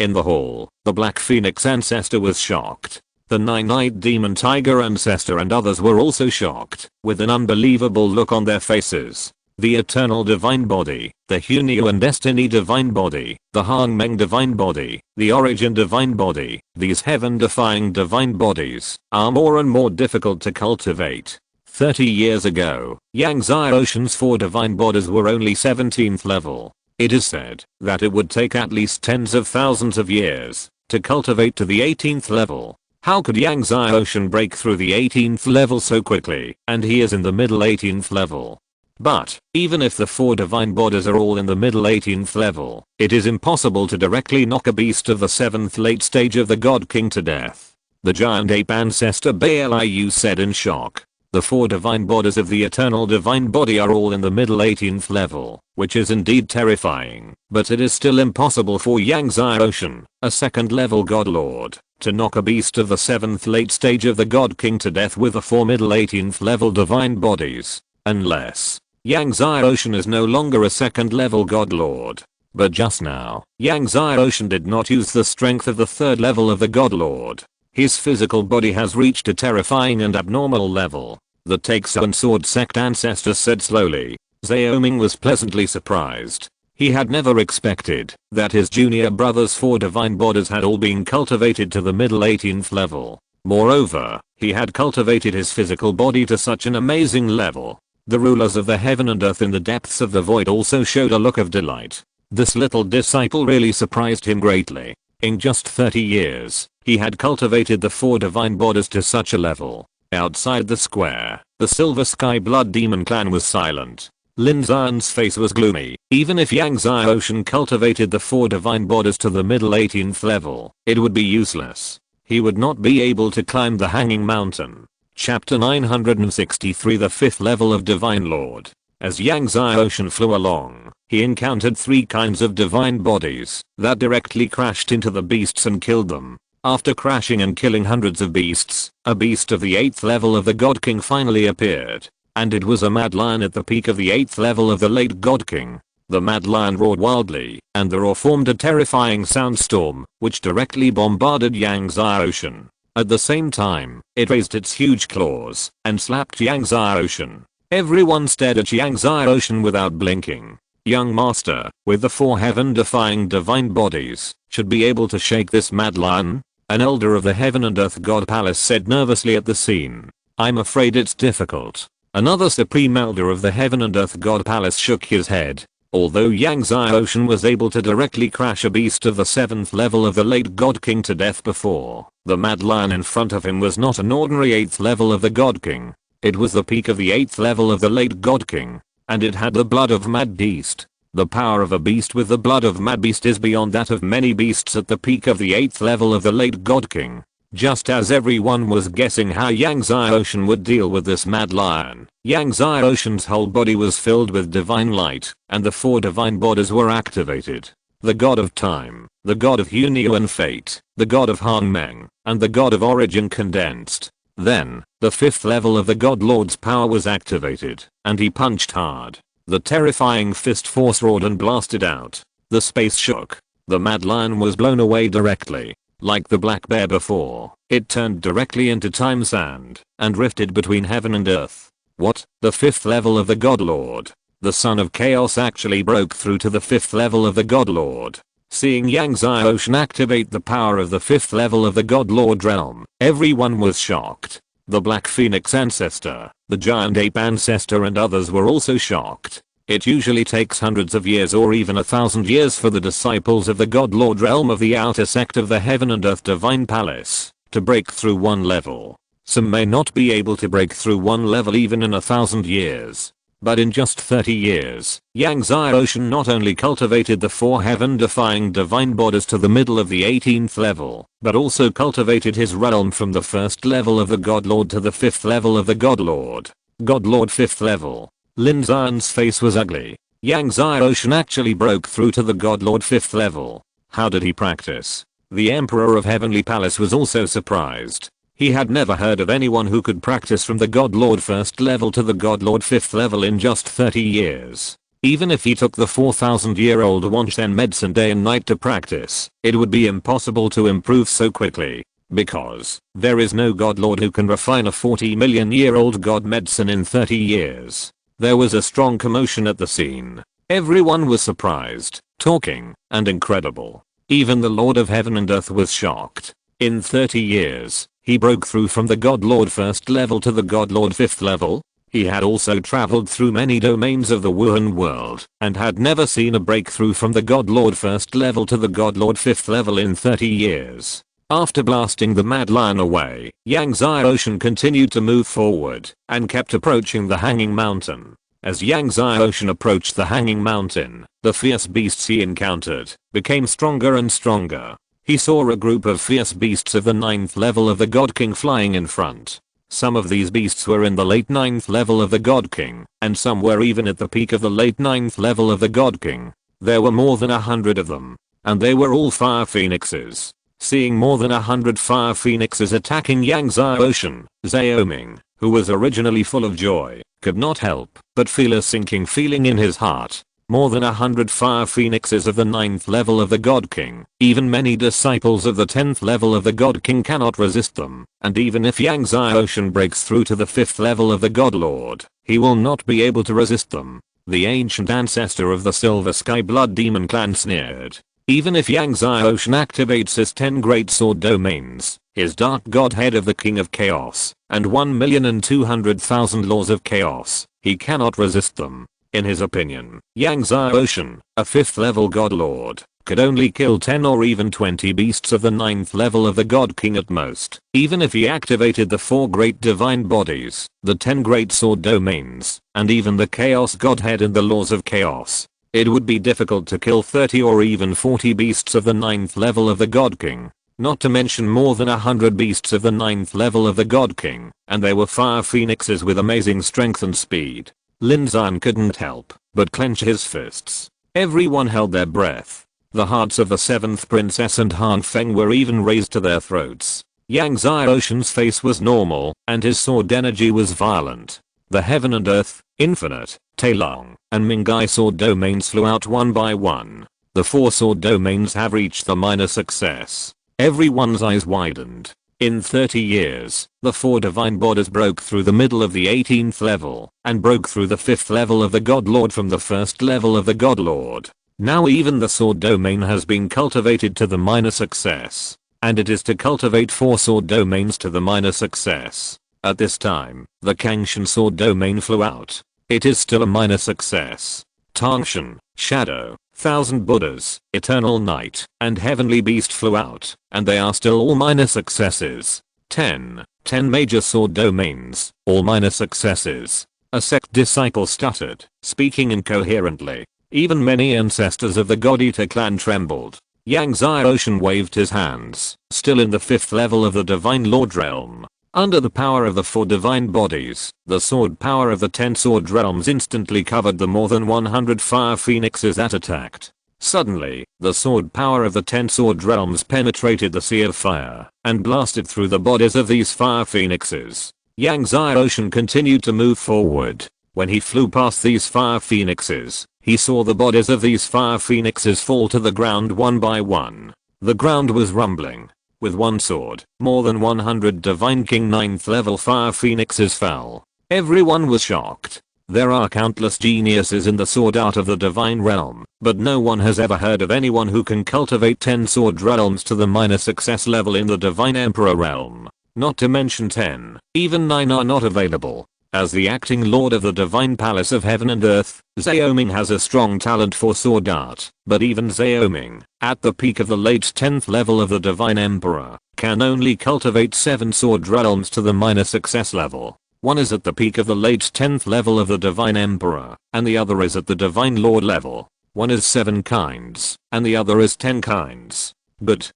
In the hall, the Black Phoenix ancestor was shocked. The Nine-Eyed Demon Tiger ancestor and others were also shocked, with an unbelievable look on their faces. The eternal divine body, the Hunio and destiny divine body, the Hangmeng divine body, the origin divine body, these heaven-defying divine bodies are more and more difficult to cultivate. 30 years ago, Yangtze Ocean's 4 divine bodies were only 17th level. It is said that it would take at least tens of thousands of years to cultivate to the 18th level. How could Yangtze Ocean break through the 18th level so quickly, and he is in the middle 18th level? But, even if the 4 divine bodies are all in the middle 18th level, it is impossible to directly knock a beast of the 7th late stage of the God King to death. The giant ape ancestor Baliu said in shock. The 4 divine bodies of the eternal divine body are all in the middle 18th level, which is indeed terrifying, but it is still impossible for Yangtze Ocean, a 2nd level god lord, to knock a beast of the 7th late stage of the God King to death with the 4 middle 18th level divine bodies. Unless Yangtze Ocean is no longer a 2nd level god lord. But just now, Yangtze Ocean did not use the strength of the 3rd level of the god lord. His physical body has reached a terrifying and abnormal level. The Taixu and Sword Sect ancestor said slowly. Xiaoming was pleasantly surprised. He had never expected that his junior brother's 4 divine bodies had all been cultivated to the middle 18th level. Moreover, he had cultivated his physical body to such an amazing level. The rulers of the heaven and earth in the depths of the void also showed a look of delight. This little disciple really surprised him greatly. In just 30 years, he had cultivated the 4 divine bodies to such a level. Outside the square, the Silver Sky Blood Demon clan was silent. Lin Zion's face was gloomy. Even if Yangtze Ocean cultivated the 4 divine bodies to the middle 18th level, it would be useless. He would not be able to climb the hanging mountain. Chapter 963 The 5th level of Divine Lord. As Yangtze Ocean flew along, he encountered 3 kinds of divine bodies that directly crashed into the beasts and killed them. After crashing and killing hundreds of beasts, a beast of the 8th level of the God King finally appeared. And it was a mad lion at the peak of the 8th level of the late God King. The mad lion roared wildly, and the roar formed a terrifying soundstorm, which directly bombarded Yangtze Ocean. At the same time, it raised its huge claws and slapped Yangtze Ocean. Everyone stared at Yangtze Ocean without blinking. Young master, with the 4 heaven-defying divine bodies, should be able to shake this mad lion? An elder of the Heaven and Earth God Palace said nervously at the scene. I'm afraid it's difficult. Another supreme elder of the Heaven and Earth God Palace shook his head. Although Yangtze Ocean was able to directly crash a beast of the 7th level of the late God King to death before, the mad lion in front of him was not an ordinary 8th level of the God King. It was the peak of the 8th level of the late God King. And it had the blood of Mad Beast. The power of a beast with the blood of Mad Beast is beyond that of many beasts at the peak of the 8th level of the late God King. Just as everyone was guessing how Yang Ocean would deal with this mad lion, Yang Ocean's whole body was filled with divine light, and the 4 divine bodies were activated. The god of time, the god of Hunio and fate, the god of Hangmeng, and the god of origin condensed. Then, the 5th level of the God Lord's power was activated, and he punched hard. The terrifying fist force roared and blasted out. The space shook. The mad lion was blown away directly. Like the black bear before, it turned directly into time sand, and rifted between heaven and earth. What? The 5th level of the God Lord. The son of chaos actually broke through to the 5th level of the God Lord. Seeing Yang Ocean activate the power of the 5th level of the God Lord realm, everyone was shocked. The Black Phoenix ancestor, the giant ape ancestor and others were also shocked. It usually takes hundreds of years or even 1,000 years for the disciples of the God Lord realm of the outer sect of the Heaven and Earth Divine Palace to break through one level. Some may not be able to break through one level even in 1,000 years. But in just 30 years, Yang Ocean not only cultivated the 4 heaven-defying divine bodies to the middle of the 18th level, but also cultivated his realm from the 1st level of the God Lord to the 5th level of the God Lord. God Lord 5th level. Lin Xian's face was ugly. Yang Ocean actually broke through to the God Lord 5th level. How did he practice? The Emperor of Heavenly Palace was also surprised. He had never heard of anyone who could practice from the God Lord 1st level to the God Lord 5th level in just 30 years. Even if he took the 4,000-year-old Wanshen medicine day and night to practice, it would be impossible to improve so quickly. Because there is no God Lord who can refine a 40-million-year-old God medicine in 30 years. There was a strong commotion at the scene. Everyone was surprised, talking, and incredible. Even the Lord of Heaven and Earth was shocked. In 30 years, he broke through from the God Lord 1st level to the God Lord 5th level. He had also traveled through many domains of the Wuhan world and had never seen a breakthrough from the God Lord 1st level to the God Lord 5th level in 30 years. After blasting the mad lion away, Yang Ocean continued to move forward and kept approaching the Hanging Mountain. As Yang Ocean approached the Hanging Mountain, the fierce beasts he encountered became stronger and stronger. He saw a group of fierce beasts of the 9th level of the God King flying in front. Some of these beasts were in the late 9th level of the God King, and some were even at the peak of the late 9th level of the God King. There were more than 100 of them, and they were all fire phoenixes. Seeing more than 100 fire phoenixes attacking Yang Ocean, Xiaoming, who was originally full of joy, could not help but feel a sinking feeling in his heart. More than 100 fire phoenixes of the 9th level of the God King. Even many disciples of the 10th level of the God King cannot resist them, and even if Yang Ocean breaks through to the 5th level of the God Lord, he will not be able to resist them. The ancient ancestor of the Silver Sky Blood Demon clan sneered. Even if Yang Ocean activates his 10 great sword domains, his dark godhead of the King of Chaos, and 1,200,000 laws of chaos, he cannot resist them. In his opinion, Yang Ocean, a 5th level God Lord, could only kill 10 or even 20 beasts of the 9th level of the God King at most. Even if he activated the 4 great divine bodies, the 10 great sword domains, and even the chaos godhead and the laws of chaos, it would be difficult to kill 30 or even 40 beasts of the 9th level of the God King. Not to mention more than 100 beasts of the 9th level of the God King, and they were fire phoenixes with amazing strength and speed. Lin Xian couldn't help but clench his fists. Everyone held their breath. The hearts of the 7th princess and Han Feng were even raised to their throats. Yang Ocean's face was normal, and his sword energy was violent. The Heaven and Earth, Infinite, Tailong, and Mingai sword domains flew out one by one. The 4 sword domains have reached the minor success. Everyone's eyes widened. In 30 years, the 4 divine bodies broke through the middle of the 18th level, and broke through the 5th level of the God Lord from the 1st level of the God Lord. Now even the sword domain has been cultivated to the minor success, and it is to cultivate 4 sword domains to the minor success. At this time, the Kangshan sword domain flew out. It is still a minor success. Tangshan, Shadow, Thousand Buddhas, Eternal Night, and Heavenly Beast flew out, and they are still all minor successes. 10. 10 major sword domains, all minor successes. A sect disciple stuttered, speaking incoherently. Even many ancestors of the God-Eater clan trembled. Yang Xiaoshan waved his hands, still in the 5th level of the Divine Lord realm. Under the power of the 4 divine bodies, the sword power of the 10 sword realms instantly covered the more than 100 fire phoenixes that attacked. Suddenly, the sword power of the 10 sword realms penetrated the sea of fire and blasted through the bodies of these fire phoenixes. Yang Xiaoshan continued to move forward. When he flew past these fire phoenixes, he saw the bodies of these fire phoenixes fall to the ground one by one. The ground was rumbling. With one sword, more than 100 Divine King 9th level fire phoenixes fell. Everyone was shocked. There are countless geniuses in the sword art of the divine realm, but no one has ever heard of anyone who can cultivate 10 sword realms to the minor success level in the divine emperor realm. Not to mention 10, even 9 are not available. As the acting lord of the divine palace of heaven and earth, Xiaoming has a strong talent for sword art, but even Xiaoming, at the peak of the late 10th level of the divine emperor, can only cultivate 7 sword realms to the minor success level. One is at the peak of the late 10th level of the divine emperor, and the other is at the divine lord level. One is 7 kinds, and the other is 10 kinds. Good.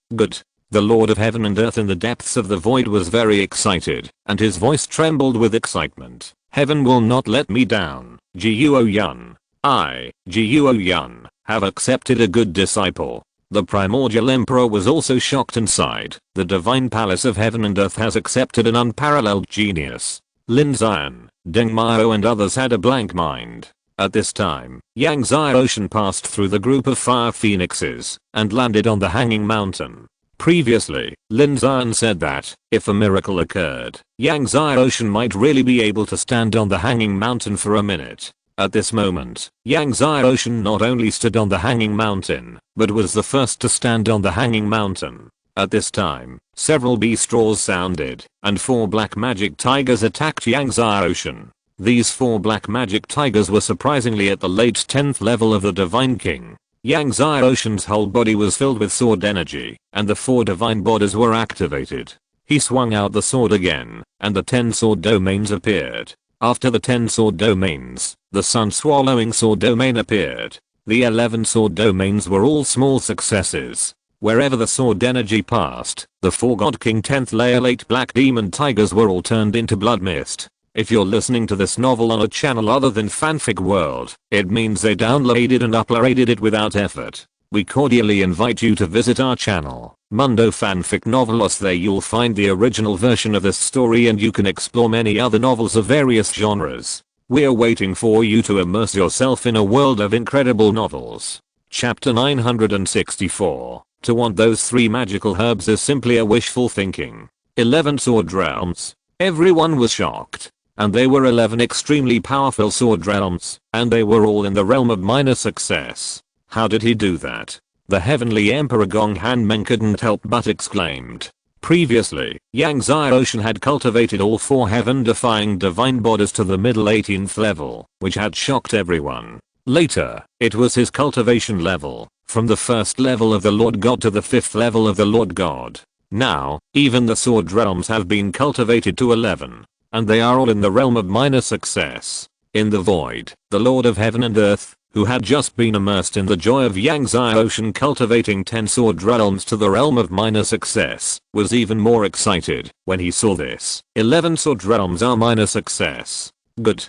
The Lord of Heaven and Earth in the depths of the void was very excited, and his voice trembled with excitement. Heaven will not let me down, Guo Yun. I, Guo Yun, have accepted a good disciple. The primordial emperor was also shocked and sighed. The divine palace of heaven and earth has accepted an unparalleled genius. Lin Xian, Deng Mao and others had a blank mind. At this time, Yang Xiaoshan passed through the group of fire phoenixes and landed on the hanging mountain. Previously, Lin Xian said that, if a miracle occurred, Yang Xiaoshan might really be able to stand on the hanging mountain for a minute. At this moment, Yang Xiaoshan not only stood on the hanging mountain, but was the first to stand on the hanging mountain. At this time, several beast roars sounded, and 4 black magic tigers attacked Yang Xiaoshan. These 4 black magic tigers were surprisingly at the late 10th level of the Divine King. Yang Xiaoshan's whole body was filled with sword energy, and the 4 divine bodies were activated. He swung out the sword again, and the 10 sword domains appeared. After the 10 sword domains, the sun-swallowing sword domain appeared. The 11 sword domains were all small successes. Wherever the sword energy passed, the 4 God King 10th layer late black demon tigers were all turned into blood mist. If you're listening to this novel on a channel other than Fanfic World, it means they downloaded and uploaded it without effort. We cordially invite you to visit our channel, Mundo Fanfic Novelos. There you'll find the original version of this story and you can explore many other novels of various genres. We're waiting for you to immerse yourself in a world of incredible novels. Chapter 964. To want those 3 magical herbs is simply a wishful thinking. 11 sword realms. Everyone was shocked. And they were 11 extremely powerful sword realms, and they were all in the realm of minor success. How did he do that? The heavenly emperor Gong Hanmeng couldn't help but exclaimed. Previously, Yang Xiaoshan had cultivated all 4 heaven-defying divine bodies to the middle 18th level, which had shocked everyone. Later, it was his cultivation level, from the 1st level of the Lord God to the 5th level of the Lord God. Now, even the sword realms have been cultivated to 11. And they are all in the realm of minor success. In the void, the Lord of Heaven and Earth, who had just been immersed in the joy of Yang Xiaoshan cultivating 10 sword realms to the realm of minor success, was even more excited when he saw this. 11 sword realms are minor success. Good.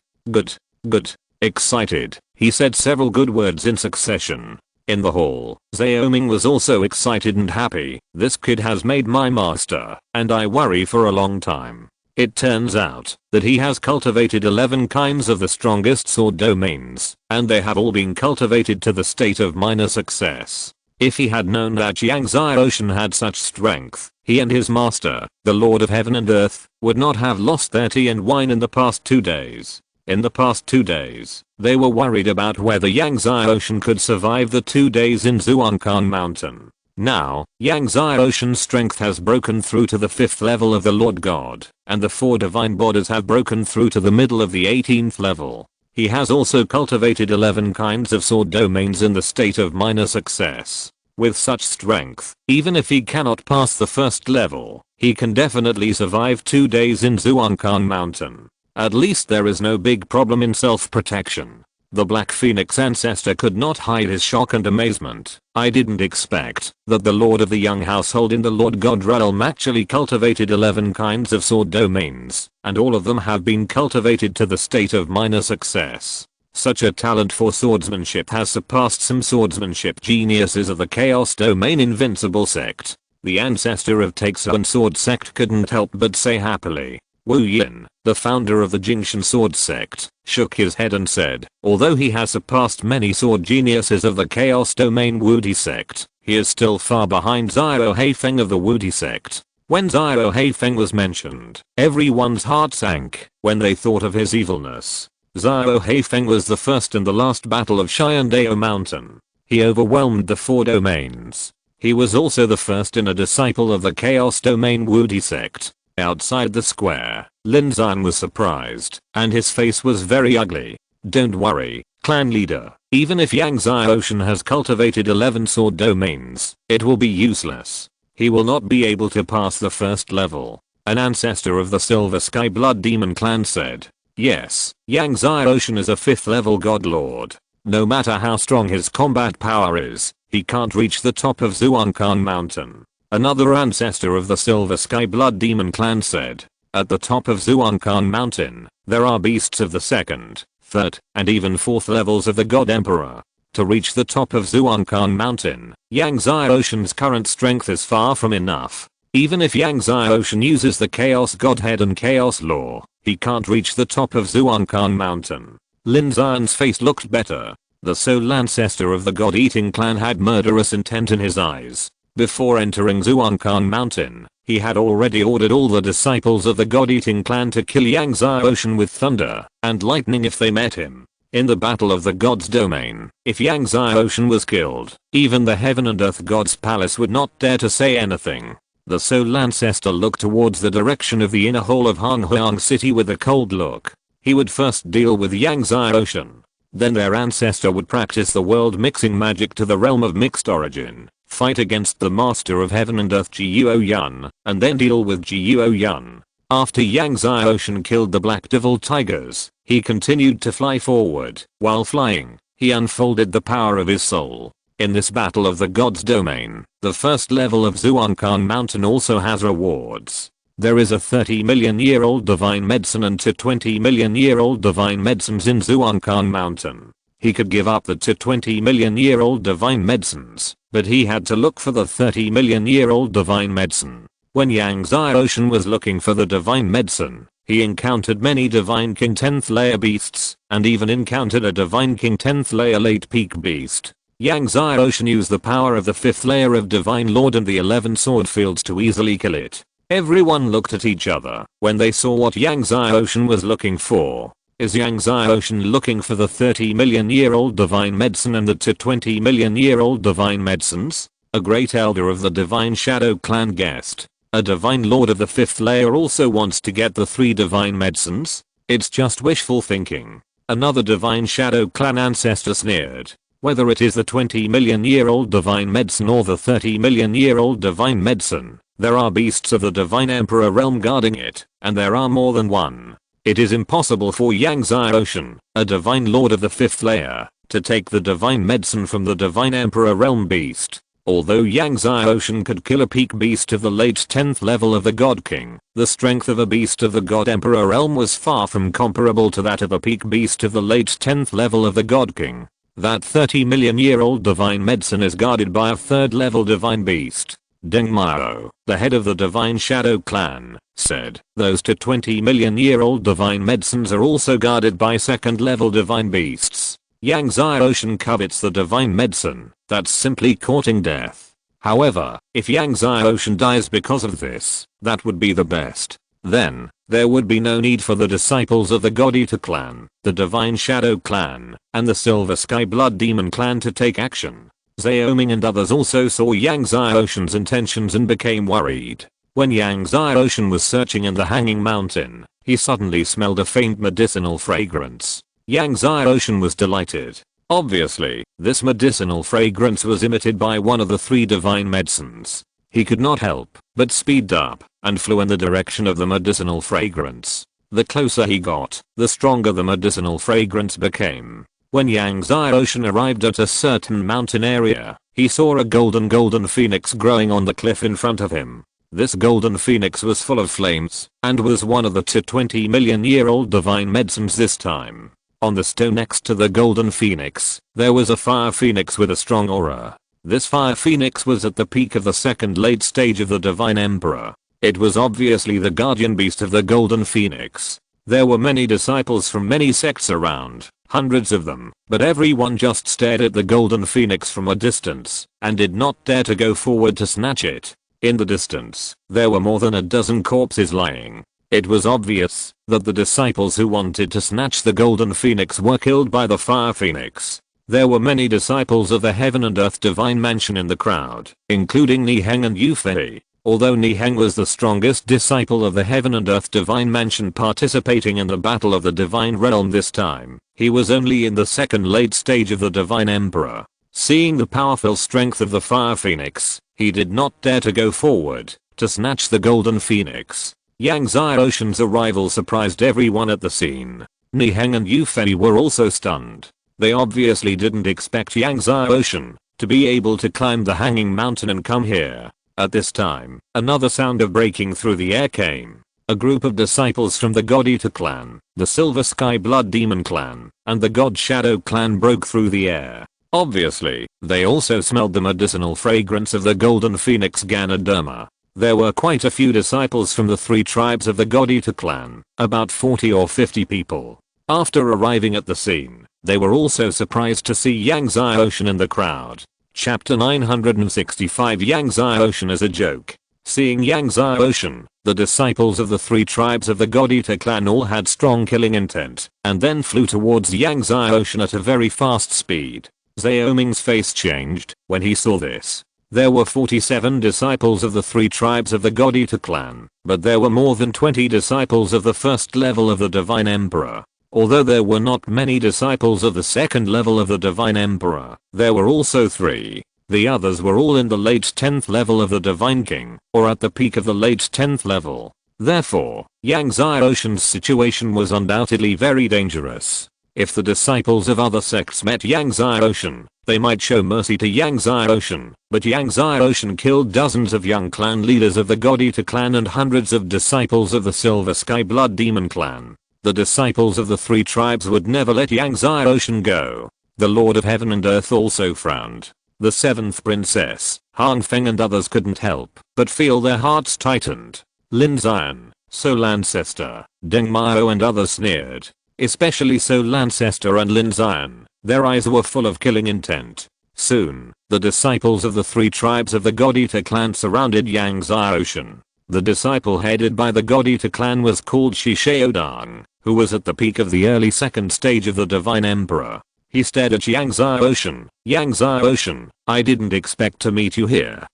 Excited, he said several good words in succession. In the hall, Xiaoming was also excited and happy. This kid has made my master, and I worry for a long time. It turns out that he has cultivated 11 kinds of the strongest sword domains, and they have all been cultivated to the state of minor success. If he had known that Yang Xiaoshan had such strength, he and his master, the Lord of Heaven and Earth, would not have lost their tea and wine in the past 2 days. In the past 2 days, they were worried about whether Yang Xiaoshan could survive the 2 days in Zuankan Mountain. Now, Yang Xiaoshan's strength has broken through to the 5th level of the Lord God, and the 4 divine bodies have broken through to the middle of the 18th level. He has also cultivated 11 kinds of sword domains in the state of minor success. With such strength, even if he cannot pass the 1st level, He can definitely survive 2 days in Zuankan Mountain. At least there is no big problem in self-protection. The Black Phoenix ancestor could not hide his shock and amazement. I didn't expect that the lord of the young household in the Lord God realm actually cultivated 11 kinds of sword domains, and all of them have been cultivated to the state of minor success. Such a talent for swordsmanship has surpassed some swordsmanship geniuses of the Chaos Domain Invincible sect. The ancestor of Taexuan Sword sect couldn't help but say happily. Wu Yin, the founder of the Jingshan Sword sect, shook his head and said, although he has surpassed many sword geniuses of the Chaos Domain Wudi sect, he is still far behind Zhao Heifeng of the Wudi sect. When Zhao Heifeng was mentioned, everyone's heart sank when they thought of his evilness. Zhao Heifeng was the first in the last battle of Xiandao Mountain. He overwhelmed the 4 domains. He was also the first in a disciple of the Chaos Domain Wudi sect. Outside the square, Lin Zhan was surprised, and his face was very ugly. Don't worry, clan leader. Even if Yang Xiaoshan has cultivated 11 sword domains, it will be useless. He will not be able to pass the first level. An ancestor of the Silver Sky Blood Demon clan said. Yes, Yang Xiaoshan is a 5th level god lord. No matter how strong his combat power is, he can't reach the top of Zuankan Mountain. Another ancestor of the Silver Sky Blood Demon clan said. At the top of Zuankan Mountain, there are beasts of the 2nd, 3rd, and even 4th levels of the God Emperor. To reach the top of Zuankan Mountain, Yang Xiaoshan's current strength is far from enough. Even if Yang Xiaoshan uses the Chaos Godhead and Chaos Law, he can't reach the top of Zuankan Mountain. Lin Zhan's face looked better. The sole ancestor of the God-eating clan had murderous intent in his eyes. Before entering Zuankan Mountain, he had already ordered all the disciples of the God-eating clan to kill Yang Xiaoshan with thunder and lightning if they met him. In the battle of the God's domain, if Yang Xiaoshan was killed, even the Heaven and Earth God's palace would not dare to say anything. The sole ancestor looked towards the direction of the inner hall of Honghuang City with a cold look. He would first deal with Yang Xiaoshan. Then their ancestor would practice the world mixing magic to the realm of mixed origin, fight against the master of heaven and earth Jiuo Yun, and then deal with Jiuo Yun. After Yang Xiaoshan killed the Black Devil Tigers, he continued to fly forward. While flying, he unfolded the power of his soul. In this battle of the God's domain, the first level of Zuankan Mountain also has rewards. There is a 30 million year old divine medicine and 20 million year old divine medicines in Zuankan Mountain. He could give up the 20 million year old divine medicines, but he had to look for the 30 million year old divine medicine. When Yang Xiaoshan was looking for the divine medicine, he encountered many divine king 10th layer beasts, and even encountered a divine king 10th layer late peak beast. Yang Xiaoshan used the power of the 5th layer of Divine Lord and the 11 sword fields to easily kill it. Everyone looked at each other when they saw what Yang Xiaoshan was looking for. Is Yang Xiaoshan looking for the 30 million year old divine medicine and the 20 million year old divine medicines? A great elder of the Divine Shadow clan guessed. A divine lord of the 5th layer also wants to get the 3 divine medicines? It's just wishful thinking. Another Divine Shadow clan ancestor sneered. Whether it is the 20 million year old divine medicine or the 30 million year old divine medicine, there are beasts of the Divine Emperor realm guarding it, and there are more than one. It is impossible for Yang Xiaoshan, a divine lord of the 5th layer, to take the divine medicine from the Divine Emperor realm beast. Although Yang Xiaoshan could kill a peak beast of the late 10th level of the God King, the strength of a beast of the God Emperor realm was far from comparable to that of a peak beast of the late 10th level of the God King. That 30 million year old divine medicine is guarded by a 3rd level divine beast. Deng Mao, the head of the Divine Shadow clan, said, those 20 million year old divine medicines are also guarded by 2nd level divine beasts. Yang Xiaoshan covets the divine medicine, that's simply courting death. However, if Yang Xiaoshan dies because of this, that would be the best. Then, there would be no need for the disciples of the God Eater clan, the Divine Shadow clan, and the Silver Sky Blood Demon clan to take action. Xiaoming and others also saw Yang Xiaoshan's intentions and became worried. When Yang Xiaoshan was searching in the Hanging Mountain, he suddenly smelled a faint medicinal fragrance. Yang Xiaoshan was delighted. Obviously, this medicinal fragrance was emitted by one of the 3 divine medicines. He could not help but speed up and flew in the direction of the medicinal fragrance. The closer he got, the stronger the medicinal fragrance became. When Yang Ocean arrived at a certain mountain area, he saw a golden phoenix growing on the cliff in front of him. This golden phoenix was full of flames and was one of the 20 million year old divine medicines this time. On the stone next to the golden phoenix, there was a fire phoenix with a strong aura. This fire phoenix was at the peak of the second late stage of the divine emperor. It was obviously the guardian beast of the golden phoenix. There were many disciples from many sects around, hundreds of them, but everyone just stared at the golden phoenix from a distance and did not dare to go forward to snatch it. In the distance, there were more than a dozen corpses lying. It was obvious that the disciples who wanted to snatch the golden phoenix were killed by the fire phoenix. There were many disciples of the Heaven and Earth Divine Mansion in the crowd, including Niheng and Yufei. Although Niheng was the strongest disciple of the Heaven and Earth Divine Mansion participating in the Battle of the Divine Realm this time, he was only in the second late stage of the Divine Emperor. Seeing the powerful strength of the Fire Phoenix, he did not dare to go forward to snatch the Golden Phoenix. Yang Ocean's arrival surprised everyone at the scene. Niheng and Yufei were also stunned. They obviously didn't expect Yang Ocean to be able to climb the hanging mountain and come here. At this time, another sound of breaking through the air came. A group of disciples from the God Eater clan, the Silver Sky Blood Demon clan, and the God Shadow clan broke through the air. Obviously, they also smelled the medicinal fragrance of the Golden Phoenix Ganoderma. There were quite a few disciples from the 3 tribes of the God Eater clan, about 40 or 50 people. After arriving at the scene, they were also surprised to see Yang Ocean in the crowd. Chapter 965 Yang Ocean as a joke. Seeing Yang Ocean, the disciples of the 3 tribes of the God Eater clan all had strong killing intent, and then flew towards Yang Ocean at a very fast speed. Xiaoming's face changed when he saw this. There were 47 disciples of the 3 tribes of the God Eater clan, but there were more than 20 disciples of the first level of the Divine Emperor. Although there were not many disciples of the second level of the Divine Emperor, there were also 3. The others were all in the late 10th level of the Divine King, or at the peak of the late 10th level. Therefore, Yang Ocean's situation was undoubtedly very dangerous. If the disciples of other sects met Yang Ocean, they might show mercy to Yang Ocean, but Yang Ocean killed dozens of young clan leaders of the God Eater clan and hundreds of disciples of the Silver Sky Blood Demon clan. The disciples of the 3 tribes would never let Yang Ocean go. The Lord of Heaven and Earth also frowned. The 7th princess, Han Feng and others couldn't help but feel their hearts tightened. Lin Xian, Sol Ancestor, Deng Mao and others sneered. Especially Sol Ancestor and Lin Xian, their eyes were full of killing intent. Soon, the disciples of the 3 tribes of the God Eater clan surrounded Yang Ocean. The disciple headed by the God Eater clan was called Shishaodang, who was at the peak of the early second stage of the Divine Emperor. He stared at Yang Ocean. Yang Ocean, I didn't expect to meet you here.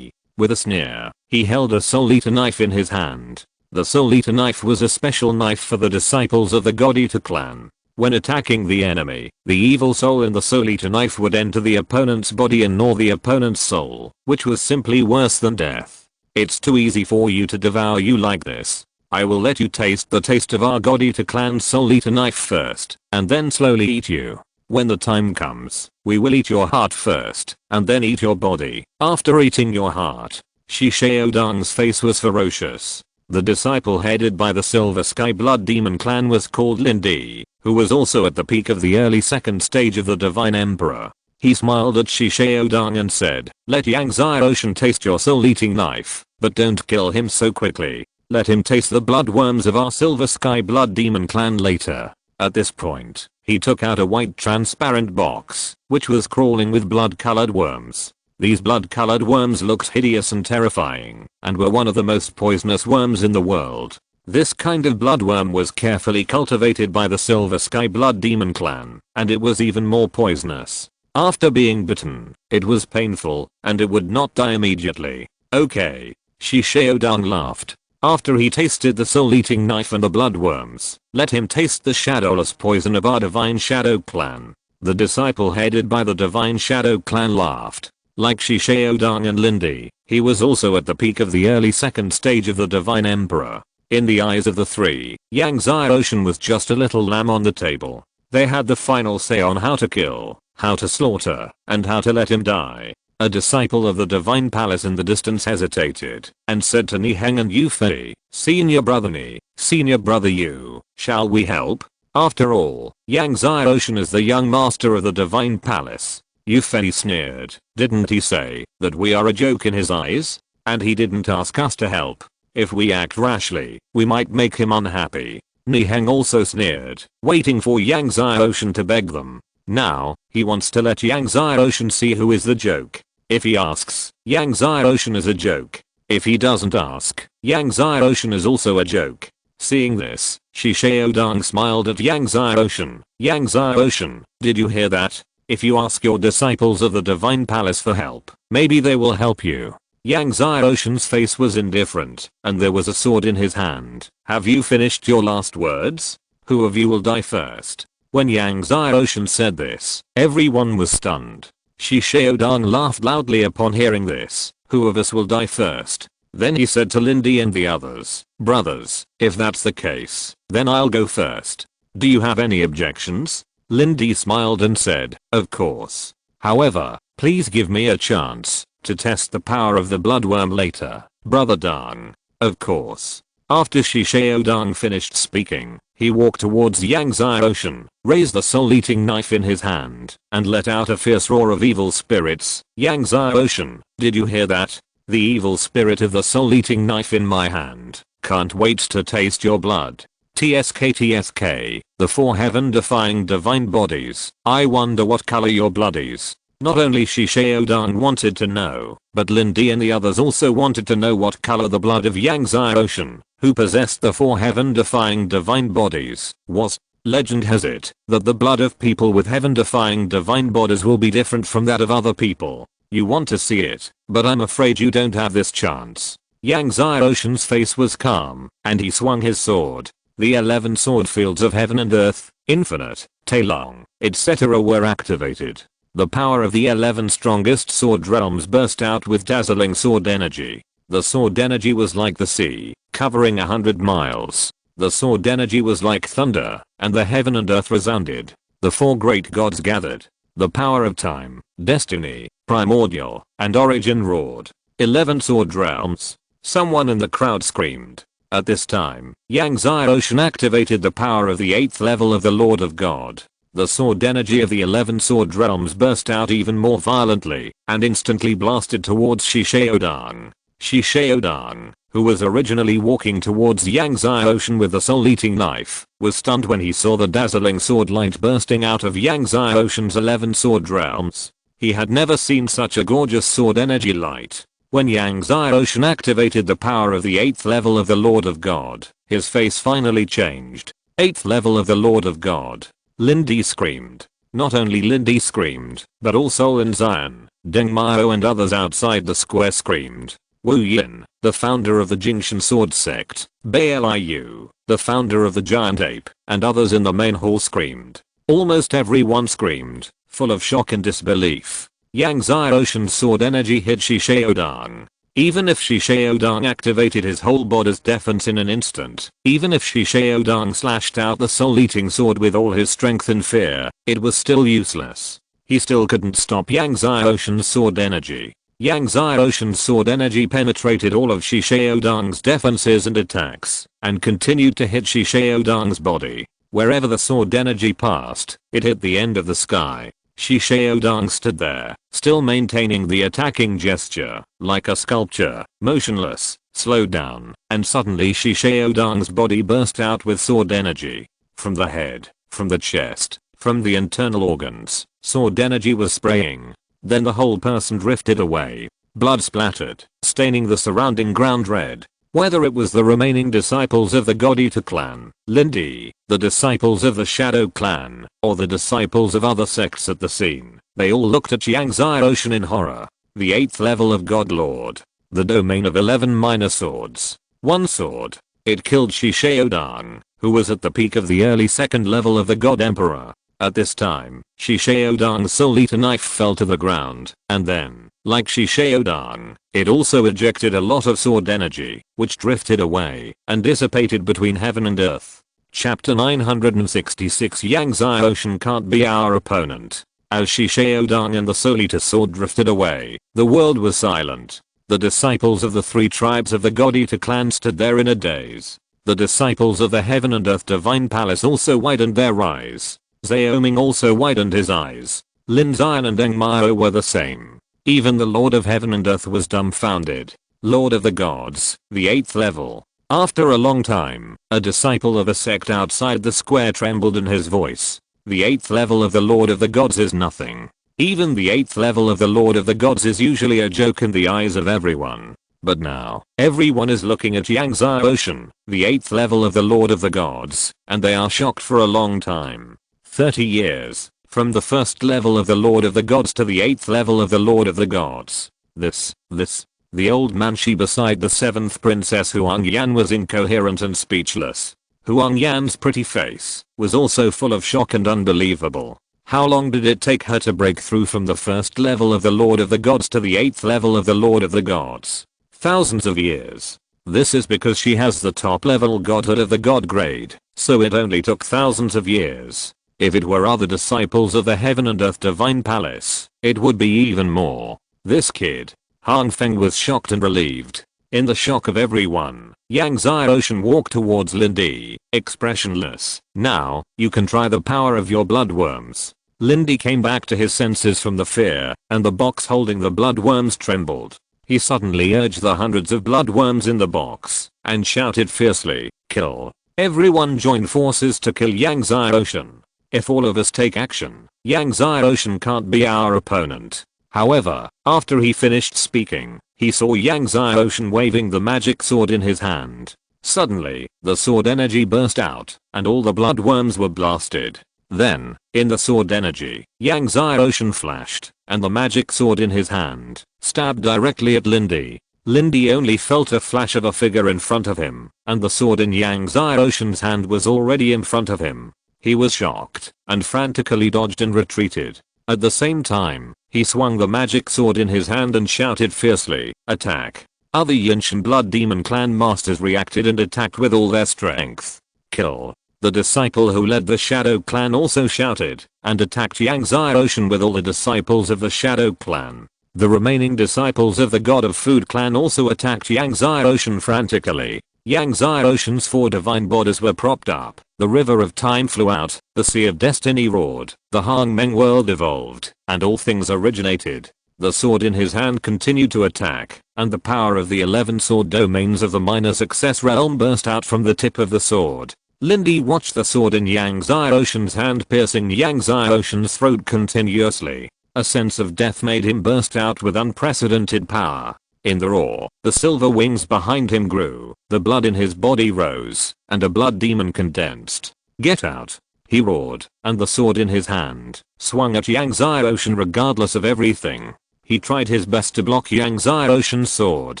With a sneer, he held a Soul Eater knife in his hand. The Soul Eater knife was a special knife for the disciples of the God Eater clan. When attacking the enemy, the evil soul in the Soul Eater knife would enter the opponent's body and gnaw the opponent's soul, which was simply worse than death. It's too easy for you to devour you like this. I will let you taste the taste of our God Eater clan's Soul Eater knife first, and then slowly eat you. When the time comes, we will eat your heart first, and then eat your body. After eating your heart, Shishaodang's face was ferocious. The disciple headed by the Silver Sky Blood Demon clan was called Lin Di, who was also at the peak of the early second stage of the Divine Emperor. He smiled at Shishaodang and said, let Yang Ocean taste your soul-eating knife, but don't kill him so quickly. Let him taste the bloodworms of our Silver Sky Blood Demon clan later. At this point, he took out a white transparent box, which was crawling with blood-colored worms. These blood-colored worms looked hideous and terrifying, and were one of the most poisonous worms in the world. This kind of bloodworm was carefully cultivated by the Silver Sky Blood Demon clan, and it was even more poisonous. After being bitten, it was painful, and it would not die immediately. Okay. Shishaodang laughed. After he tasted the soul-eating knife and the bloodworms, let him taste the shadowless poison of our Divine Shadow clan. The disciple headed by the Divine Shadow clan laughed. Like Shishaodang and Lindy, he was also at the peak of the early second stage of the Divine Emperor. In the eyes of the three, Yang Xiaoshan was just a little lamb on the table. They had the final say on how to kill, how to slaughter, and how to let him die. A disciple of the Divine Palace in the distance hesitated and said to Niheng and Yufei, "Senior brother senior brother Yu, shall we help? After all, Yang Xiaoshan is the young master of the Divine Palace." Yufei sneered. "Didn't he say that we are a joke in his eyes? And he didn't ask us to help. If we act rashly, we might make him unhappy." Niheng also sneered, waiting for Yang Xiaoshan to beg them. Now, he wants to let Yang Xiaoshan see who is the joke. If he asks, Yang Xiaoshan is a joke. If he doesn't ask, Yang Xiaoshan is also a joke. Seeing this, Shishaodang smiled at Yang Xiaoshan. "Yang Xiaoshan, did you hear that? If you ask your disciples of the Divine Palace for help, maybe they will help you." Yang Xiaoshan's face was indifferent, and there was a sword in his hand. "Have you finished your last words? Who of you will die first?" When Yang Xiaoshan said this, everyone was stunned. Shishaodang laughed loudly upon hearing this. "Who of us will die first?" Then he said to Lindy and the others, "Brothers, if that's the case, then I'll go first. Do you have any objections?" Lindy smiled and said, "Of course. However, please give me a chance to test the power of the bloodworm later, Brother Dang." "Of course." After Shishaodang finished speaking, he walked towards Yang Xiaoshan, raised the soul-eating knife in his hand, and let out a fierce roar of evil spirits. "Yang Xiaoshan, did you hear that? The evil spirit of the soul-eating knife in my hand. Can't wait to taste your blood. TSK, the four heaven-defying divine bodies. I wonder what color your blood is." Not only Shishaodang wanted to know, but Lindy and the others also wanted to know what color the blood of Yang Xiaoshan, who possessed the four heaven-defying divine bodies, was. Legend has it that the blood of people with heaven-defying divine bodies will be different from that of other people. You want to see it, but I'm afraid you don't have this chance. Yang Xiaoshan's face was calm, and he swung his sword. The 11 sword fields of heaven and earth, infinite, Tailong, etc. were activated. The power of the 11 strongest sword realms burst out with dazzling sword energy. The sword energy was like the sea, covering 100 miles. The sword energy was like thunder, and the heaven and earth resounded. The four great gods gathered. The power of time, destiny, primordial, and origin roared. 11 sword realms. Someone in the crowd screamed. At this time, Yang Xiaoshan activated the power of the 8th level of the Lord of God. The sword energy of the 11 sword realms burst out even more violently, and instantly blasted towards Shishaodang. Shishaodang, who was originally walking towards Yang Xiaoshan with the soul-eating knife, was stunned when he saw the dazzling sword light bursting out of Yang Xiaoshan's 11 sword realms. He had never seen such a gorgeous sword energy light. When Yang Xiaoshan activated the power of the 8th level of the Lord of God, his face finally changed. 8th level of the Lord of God. Lindy screamed. Not only Lindy screamed, but also Lin Xian, Deng Mao and others outside the square screamed. Wu Yin, the founder of the Jingshan Sword Sect, Bai Liu, the founder of the Giant Ape, and others in the main hall screamed. Almost everyone screamed, full of shock and disbelief. Yang Xiaoshan's sword energy hit Shishaodang. Even if Shishaodang activated his whole body's defense in an instant, even if Shishaodang slashed out the soul-eating sword with all his strength and fear, it was still useless. He still couldn't stop Yang Xiaoshan's sword energy. Yang Xiaoshan's sword energy penetrated all of Shishaodang's defenses and attacks, and continued to hit Shishaodang's body. Wherever the sword energy passed, it hit the end of the sky. Shishaodang stood there, still maintaining the attacking gesture, like a sculpture, motionless, slowed down, and suddenly Shishaodang's body burst out with sword energy. From the head, from the chest, from the internal organs, sword energy was spraying. Then the whole person drifted away. Blood splattered, staining the surrounding ground red. Whether it was the remaining disciples of the God Eater clan, Lindy, the disciples of the Shadow clan, or the disciples of other sects at the scene, they all looked at Yang Xiaoshan in horror. The 8th level of God Lord. The domain of 11 minor swords. One sword. It killed Shishaodang, who was at the peak of the early 2nd level of the God Emperor. At this time, Shishaodang's soul eater knife fell to the ground, and then, Like Shishaodang, it also ejected a lot of sword energy, which drifted away and dissipated between heaven and earth. Chapter 966 Yangtze Ocean can't be our opponent. As Shishaodang and the Soul Eater sword drifted away, the world was silent. The disciples of the three tribes of the God Eater clan stood there in a daze. The disciples of the Heaven and Earth Divine Palace also widened their eyes. Zaoming also widened his eyes. Lin Zion and Eng Mao were the same. Even the Lord of Heaven and Earth was dumbfounded. Lord of the Gods, the 8th level. After a long time, a disciple of a sect outside the square trembled in his voice. The 8th level of the Lord of the Gods is nothing. Even the 8th level of the Lord of the Gods is usually a joke in the eyes of everyone. But now, everyone is looking at Yangtze Ocean, the 8th level of the Lord of the Gods, and they are shocked for a long time. 30 years, from the 1st level of the Lord of the Gods to the 8th level of the Lord of the Gods. The old Manshi beside the 7th princess Huang Yan was incoherent and speechless. Huang Yan's pretty face was also full of shock and unbelievable. How long did it take her to break through from the 1st level of the Lord of the Gods to the 8th level of the Lord of the Gods? Thousands of years. This is because she has the top level godhood of the god grade, so it only took thousands of years. If it were other disciples of the Heaven and Earth Divine Palace, it would be even more. This kid, Han Feng, was shocked and relieved. In the shock of everyone, Yangtze Ocean walked towards Lindy, expressionless. Now, you can try the power of your bloodworms. Lindy came back to his senses from the fear, and the box holding the bloodworms trembled. He suddenly urged the hundreds of bloodworms in the box, and shouted fiercely, "Kill!" Everyone joined forces to kill Yangtze Ocean. If all of us take action, Yangtze Ocean can't be our opponent. However, after he finished speaking, he saw Yangtze Ocean waving the magic sword in his hand. Suddenly, the sword energy burst out, and all the bloodworms were blasted. Then, in the sword energy, Yangtze Ocean flashed, and the magic sword in his hand stabbed directly at Lindy. Lindy only felt a flash of a figure in front of him, and the sword in Yangtze Ocean's hand was already in front of him. He was shocked, and frantically dodged and retreated. At the same time, he swung the magic sword in his hand and shouted fiercely, "Attack!" Other Yinshan Blood Demon clan masters reacted and attacked with all their strength. "Kill!" The disciple who led the Shadow clan also shouted, and attacked Yangtze Ocean with all the disciples of the Shadow clan. The remaining disciples of the God of Food clan also attacked Yangtze Ocean frantically. Yangtze Ocean's 4 divine bodies were propped up, the river of time flew out, the sea of destiny roared, the Hang Meng world evolved, and all things originated. The sword in his hand continued to attack, and the power of the 11 sword domains of the minor success realm burst out from the tip of the sword. Lindy watched the sword in Yangtze Ocean's hand piercing Yangtze Ocean's throat continuously. A sense of death made him burst out with unprecedented power. In the roar, the silver wings behind him grew, the blood in his body rose, and a blood demon condensed. "Get out!" he roared, and the sword in his hand swung at Yangtze Ocean regardless of everything. He tried his best to block Yangtze Ocean's sword,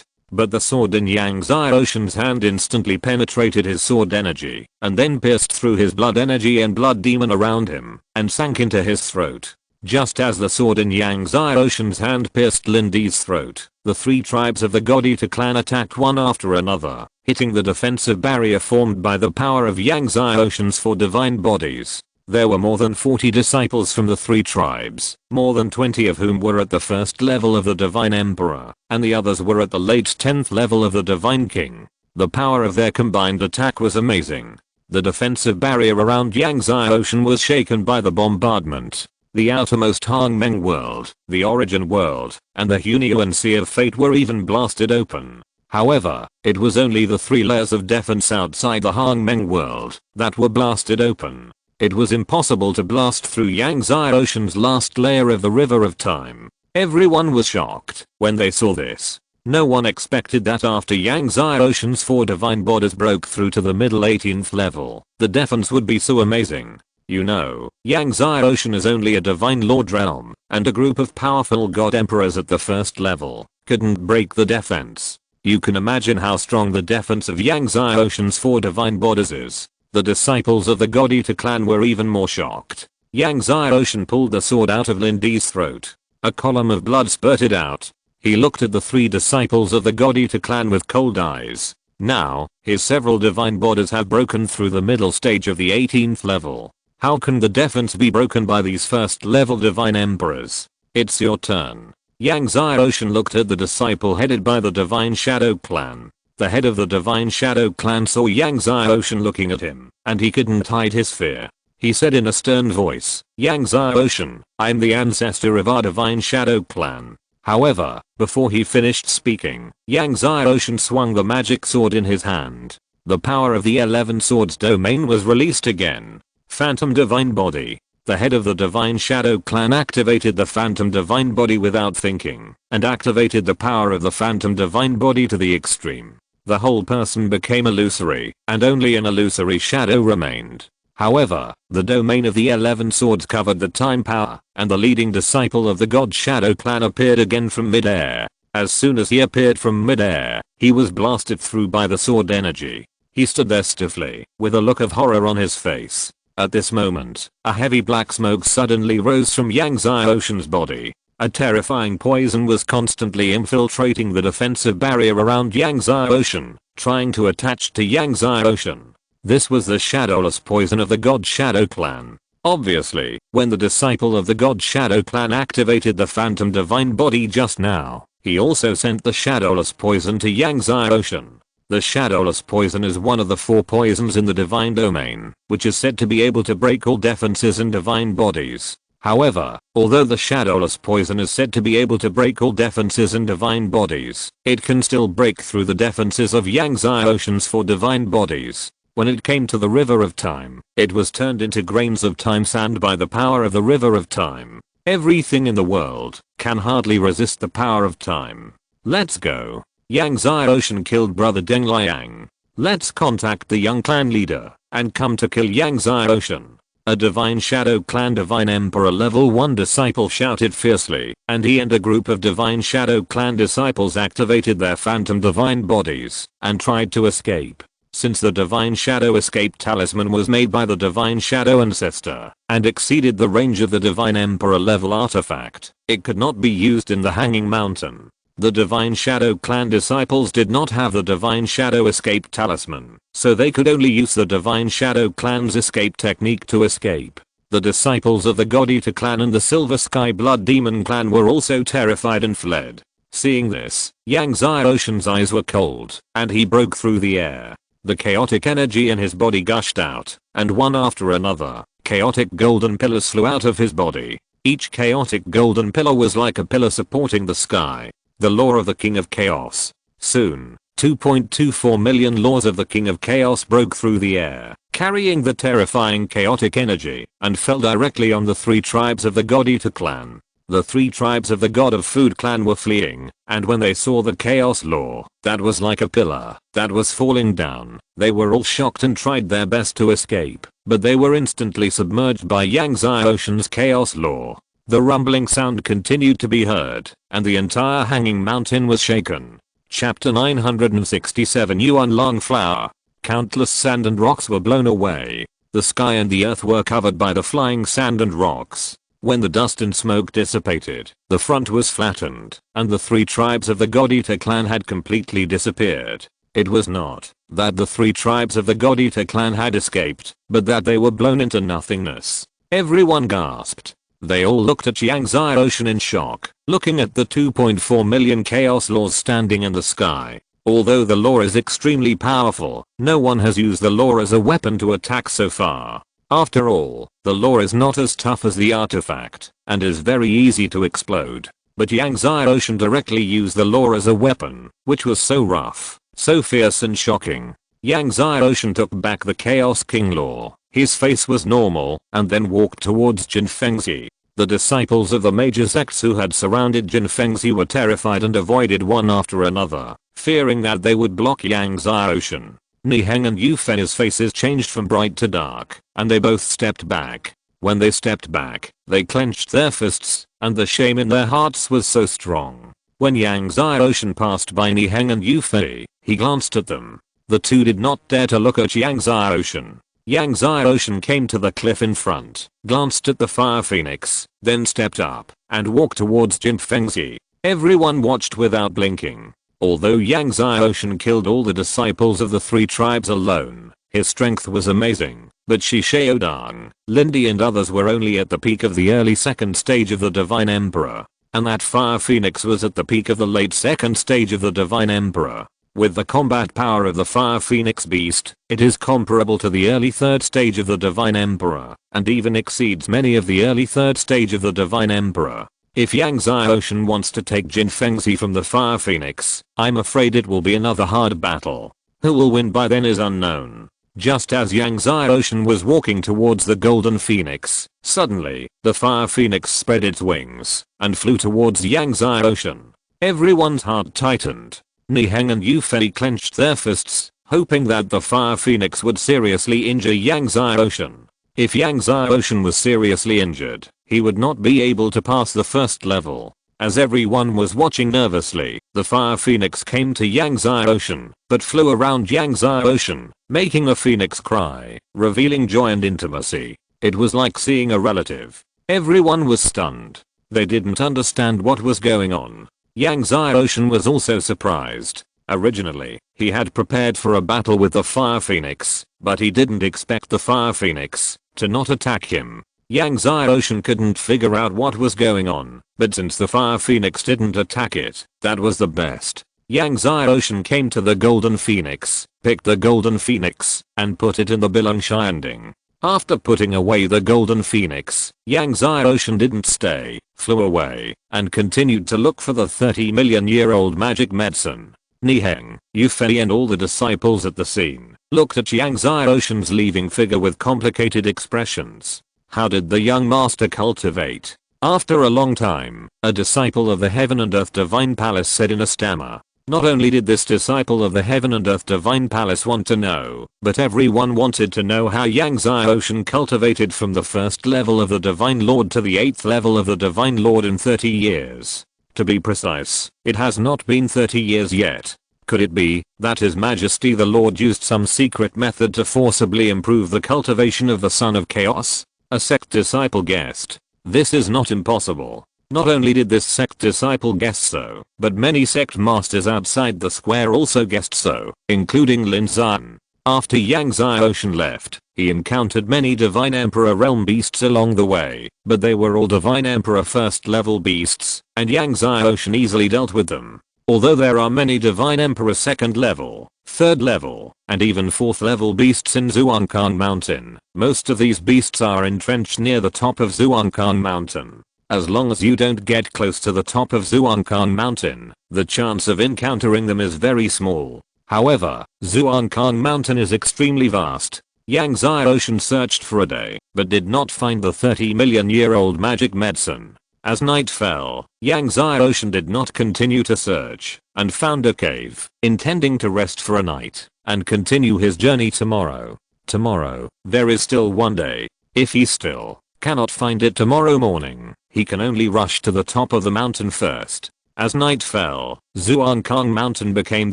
but the sword in Yangtze Ocean's hand instantly penetrated his sword energy, and then pierced through his blood energy and blood demon around him, and sank into his throat. Just as the sword in Yangtze Ocean's hand pierced Lindy's throat, the 3 tribes of the God Eater clan attacked one after another, hitting the defensive barrier formed by the power of Yangtze Ocean's 4 divine bodies. There were more than 40 disciples from the 3 tribes, more than 20 of whom were at the 1st level of the Divine Emperor, and the others were at the late 10th level of the Divine King. The power of their combined attack was amazing. The defensive barrier around Yangtze Ocean was shaken by the bombardment. The outermost Hang Meng world, the Origin world, and the Hunyuan Sea of Fate were even blasted open. However, it was only the 3 layers of defense outside the Hang Meng world that were blasted open. It was impossible to blast through Yangtze Ocean's last layer of the River of Time. Everyone was shocked when they saw this. No one expected that after Yangtze Ocean's 4 divine bodies broke through to the middle 18th level, the defense would be so amazing. You know, Yangtze Ocean is only a divine lord realm, and a group of powerful god emperors at the 1st level couldn't break the defense. You can imagine how strong the defense of Yangtze Ocean's 4 divine bodies is. The disciples of the God Eater clan were even more shocked. Yangtze Ocean pulled the sword out of Lindy's throat. A column of blood spurted out. He looked at the 3 disciples of the God Eater clan with cold eyes. Now, his several divine bodies have broken through the middle stage of the 18th level. How can the defense be broken by these first level divine emperors? It's your turn. Yang Xiaoshan looked at the disciple headed by the Divine Shadow Clan. The head of the Divine Shadow Clan saw Yang Xiaoshan looking at him, and he couldn't hide his fear. He said in a stern voice, Yang Xiaoshan, I'm the ancestor of our Divine Shadow Clan. However, before he finished speaking, Yang Xiaoshan swung the magic sword in his hand. The power of the 11 Swords domain was released again. Phantom Divine Body. The head of the Divine Shadow Clan activated the Phantom Divine Body without thinking, and activated the power of the Phantom Divine Body to the extreme. The whole person became illusory, and only an illusory shadow remained. However, the domain of the 11 Swords covered the time power, and the leading disciple of the God Shadow Clan appeared again from mid-air. As soon as he appeared from mid-air, he was blasted through by the sword energy. He stood there stiffly, with a look of horror on his face. At this moment, a heavy black smoke suddenly rose from Yang Xiaoshan's body. A terrifying poison was constantly infiltrating the defensive barrier around Yang Xiaoshan, trying to attach to Yang Xiaoshan. This was the shadowless poison of the God Shadow Clan. Obviously, when the disciple of the God Shadow Clan activated the Phantom Divine Body just now, he also sent the shadowless poison to Yang Xiaoshan. The shadowless poison is one of the 4 poisons in the divine domain, which is said to be able to break all defenses in divine bodies. However, although the shadowless poison is said to be able to break all defenses in divine bodies, it can still break through the defenses of Yang Xiaoshan's 4 divine bodies. When it came to the River of Time, it was turned into grains of time sand by the power of the River of Time. Everything in the world can hardly resist the power of time. Let's go. Yang Xiaoshan killed brother Deng Liang. Let's contact the young clan leader and come to kill Yang Xiaoshan. A Divine Shadow Clan Divine Emperor level 1 disciple shouted fiercely, and he and a group of Divine Shadow Clan disciples activated their Phantom Divine Bodies and tried to escape. Since the Divine Shadow Escape Talisman was made by the Divine Shadow Ancestor and exceeded the range of the Divine Emperor level artifact, it could not be used in the Hanging Mountain. The Divine Shadow Clan disciples did not have the Divine Shadow Escape Talisman, so they could only use the Divine Shadow Clan's escape technique to escape. The disciples of the God Eater Clan and the Silver Sky Blood Demon Clan were also terrified and fled. Seeing this, Yang Xiaoshan's eyes were cold, and he broke through the air. The chaotic energy in his body gushed out, and one after another, chaotic golden pillars flew out of his body. Each chaotic golden pillar was like a pillar supporting the sky. The Law of the King of Chaos. Soon, 2.24 million laws of the King of Chaos broke through the air, carrying the terrifying chaotic energy, and fell directly on the 3 tribes of the God Eater Clan. The 3 tribes of the God of Food Clan were fleeing, and when they saw the Chaos Law, that was like a pillar, that was falling down, they were all shocked and tried their best to escape, but they were instantly submerged by Yang Xiaoshan's Chaos Law. The rumbling sound continued to be heard, and the entire Hanging Mountain was shaken. Chapter 967 Yuan Long Flower. Countless sand and rocks were blown away. The sky and the earth were covered by the flying sand and rocks. When the dust and smoke dissipated, the front was flattened, and the 3 tribes of the God Eater Clan had completely disappeared. It was not that the 3 tribes of the God Eater Clan had escaped, but that they were blown into nothingness. Everyone gasped. They all looked at Yang Xiaoshan in shock, looking at the 2.4 million chaos laws standing in the sky. Although the law is extremely powerful, no one has used the law as a weapon to attack so far. After all, the law is not as tough as the artifact, and is very easy to explode. But Yang Xiaoshan directly used the law as a weapon, which was so rough, so fierce and shocking. Yang Xiaoshan took back the Chaos King law. His face was normal, and then walked towards Jin Fengzi. The disciples of the major sects who had surrounded Jin Fengzi were terrified and avoided one after another, fearing that they would block Yang Xiaoshan. Niheng and Yufei's faces changed from bright to dark, and they both stepped back. When they stepped back, they clenched their fists, and the shame in their hearts was so strong. When Yang Xiaoshan passed by Niheng and Yufei, he glanced at them. The two did not dare to look at Yang Xiaoshan. Yang Xiaoshan came to the cliff in front, glanced at the fire phoenix, then stepped up and walked towards Jin Fengzi. Everyone watched without blinking. Although Yang Xiaoshan killed all the disciples of the three tribes alone, his strength was amazing, but Shi Xiaodong, Lindy and others were only at the peak of the early second stage of the Divine Emperor, and that fire phoenix was at the peak of the late second stage of the Divine Emperor. With the combat power of the Fire Phoenix beast, it is comparable to the early third stage of the Divine Emperor, and even exceeds many of the early third stage of the Divine Emperor. If Yang Xiaoshan wants to take Jin Fengzi from the Fire Phoenix, I'm afraid it will be another hard battle. Who will win by then is unknown. Just as Yang Xiaoshan was walking towards the Golden Phoenix, suddenly, the Fire Phoenix spread its wings and flew towards Yang Xiaoshan. Everyone's heart tightened. Niheng and Yu Fei clenched their fists, hoping that the Fire Phoenix would seriously injure Yang Xiaoshan. If Yang Xiaoshan was seriously injured, he would not be able to pass the first level. As everyone was watching nervously, the Fire Phoenix came to Yang Xiaoshan, but flew around Yang Xiaoshan, making a phoenix cry, revealing joy and intimacy. It was like seeing a relative. Everyone was stunned. They didn't understand what was going on. Yang Xiaoshan was also surprised. Originally, he had prepared for a battle with the Fire Phoenix, but he didn't expect the Fire Phoenix to not attack him. Yang Xiaoshan couldn't figure out what was going on, but since the Fire Phoenix didn't attack it, that was the best. Yang Xiaoshan came to the Golden Phoenix, picked the Golden Phoenix, and put it in the Bilangshinding. After putting away the Golden Phoenix, Yang Xiaoshan didn't stay, flew away, and continued to look for the 30-million-year-old magic medicine. Niheng, Yu Fei and all the disciples at the scene looked at Yang Xiaoshan's leaving figure with complicated expressions. How did the young master cultivate? After a long time, a disciple of the Heaven and Earth Divine Palace said in a stammer. Not only did this disciple of the Heaven and Earth Divine Palace want to know, but everyone wanted to know how Yang Xiaoshan cultivated from the first level of the Divine Lord to the 8th level of the Divine Lord in 30 years. To be precise, it has not been 30 years yet. Could it be that His Majesty the Lord used some secret method to forcibly improve the cultivation of the Son of Chaos? A sect disciple guessed. This is not impossible. Not only did this sect disciple guess so, but many sect masters outside the square also guessed so, including Lin Zan. After Yang Xiaoshan left, he encountered many Divine Emperor realm beasts along the way, but they were all Divine Emperor first level beasts, and Yang Xiaoshan easily dealt with them. Although there are many Divine Emperor second level, third level, and even fourth level beasts in Zhuangkan Mountain, most of these beasts are entrenched near the top of Zhuangkan Mountain. As long as you don't get close to the top of Zhuangkan Mountain, the chance of encountering them is very small. However, Zhuangkan Mountain is extremely vast. Yang Xiaoshan searched for a day, but did not find the 30-million-year-old magic medicine. As night fell, Yang Xiaoshan did not continue to search, and found a cave, intending to rest for a night, and continue his journey tomorrow. Tomorrow, there is still one day. If he still cannot find it tomorrow morning, he can only rush to the top of the mountain first. As night fell, Zhuangkan Mountain became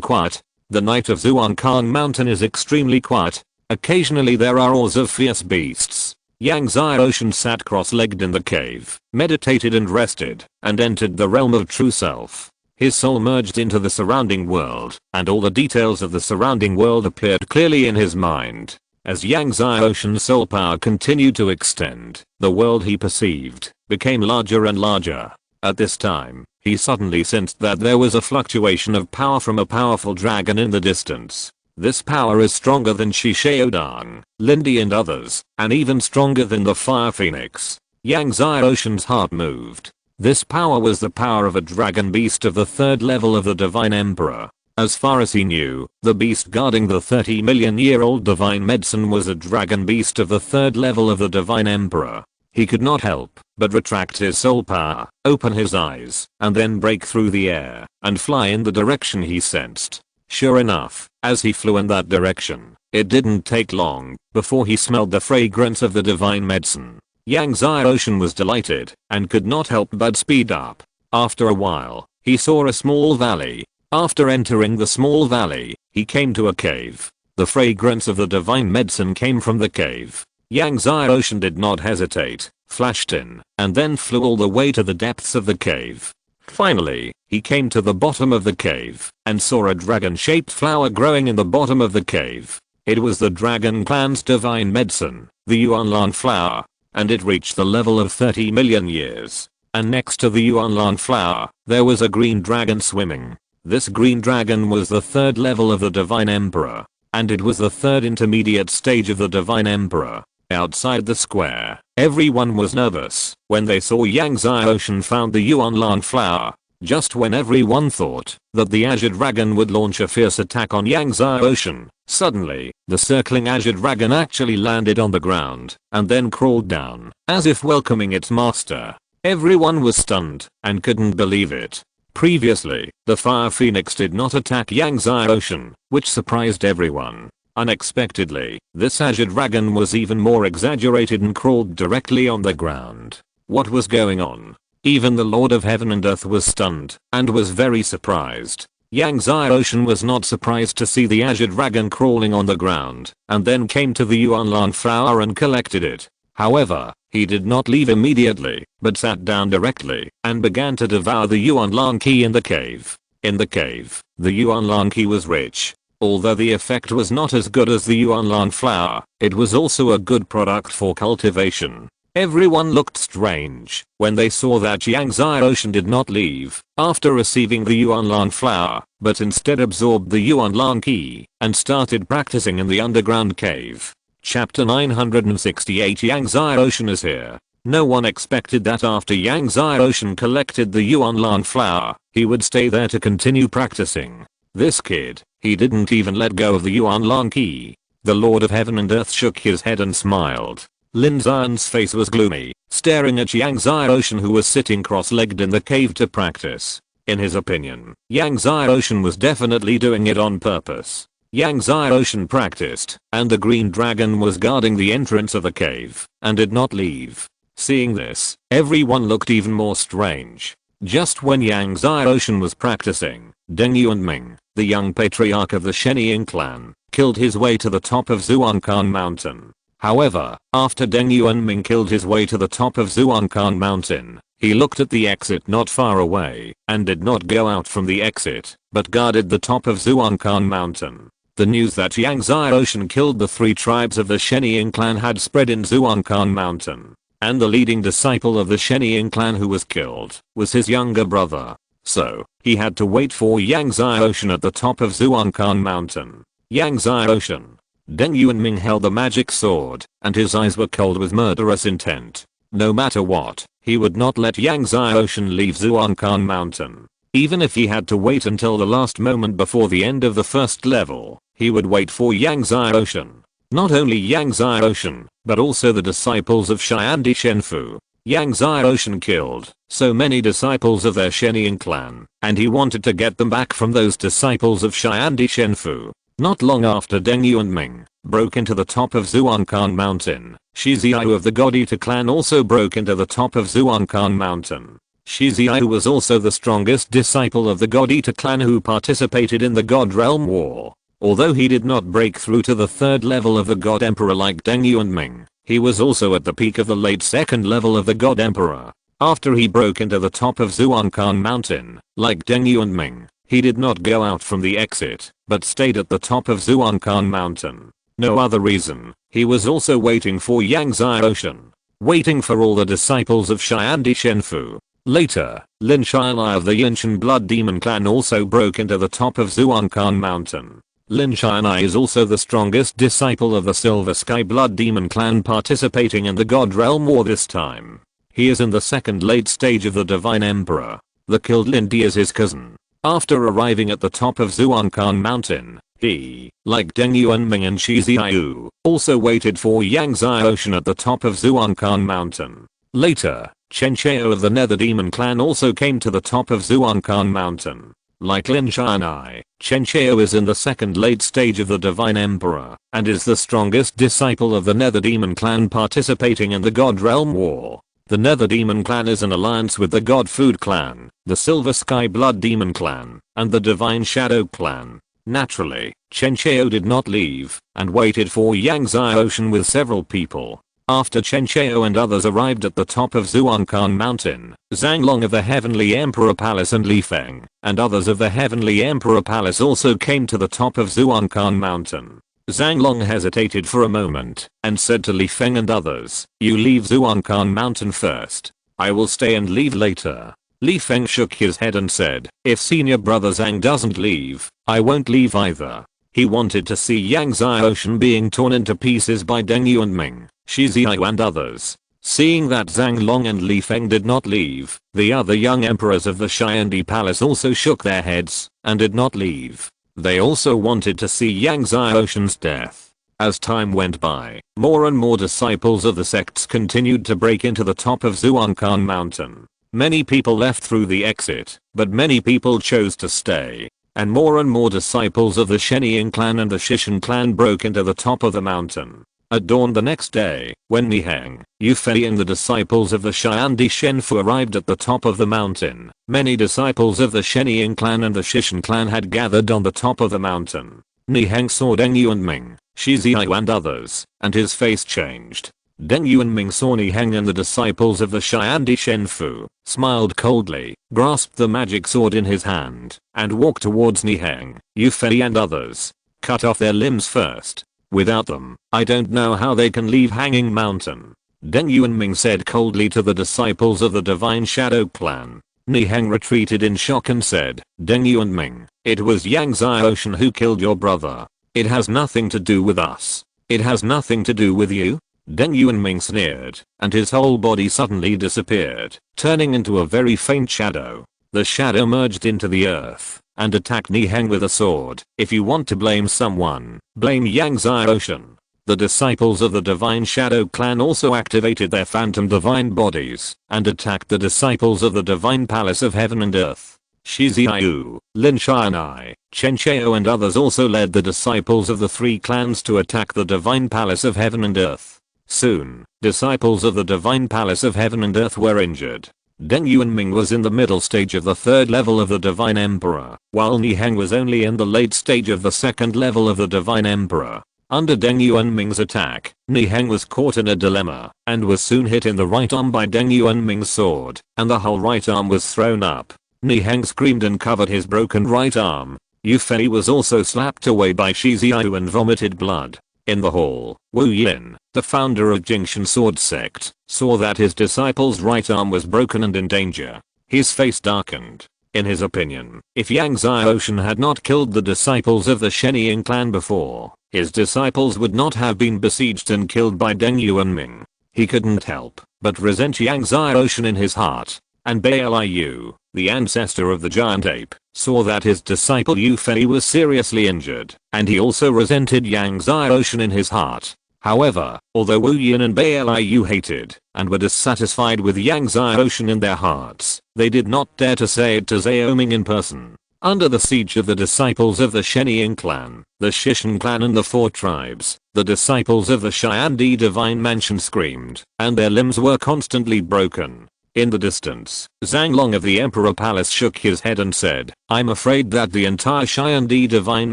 quiet. The night of Zhuangkan Mountain is extremely quiet. Occasionally there are roars of fierce beasts. Yang Xiaoshan sat cross-legged in the cave, meditated and rested, and entered the realm of true self. His soul merged into the surrounding world, and all the details of the surrounding world appeared clearly in his mind. As Yang Xiaoshan's soul power continued to extend, the world he perceived became larger and larger. At this time, he suddenly sensed that there was a fluctuation of power from a powerful dragon in the distance. This power is stronger than Shi Xiaodong, Lindy and others, and even stronger than the Fire Phoenix. Yang Xiaoshan's heart moved. This power was the power of a dragon beast of the third level of the Divine Emperor. As far as he knew, the beast guarding the 30-million-year-old divine medicine was a dragon beast of the third level of the Divine Emperor. He could not help but retract his soul power, open his eyes, and then break through the air and fly in the direction he sensed. Sure enough, as he flew in that direction, it didn't take long before he smelled the fragrance of the divine medicine. Yang Xiaoshan was delighted and could not help but speed up. After a while, he saw a small valley. After entering the small valley, he came to a cave. The fragrance of the divine medicine came from the cave. Yang Xiaoshan did not hesitate, flashed in, and then flew all the way to the depths of the cave. Finally, he came to the bottom of the cave and saw a dragon-shaped flower growing in the bottom of the cave. It was the Dragon Clan's divine medicine, the Yuanlan flower, and it reached the level of 30 million years. And next to the Yuanlan flower, there was a green dragon swimming. This green dragon was the third level of the Divine Emperor, and it was the third intermediate stage of the Divine Emperor. Outside the square, everyone was nervous when they saw Yang Xiaoshan found the Yuanlan flower. Just when everyone thought that the Azure Dragon would launch a fierce attack on Yang Xiaoshan, suddenly, the circling Azure Dragon actually landed on the ground and then crawled down, as if welcoming its master. Everyone was stunned and couldn't believe it. Previously, the Fire Phoenix did not attack Yang Xiaoshan, which surprised everyone. Unexpectedly, this Azure Dragon was even more exaggerated and crawled directly on the ground. What was going on? Even the Lord of Heaven and Earth was stunned and was very surprised. Yang Xiaoshan was not surprised to see the Azure Dragon crawling on the ground and then came to the Yuanlan flower and collected it. However, he did not leave immediately, but sat down directly and began to devour the Yuanlan key in the cave. In the cave, the Yuanlan key was rich. Although the effect was not as good as the Yuanlan flower, it was also a good product for cultivation. Everyone looked strange when they saw that Yang Xiaoshan did not leave after receiving the Yuanlan flower, but instead absorbed the Yuanlan key and started practicing in the underground cave. Chapter 968 Yang Xiaoshan is here. No one expected that after Yang Xiaoshan collected the Yuanlan flower, he would stay there to continue practicing. This kid, he didn't even let go of the Yuanlan key. The Lord of Heaven and Earth shook his head and smiled. Lin Xian's face was gloomy, staring at Yang Xiaoshan who was sitting cross-legged in the cave to practice. In his opinion, Yang Xiaoshan was definitely doing it on purpose. Yang Xiaoshan practiced, and the green dragon was guarding the entrance of the cave, and did not leave. Seeing this, everyone looked even more strange. Just when Yang Xiaoshan was practicing, Deng Yuanming, the young patriarch of the Shenying clan, killed his way to the top of Zuankan Mountain. However, after Deng Yuanming killed his way to the top of Zuankan Mountain, he looked at the exit not far away, and did not go out from the exit, but guarded the top of Zuankan Mountain. The news that Yang Xiaoshan killed the 3 tribes of the Shenying clan had spread in Zuankan Mountain, and the leading disciple of the Shenying clan who was killed was his younger brother. So, he had to wait for Yang Xiaoshan at the top of Zuankan Mountain. Yang Xiaoshan. Deng Yuanming held the magic sword, and his eyes were cold with murderous intent. No matter what, he would not let Yang Xiaoshan leave Zuankan Mountain. Even if he had to wait until the last moment before the end of the first level, he would wait for Yang Xiaoshan. Not only Yang Xiaoshan, but also the disciples of Xiandi Shenfu. Yang Xiaoshan killed so many disciples of their Shenying clan, and he wanted to get them back from those disciples of Xiandi Shenfu. Not long after Deng Yuanming broke into the top of Zuankan Mountain, Shi Xiao of the God Eater clan also broke into the top of Zuankan Mountain. Shi Xiao was also the strongest disciple of the God Eater clan who participated in the God Realm War. Although he did not break through to the 3rd level of the God Emperor like Deng Yuanming, he was also at the peak of the late 2nd level of the God Emperor. After he broke into the top of Zuankan Mountain, like Deng Yuanming, he did not go out from the exit, but stayed at the top of Zuankan Mountain. No other reason, he was also waiting for Yang Xiaoshan. Waiting for all the disciples of Xiandi Shenfu. Later, Lin Xianai of the Yinshan Blood Demon clan also broke into the top of Zuankan Mountain. Lin Xianai is also the strongest disciple of the Silver Sky Blood Demon clan participating in the God Realm War this time. He is in the 2nd late stage of the Divine Emperor. The killed Lin Di is his cousin. After arriving at the top of Zuankan Mountain, he, like Deng Yuanming and Shi Xiao, also waited for Yang Xiaoshan at the top of Zuankan Mountain. Later, Chen Chao of the Nether Demon clan also came to the top of Zuankan Mountain. Like Lin Xianai, Chen Chao is in the 2nd late stage of the Divine Emperor, and is the strongest disciple of the Nether Demon clan participating in the God Realm War. The Nether Demon clan is an alliance with the God Food clan, the Silver Sky Blood Demon clan, and the Divine Shadow clan. Naturally, Chen Chao did not leave and waited for Yang Xiaoshan with several people. After Chen Chao and others arrived at the top of Zhuangkan Mountain, Zhang Long of the Heavenly Emperor Palace and Li Feng and others of the Heavenly Emperor Palace also came to the top of Zhuangkan Mountain. Zhang Long hesitated for a moment and said to Li Feng and others, "You leave Zhuangkan Mountain first. I will stay and leave later." Li Feng shook his head and said, "If senior brother Zhang doesn't leave, I won't leave either." He wanted to see Yang Xiaoshan being torn into pieces by Deng Yuanming, Shi Xiao and others. Seeing that Zhang Long and Li Feng did not leave, the other young emperors of the Xiandi Palace also shook their heads and did not leave. They also wanted to see Yang Xiaoshan's death. As time went by, more and more disciples of the sects continued to break into the top of Zhuangkan Mountain. Many people left through the exit, but many people chose to stay. And more disciples of the Shenying clan and the Shishan clan broke into the top of the mountain. At dawn the next day, when Niheng, Yufei and the disciples of the Xiandi Shenfu arrived at the top of the mountain, many disciples of the Shenying clan and the Shishan clan had gathered on the top of the mountain. Niheng saw Deng Yuanming, Shi Xiao and others, and his face changed. Deng Yuanming saw Niheng and the disciples of the Xiandi Shenfu, smiled coldly, grasped the magic sword in his hand, and walked towards Niheng, Yufei and others. Cut off their limbs first. Without them, I don't know how they can leave Hanging Mountain. Deng Yuanming said coldly to the disciples of the Divine Shadow clan. Niheng retreated in shock and said, "Deng Yuanming, it was Yang Xiaoshan who killed your brother. It has nothing to do with us. It has nothing to do with you." Deng Yuanming sneered, and his whole body suddenly disappeared, turning into a very faint shadow. The shadow merged into the earth and attacked Niheng with a sword. "If you want to blame someone, blame Yang Xiaoshan." The disciples of the Divine Shadow clan also activated their phantom divine bodies and attacked the disciples of the Divine Palace of Heaven and Earth. Shi Xiao, Lin Xianai, Chen Chao and others also led the disciples of the three clans to attack the Divine Palace of Heaven and Earth. Soon, disciples of the Divine Palace of Heaven and Earth were injured. Deng Yuanming was in the middle stage of the third level of the Divine Emperor, while Niheng was only in the late stage of the second level of the Divine Emperor. Under Deng Yuanming's attack, Niheng was caught in a dilemma, and was soon hit in the right arm by Deng Yuanming's sword, and the whole right arm was thrown up. Niheng screamed and covered his broken right arm. Yufei was also slapped away by Shi Xiao and vomited blood. In the hall, Wu Yin, the founder of Jingshan Sword Sect, saw that his disciple's right arm was broken and in danger. His face darkened. In his opinion, if Yang Xiaoshan had not killed the disciples of the Shenying clan before, his disciples would not have been besieged and killed by Deng Yuanming. He couldn't help but resent Yang Xiaoshan in his heart. And Baliu, the ancestor of the giant ape, saw that his disciple Yufei was seriously injured, and he also resented Yang Xiaoshan in his heart. However, although Wu Yin and Baliu hated and were dissatisfied with Yang Xiaoshan in their hearts, they did not dare to say it to Xiaoming in person. Under the siege of the disciples of the Shenying clan, the Shishan clan and the four tribes, the disciples of the Xiandi Divine Mansion screamed, and their limbs were constantly broken. In the distance, Zhang Long of the Emperor Palace shook his head and said, "I'm afraid that the entire Xiandi Divine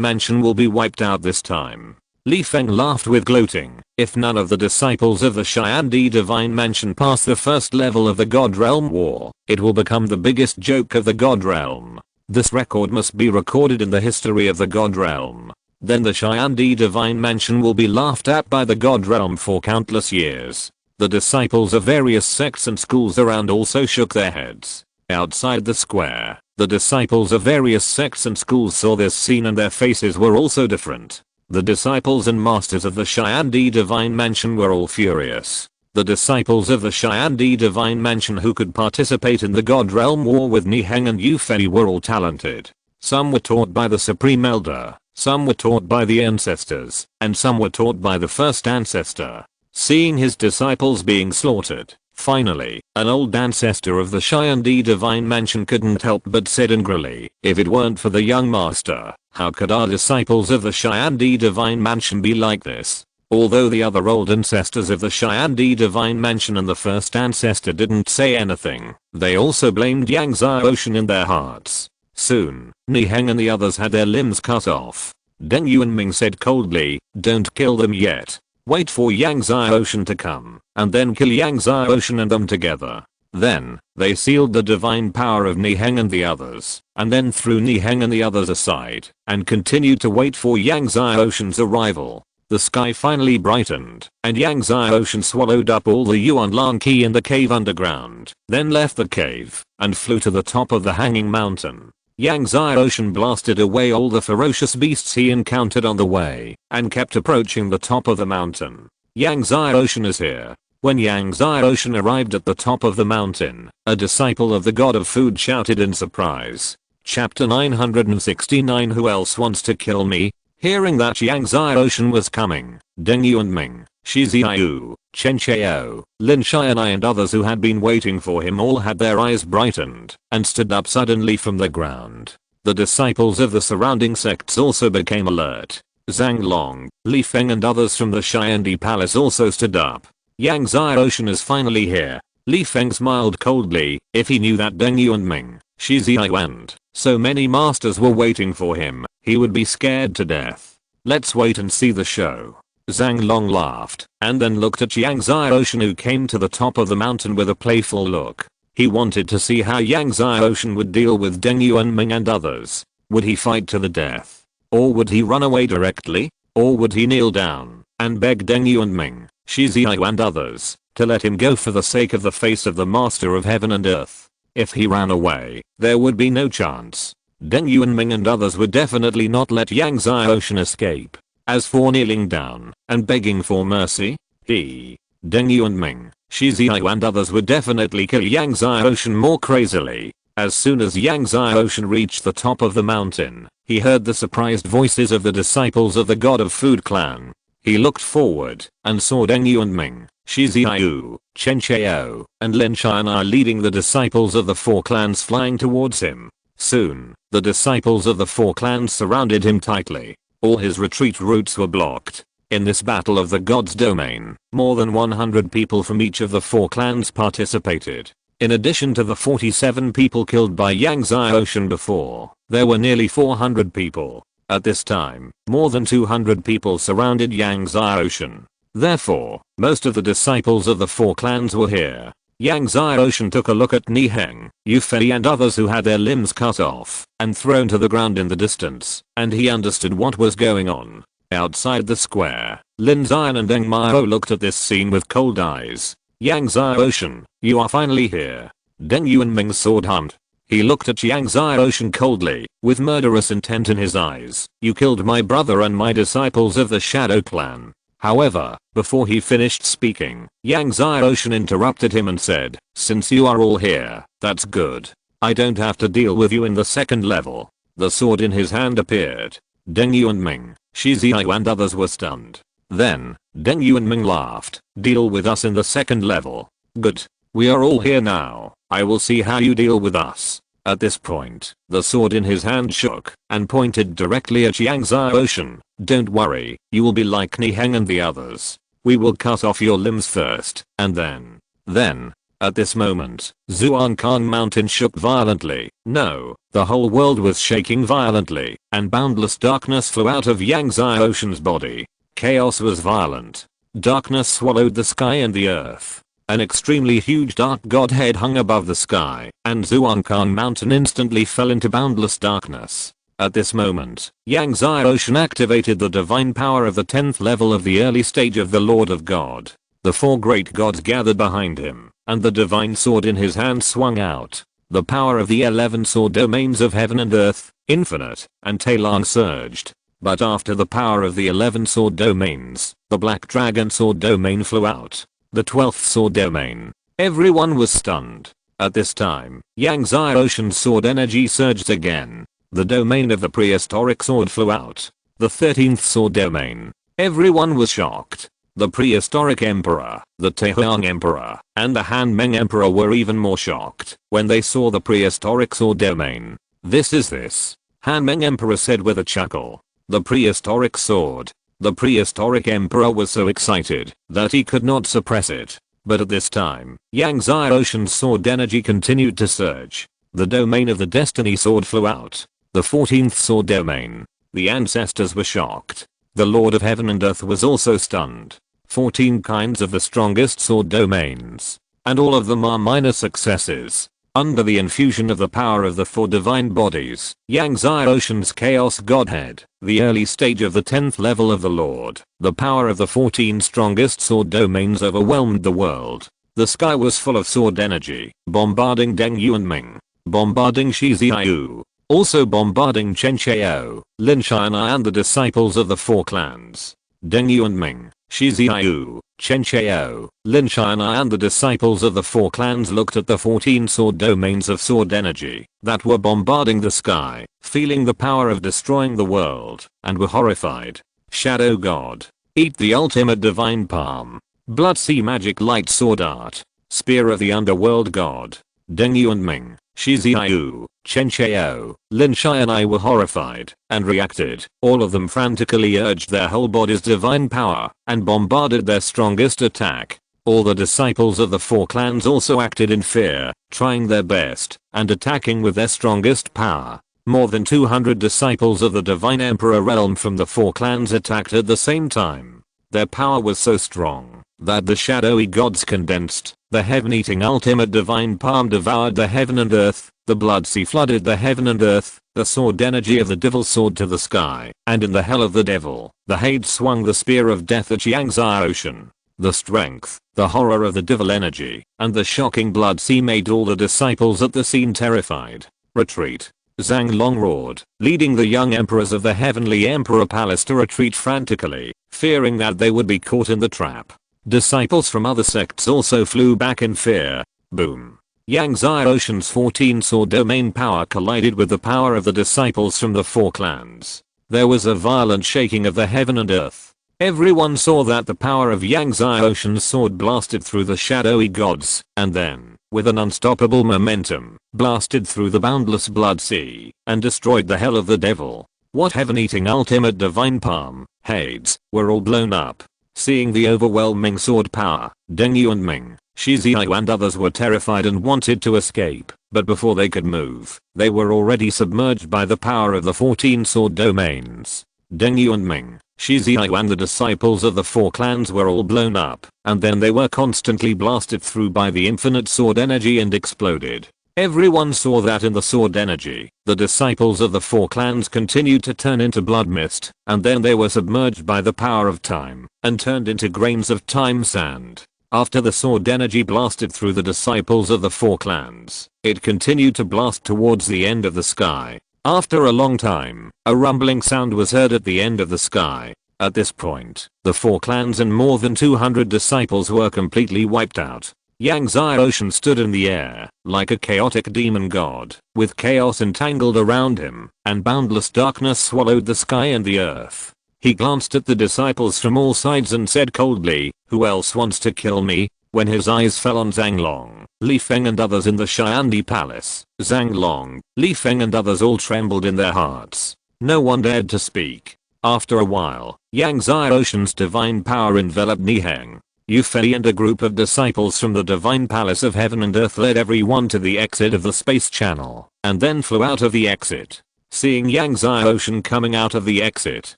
Mansion will be wiped out this time." Li Feng laughed with gloating. "If none of the disciples of the Xiandi Divine Mansion pass the first level of the God Realm War, it will become the biggest joke of the God Realm. This record must be recorded in the history of the God Realm. Then the Xiandi Divine Mansion will be laughed at by the God Realm for countless years." The disciples of various sects and schools around also shook their heads. Outside the square, the disciples of various sects and schools saw this scene and their faces were also different. The disciples and masters of the Xiandi Divine Mansion were all furious. The disciples of the Xiandi Divine Mansion who could participate in the God Realm War with Niheng and Yufei were all talented. Some were taught by the Supreme Elder, some were taught by the ancestors, and some were taught by the first ancestor. Seeing his disciples being slaughtered, finally, an old ancestor of the Xiandi Divine Mansion couldn't help but said angrily, "If it weren't for the young master, how could our disciples of the Xiandi Divine Mansion be like this?" Although the other old ancestors of the Xiandi Divine Mansion and the first ancestor didn't say anything, they also blamed Yang Xiaoshan in their hearts. Soon, Niheng and the others had their limbs cut off. Deng Yuanming said coldly, "Don't kill them yet. Wait for Yang Ocean to come, and then kill Yang Ocean and them together." Then, they sealed the divine power of Niheng and the others, and then threw Niheng and the others aside, and continued to wait for Yang Ocean's arrival. The sky finally brightened, and Yang Ocean swallowed up all the Yuan Lan Qi in the cave underground, then left the cave, and flew to the top of the hanging mountain. Yang Ocean blasted away all the ferocious beasts he encountered on the way, and kept approaching the top of the mountain. Yang Ocean is here. When Yang Ocean arrived at the top of the mountain, a disciple of the god of food shouted in surprise. Chapter 969. Who else wants to kill me? Hearing that Yang Ocean was coming, Deng Yuanming, Shi Ziyu, Chen Chao, Lin Xianai and others who had been waiting for him all had their eyes brightened and stood up suddenly from the ground. The disciples of the surrounding sects also became alert. Zhang Long, Li Feng and others from the Xiandi Palace also stood up. Yang Ocean is finally here. Li Feng smiled coldly. If he knew that Deng Yuanming, Shi Ziyu and so many masters were waiting for him, he would be scared to death. Let's wait and see the show. Zhang Long laughed, and then looked at Yang Ocean who came to the top of the mountain with a playful look. He wanted to see how Yang Ocean would deal with Deng Yuanming and others. Would he fight to the death? Or would he run away directly? Or would he kneel down and beg Deng Yuanming, Shi Ziyu and others to let him go for the sake of the face of the master of heaven and earth? If he ran away, there would be no chance. Deng Yuanming and others would definitely not let Yang Ocean escape. As for kneeling down and begging for mercy, Deng Yuanming, Shi Ziyu and others would definitely kill Yang Ocean more crazily. As soon as Yang Ocean reached the top of the mountain, he heard the surprised voices of the disciples of the god of food clan. He looked forward and saw Deng Yuanming, Shi Ziyu, Chen Chao, and Lin Xianai leading the disciples of the four clans flying towards him. Soon, the disciples of the four clans surrounded him tightly. All his retreat routes were blocked. In this battle of the god's domain, more than 100 people from each of the four clans participated. In addition to the 47 people killed by Yang Ocean before, there were nearly 400 people. At this time, more than 200 people surrounded Yang Ocean. Therefore, most of the disciples of the four clans were here. Yang Ocean took a look at Niheng, Yufei and others who had their limbs cut off and thrown to the ground in the distance, and he understood what was going on. Outside the square, Lin Xian and Deng Mao looked at this scene with cold eyes. Yang Ocean, you are finally here. Deng Yuanming's sword hummed. He looked at Yang Ocean coldly, with murderous intent in his eyes. You killed my brother and my disciples of the Shadow Clan. However, before he finished speaking, Yang Ocean interrupted him and said, since you are all here, that's good. I don't have to deal with you in the second level. The sword in his hand appeared. Deng Yuanming, Shi Ziyu and others were stunned. Then, Deng Yuanming laughed. Deal with us in the second level. Good. We are all here now. I will see how you deal with us. At this point, the sword in his hand shook and pointed directly at Yang Ocean. Don't worry, you will be like Niheng and the others. We will cut off your limbs first, and then, at this moment, Zuankang Mountain shook violently. No, the whole world was shaking violently, and boundless darkness flew out of Yang Ocean's body. Chaos was violent. Darkness swallowed the sky and the earth. An extremely huge dark godhead hung above the sky, and Zuankang Mountain instantly fell into boundless darkness. At this moment, Yang Ocean activated the divine power of the 10th level of the early stage of the Lord of God. The four great gods gathered behind him, and the divine sword in his hand swung out. The power of the 11 sword domains of heaven and earth, infinite, and Taelang surged. But after the power of the 11 sword domains, the black dragon sword domain flew out. The 12th sword domain. Everyone was stunned. At this time, Yang Ocean's sword energy surged again. The domain of the prehistoric sword flew out. The 13th sword domain. Everyone was shocked. The prehistoric emperor, the Taehuang emperor, and the Han Meng emperor were even more shocked when they saw the prehistoric sword domain. This is this. Han Meng emperor said with a chuckle. The prehistoric sword. The prehistoric emperor was so excited that he could not suppress it. But at this time, Yang Ocean's sword energy continued to surge. The domain of the Destiny Sword flew out. The 14th sword domain. The ancestors were shocked. The Lord of Heaven and Earth was also stunned. 14 kinds of the strongest sword domains. And all of them are minor successes. Under the infusion of the power of the 4 divine bodies, Yangzai Ocean's Chaos Godhead, the early stage of the 10th level of the Lord, the power of the 14 strongest sword domains overwhelmed the world. The sky was full of sword energy, bombarding Deng Yu and Ming, bombarding Shi Ziyu, also bombarding Chen Chao, Lin Xianai and the disciples of the 4 clans. Deng Yu and Ming, Shi Ziyu, Chen Chao, Lin Xianai and the disciples of the 4 clans looked at the 14 sword domains of sword energy that were bombarding the sky, feeling the power of destroying the world, and were horrified. Shadow God. Eat the ultimate divine palm. Blood Sea Magic Light Sword Art. Spear of the Underworld God. Deng Yu and Ming, Shi Ziyu, Chen Chao, Lin Xianai were horrified and reacted. All of them frantically urged their whole body's divine power and bombarded their strongest attack. All the disciples of the 4 clans also acted in fear, trying their best and attacking with their strongest power. More than 200 disciples of the Divine Emperor realm from the 4 clans attacked at the same time. Their power was so strong that the shadowy gods condensed. The heaven-eating ultimate divine palm devoured the heaven and earth. The blood sea flooded the heaven and earth. The sword energy of the devil's sword to the sky. And in the hell of the devil, the Hades swung the spear of death at Yangzai Ocean. The strength, the horror of the devil energy, and the shocking blood sea made all the disciples at the scene terrified. Retreat. Zhang Long roared, leading the young emperors of the Heavenly Emperor Palace to retreat frantically, fearing that they would be caught in the trap. Disciples from other sects also flew back in fear. Boom. Yangzai Ocean's 14 sword domain power collided with the power of the disciples from the 4 clans. There was a violent shaking of the heaven and earth. Everyone saw that the power of Yangzai Ocean's sword blasted through the shadowy gods, and then, with an unstoppable momentum, blasted through the boundless blood sea, and destroyed the hell of the devil. What heaven-eating ultimate divine palm, Hades, were all blown up. Seeing the overwhelming sword power, Deng Yu and Ming, Shi Ziyu and others were terrified and wanted to escape, but before they could move, they were already submerged by the power of the 14 sword domains. Deng Yu and Ming, Shi Ziyu and the disciples of the 4 clans were all blown up, and then they were constantly blasted through by the infinite sword energy and exploded. Everyone saw that in the sword energy, the disciples of the 4 clans continued to turn into blood mist, and then they were submerged by the power of time, and turned into grains of time sand. After the sword energy blasted through the disciples of the 4 clans, it continued to blast towards the end of the sky. After a long time, a rumbling sound was heard at the end of the sky. At this point, the 4 clans and more than 200 disciples were completely wiped out. Yangzai Ocean stood in the air, like a chaotic demon god, with chaos entangled around him, and boundless darkness swallowed the sky and the earth. He glanced at the disciples from all sides and said coldly, "Who else wants to kill me?" When his eyes fell on Zhang Long, Li Feng and others in the Xiandi Palace, Zhang Long, Li Feng and others all trembled in their hearts. No one dared to speak. After a while, Yangzai Ocean's divine power enveloped Niheng. Yu Fei and a group of disciples from the Divine Palace of Heaven and Earth led everyone to the exit of the space channel, and then flew out of the exit. Seeing Yangzai Ocean coming out of the exit,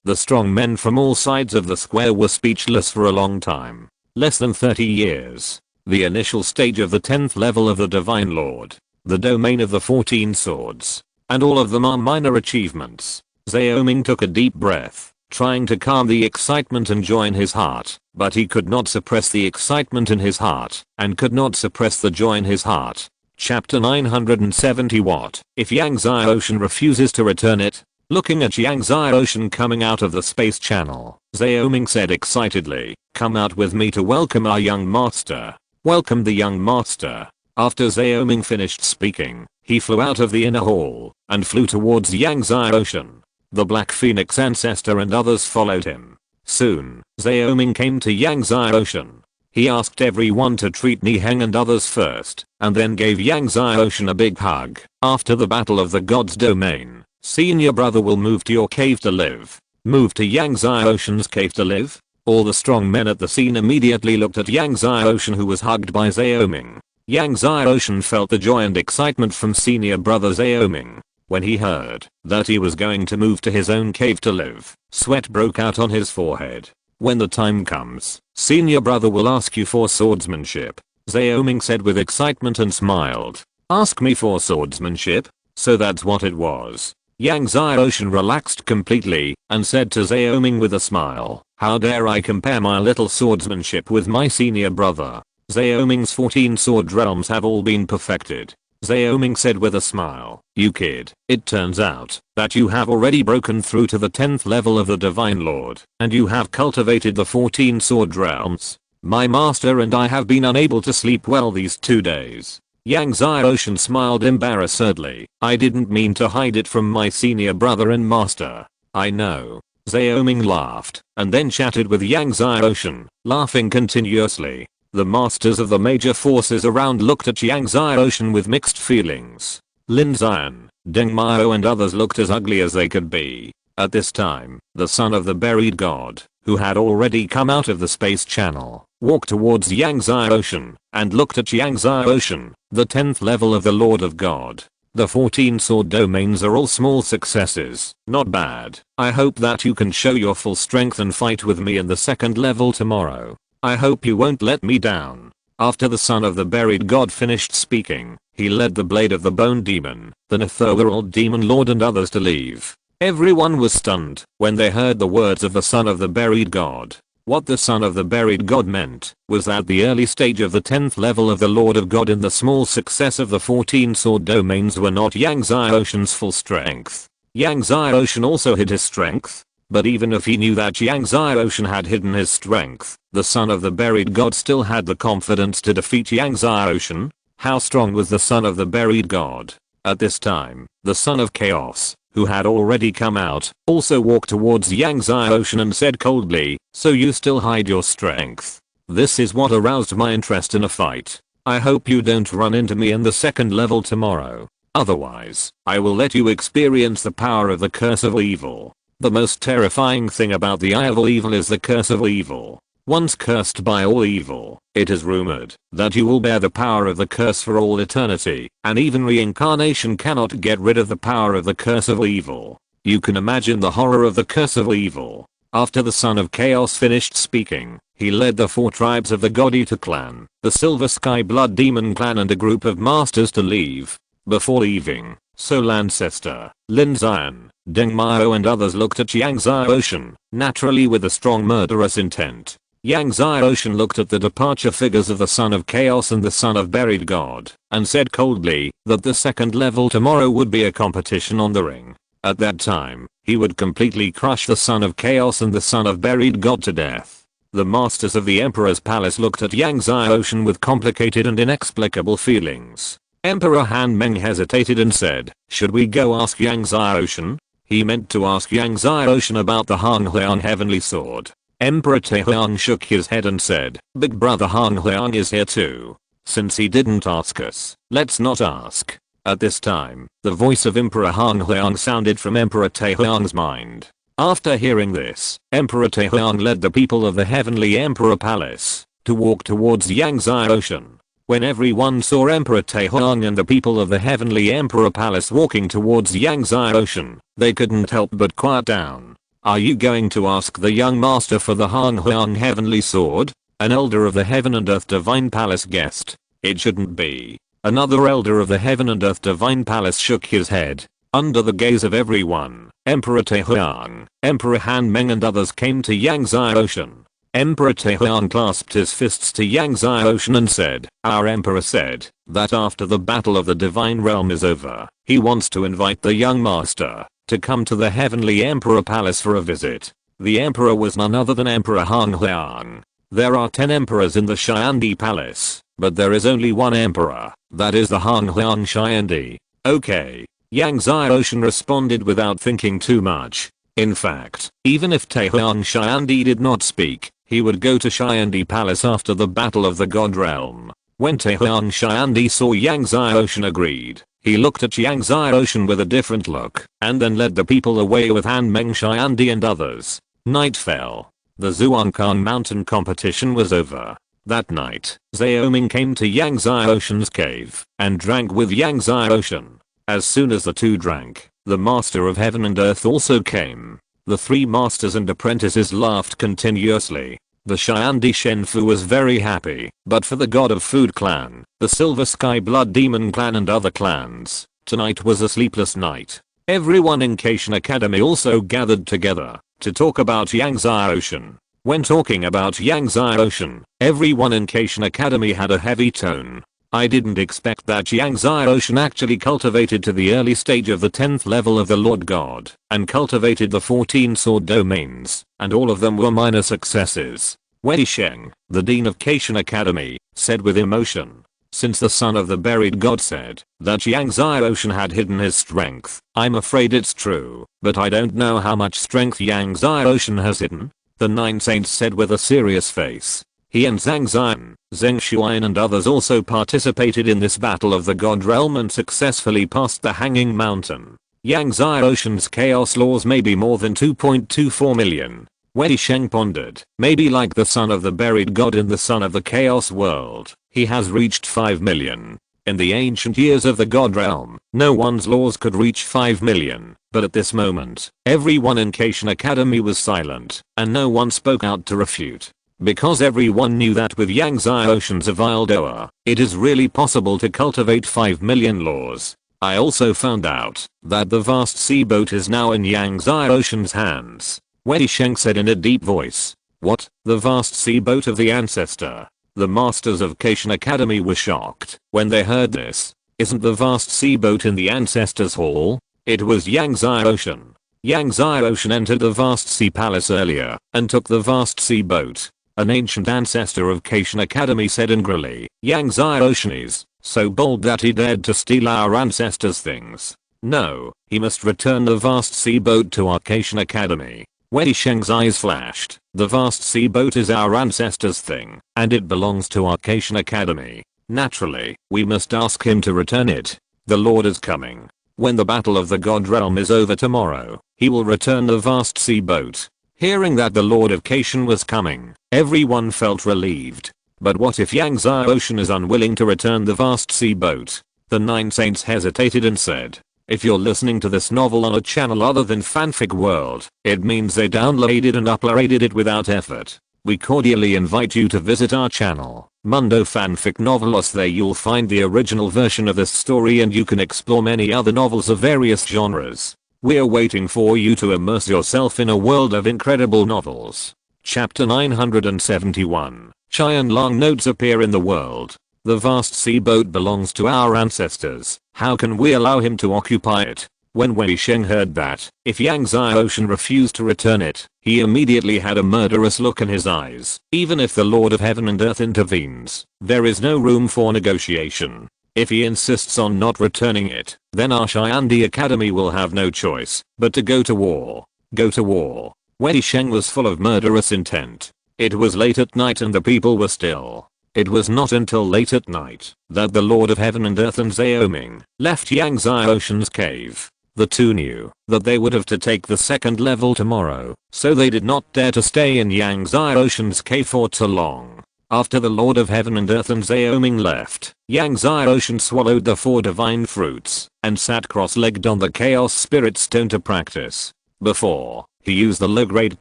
the strong men from all sides of the square were speechless for a long time. Less than 30 years. The initial stage of the 10th level of the Divine Lord. The domain of the 14 swords. And all of them are minor achievements. Xiaoming took a deep breath, trying to calm the excitement and joy in his heart, but he could not suppress the excitement in his heart, and could not suppress the joy in his heart. Chapter 970. What if Yangzai Ocean refuses to return it? Looking at Yangzai Ocean coming out of the space channel, Xiaoming said excitedly, "Come out with me to welcome our young master." Welcome the young master. After Xiaoming finished speaking, he flew out of the inner hall, and flew towards Yangzai Ocean. The Black Phoenix ancestor and others followed him. Soon, Xiaoming came to Yangzai Ocean. He asked everyone to treat Niheng and others first, and then gave Yangzai Ocean a big hug. After the battle of the god's domain, senior brother will move to your cave to live. Move to Yangzai Ocean's cave to live? All the strong men at the scene immediately looked at Yangzai Ocean, who was hugged by Xiaoming. Yang Xiaoshan felt the joy and excitement from senior brother Xiaoming. When he heard that he was going to move to his own cave to live, sweat broke out on his forehead. When the time comes, senior brother will ask you for swordsmanship, Xiaoming said with excitement and smiled. Ask me for swordsmanship? So that's what it was. Yang Xiaoshan relaxed completely and said to Xiaoming with a smile, how dare I compare my little swordsmanship with my senior brother. Xiaoming's 14 sword realms have all been perfected. Xiaoming said with a smile, you kid, it turns out that you have already broken through to the 10th level of the Divine Lord, and you have cultivated the 14 sword realms. My master and I have been unable to sleep well these 2 days. Yang Xiaoshan smiled embarrassedly. I didn't mean to hide it from my senior brother and master. I know. Xiaoming laughed, and then chatted with Yang Xiaoshan, laughing continuously. The masters of the major forces around looked at Yang Xiaoshan with mixed feelings. Lin Xian, Deng Mao and others looked as ugly as they could be. At this time, the son of the buried god, who had already come out of the space channel, walked towards Yang Xiaoshan and looked at Yang Xiaoshan, the 10th level of the Lord of God. The 14 sword domains are all small successes, not bad. I hope that you can show your full strength and fight with me in the 2nd level tomorrow. I hope you won't let me down. After the son of the buried god finished speaking, he led the blade of the bone demon, the Otherworldly demon lord and others to leave. Everyone was stunned when they heard the words of the son of the buried god. What the son of the buried god meant was that the early stage of the 10th level of the Lord of God and the small success of the 14 sword domains were not Yang Xiaoshan's full strength. Yang Xiaoshan also hid his strength. But even if he knew that Yang Xiaoshan had hidden his strength, the son of the buried god still had the confidence to defeat Yang Xiaoshan. How strong was the son of the buried god? At this time, the son of chaos, who had already come out, also walked towards Yang Xiaoshan and said coldly, so you still hide your strength? This is what aroused my interest in a fight. I hope you don't run into me in the 2nd level tomorrow. Otherwise, I will let you experience the power of the curse of evil. The most terrifying thing about the eye of evil is the curse of evil. Once cursed by all evil, it is rumored that you will bear the power of the curse for all eternity, and even reincarnation cannot get rid of the power of the curse of evil. You can imagine the horror of the curse of evil. After the son of chaos finished speaking, he led the 4 tribes of the God-Eater clan, the Silver Sky Blood Demon clan and a group of masters to leave. Before leaving, Soul Ancestor, Lin Xian, Deng Mao and others looked at Yang Xiaoshan, naturally with a strong murderous intent. Yang Xiaoshan looked at the departure figures of the son of chaos and the son of buried god, and said coldly that the 2nd level tomorrow would be a competition on the ring. At that time, he would completely crush the son of chaos and the son of buried god to death. The masters of the emperor's palace looked at Yang Xiaoshan with complicated and inexplicable feelings. Emperor Han Meng hesitated and said, should we go ask Yang Xiaoshan? He meant to ask Yang Xiaoshan about the Hangliang heavenly sword. Emperor Taehyung shook his head and said, big brother Hangliang is here too. Since he didn't ask us, let's not ask. At this time, the voice of Emperor Hangliang sounded from Emperor Taehyung's mind. After hearing this, Emperor Taehyung led the people of the Heavenly Emperor Palace to walk towards Yang Xiaoshan. When everyone saw Emperor Taehyung and the people of the Heavenly Emperor Palace walking towards Yang Xiaoshan, they couldn't help but quiet down. Are you going to ask the young master for the Hangliang heavenly sword? An elder of the Heaven and Earth Divine Palace guessed. It shouldn't be. Another elder of the Heaven and Earth Divine Palace shook his head. Under the gaze of everyone, Emperor Taehyung, Emperor Han Meng and others came to Yang Xiaoshan. Emperor Taehyung clasped his fists to Yang Xiaoshan and said, our emperor said that after the battle of the divine realm is over, he wants to invite the young master to come to the Heavenly Emperor Palace for a visit. The emperor was none other than Emperor Hangliang. There are 10 emperors in the Xiandi Palace, but there is only one emperor, that is the Hangliang Xiandi. Okay. Yang Xiaoshan responded without thinking too much. In fact, even if Taehyung Xiandi did not speak, he would go to Xiandi Palace after the battle of the God Realm. When Taehyung Xiandi saw Yang Xiaoshan agreed. He looked at Yang Xiaoshan with a different look, and then led the people away with Han Meng Xiandi and others. Night fell. The Zhuangkang mountain competition was over. That night, Zaoming came to Yang Xiaoshan's cave and drank with Yang Xiaoshan. As soon as the two drank, the master of heaven and earth also came. The three masters and apprentices laughed continuously. The Xiandi Shenfu was very happy, but for the god of food clan, the Silver Sky Blood Demon clan and other clans, tonight was a sleepless night. Everyone in Kaishan Academy also gathered together to talk about Yang Xiaoshan. When talking about Yang Xiaoshan, everyone in Kaishan Academy had a heavy tone. I didn't expect that Yang Xiaoshan actually cultivated to the early stage of the 10th level of the Lord God, and cultivated the 14 sword domains, and all of them were minor successes. Wei Sheng, the dean of Kaishan Academy, said with emotion. Since the son of the buried god said that Yang Xiaoshan had hidden his strength, I'm afraid it's true, but I don't know how much strength Yang Xiaoshan has hidden. The 9 saints said with a serious face. He and Zhang Xian, Zheng Shuain and others also participated in this battle of the god realm and successfully passed the hanging mountain. Yang Xiaoshan's chaos laws may be more than 2.24 million. Wei Sheng pondered, maybe like the son of the buried god in the son of the chaos world, he has reached 5 million. In the ancient years of the god realm, no one's laws could reach 5 million, but at this moment, everyone in Kaishan Academy was silent, and no one spoke out to refute. Because everyone knew that with Yang Xiaoshan's Avildoa, it is really possible to cultivate 5 million laws. I also found out that the vast sea boat is now in Yang Xiaoshan's hands. Wei Sheng said in a deep voice. What? The vast sea boat of the ancestor? The masters of Kaishan Academy were shocked when they heard this. Isn't the vast sea boat in the ancestors hall? It was Yang Xiaoshan. Yang Xiaoshan entered the vast sea palace earlier and took the vast sea boat. An ancient ancestor of Kaishan Academy said angrily, Yang Xiaoshan is so bold that he dared to steal our ancestors' things. No, he must return the vast sea boat to our Kaishan Academy. Wei Sheng's eyes flashed. The vast sea boat is our ancestors' thing, and it belongs to our Kaishan Academy. Naturally, we must ask him to return it. The Lord is coming. When the battle of the god realm is over tomorrow, he will return the vast sea boat. Hearing that the Lord of Kaishan was coming, everyone felt relieved. But what if Yang Xiaoshan is unwilling to return the vast sea boat? The 9 saints hesitated and said, if you're listening to this novel on a channel other than Fanfic World, it means they downloaded and uploaded it without effort. We cordially invite you to visit our channel, Mundo Fanfic Novelos. There you'll find the original version of this story and you can explore many other novels of various genres. We're waiting for you to immerse yourself in a world of incredible novels. Chapter 971. Qianlong nodes appear in the world. The vast sea boat belongs to our ancestors. How can we allow him to occupy it? When Wei Sheng heard that, if Yang Xiaoshan refused to return it, he immediately had a murderous look in his eyes. Even if the Lord of Heaven and Earth intervenes, there is no room for negotiation. If he insists on not returning it, then our Xiandi Academy will have no choice but to go to war. Go to war. Wei Sheng was full of murderous intent. It was late at night and the people were still. It was not until late at night that the Lord of Heaven and Earth and Zaoming left Yang Xiaoshan's cave. The two knew that they would have to take the 2nd level tomorrow, so they did not dare to stay in Yang Xiaoshan's cave for too long. After the Lord of Heaven and Earth and Zaoming left, Yang Xiaoshan swallowed the 4 divine fruits and sat cross-legged on the Chaos Spirit Stone to practice. Before, he used the low-grade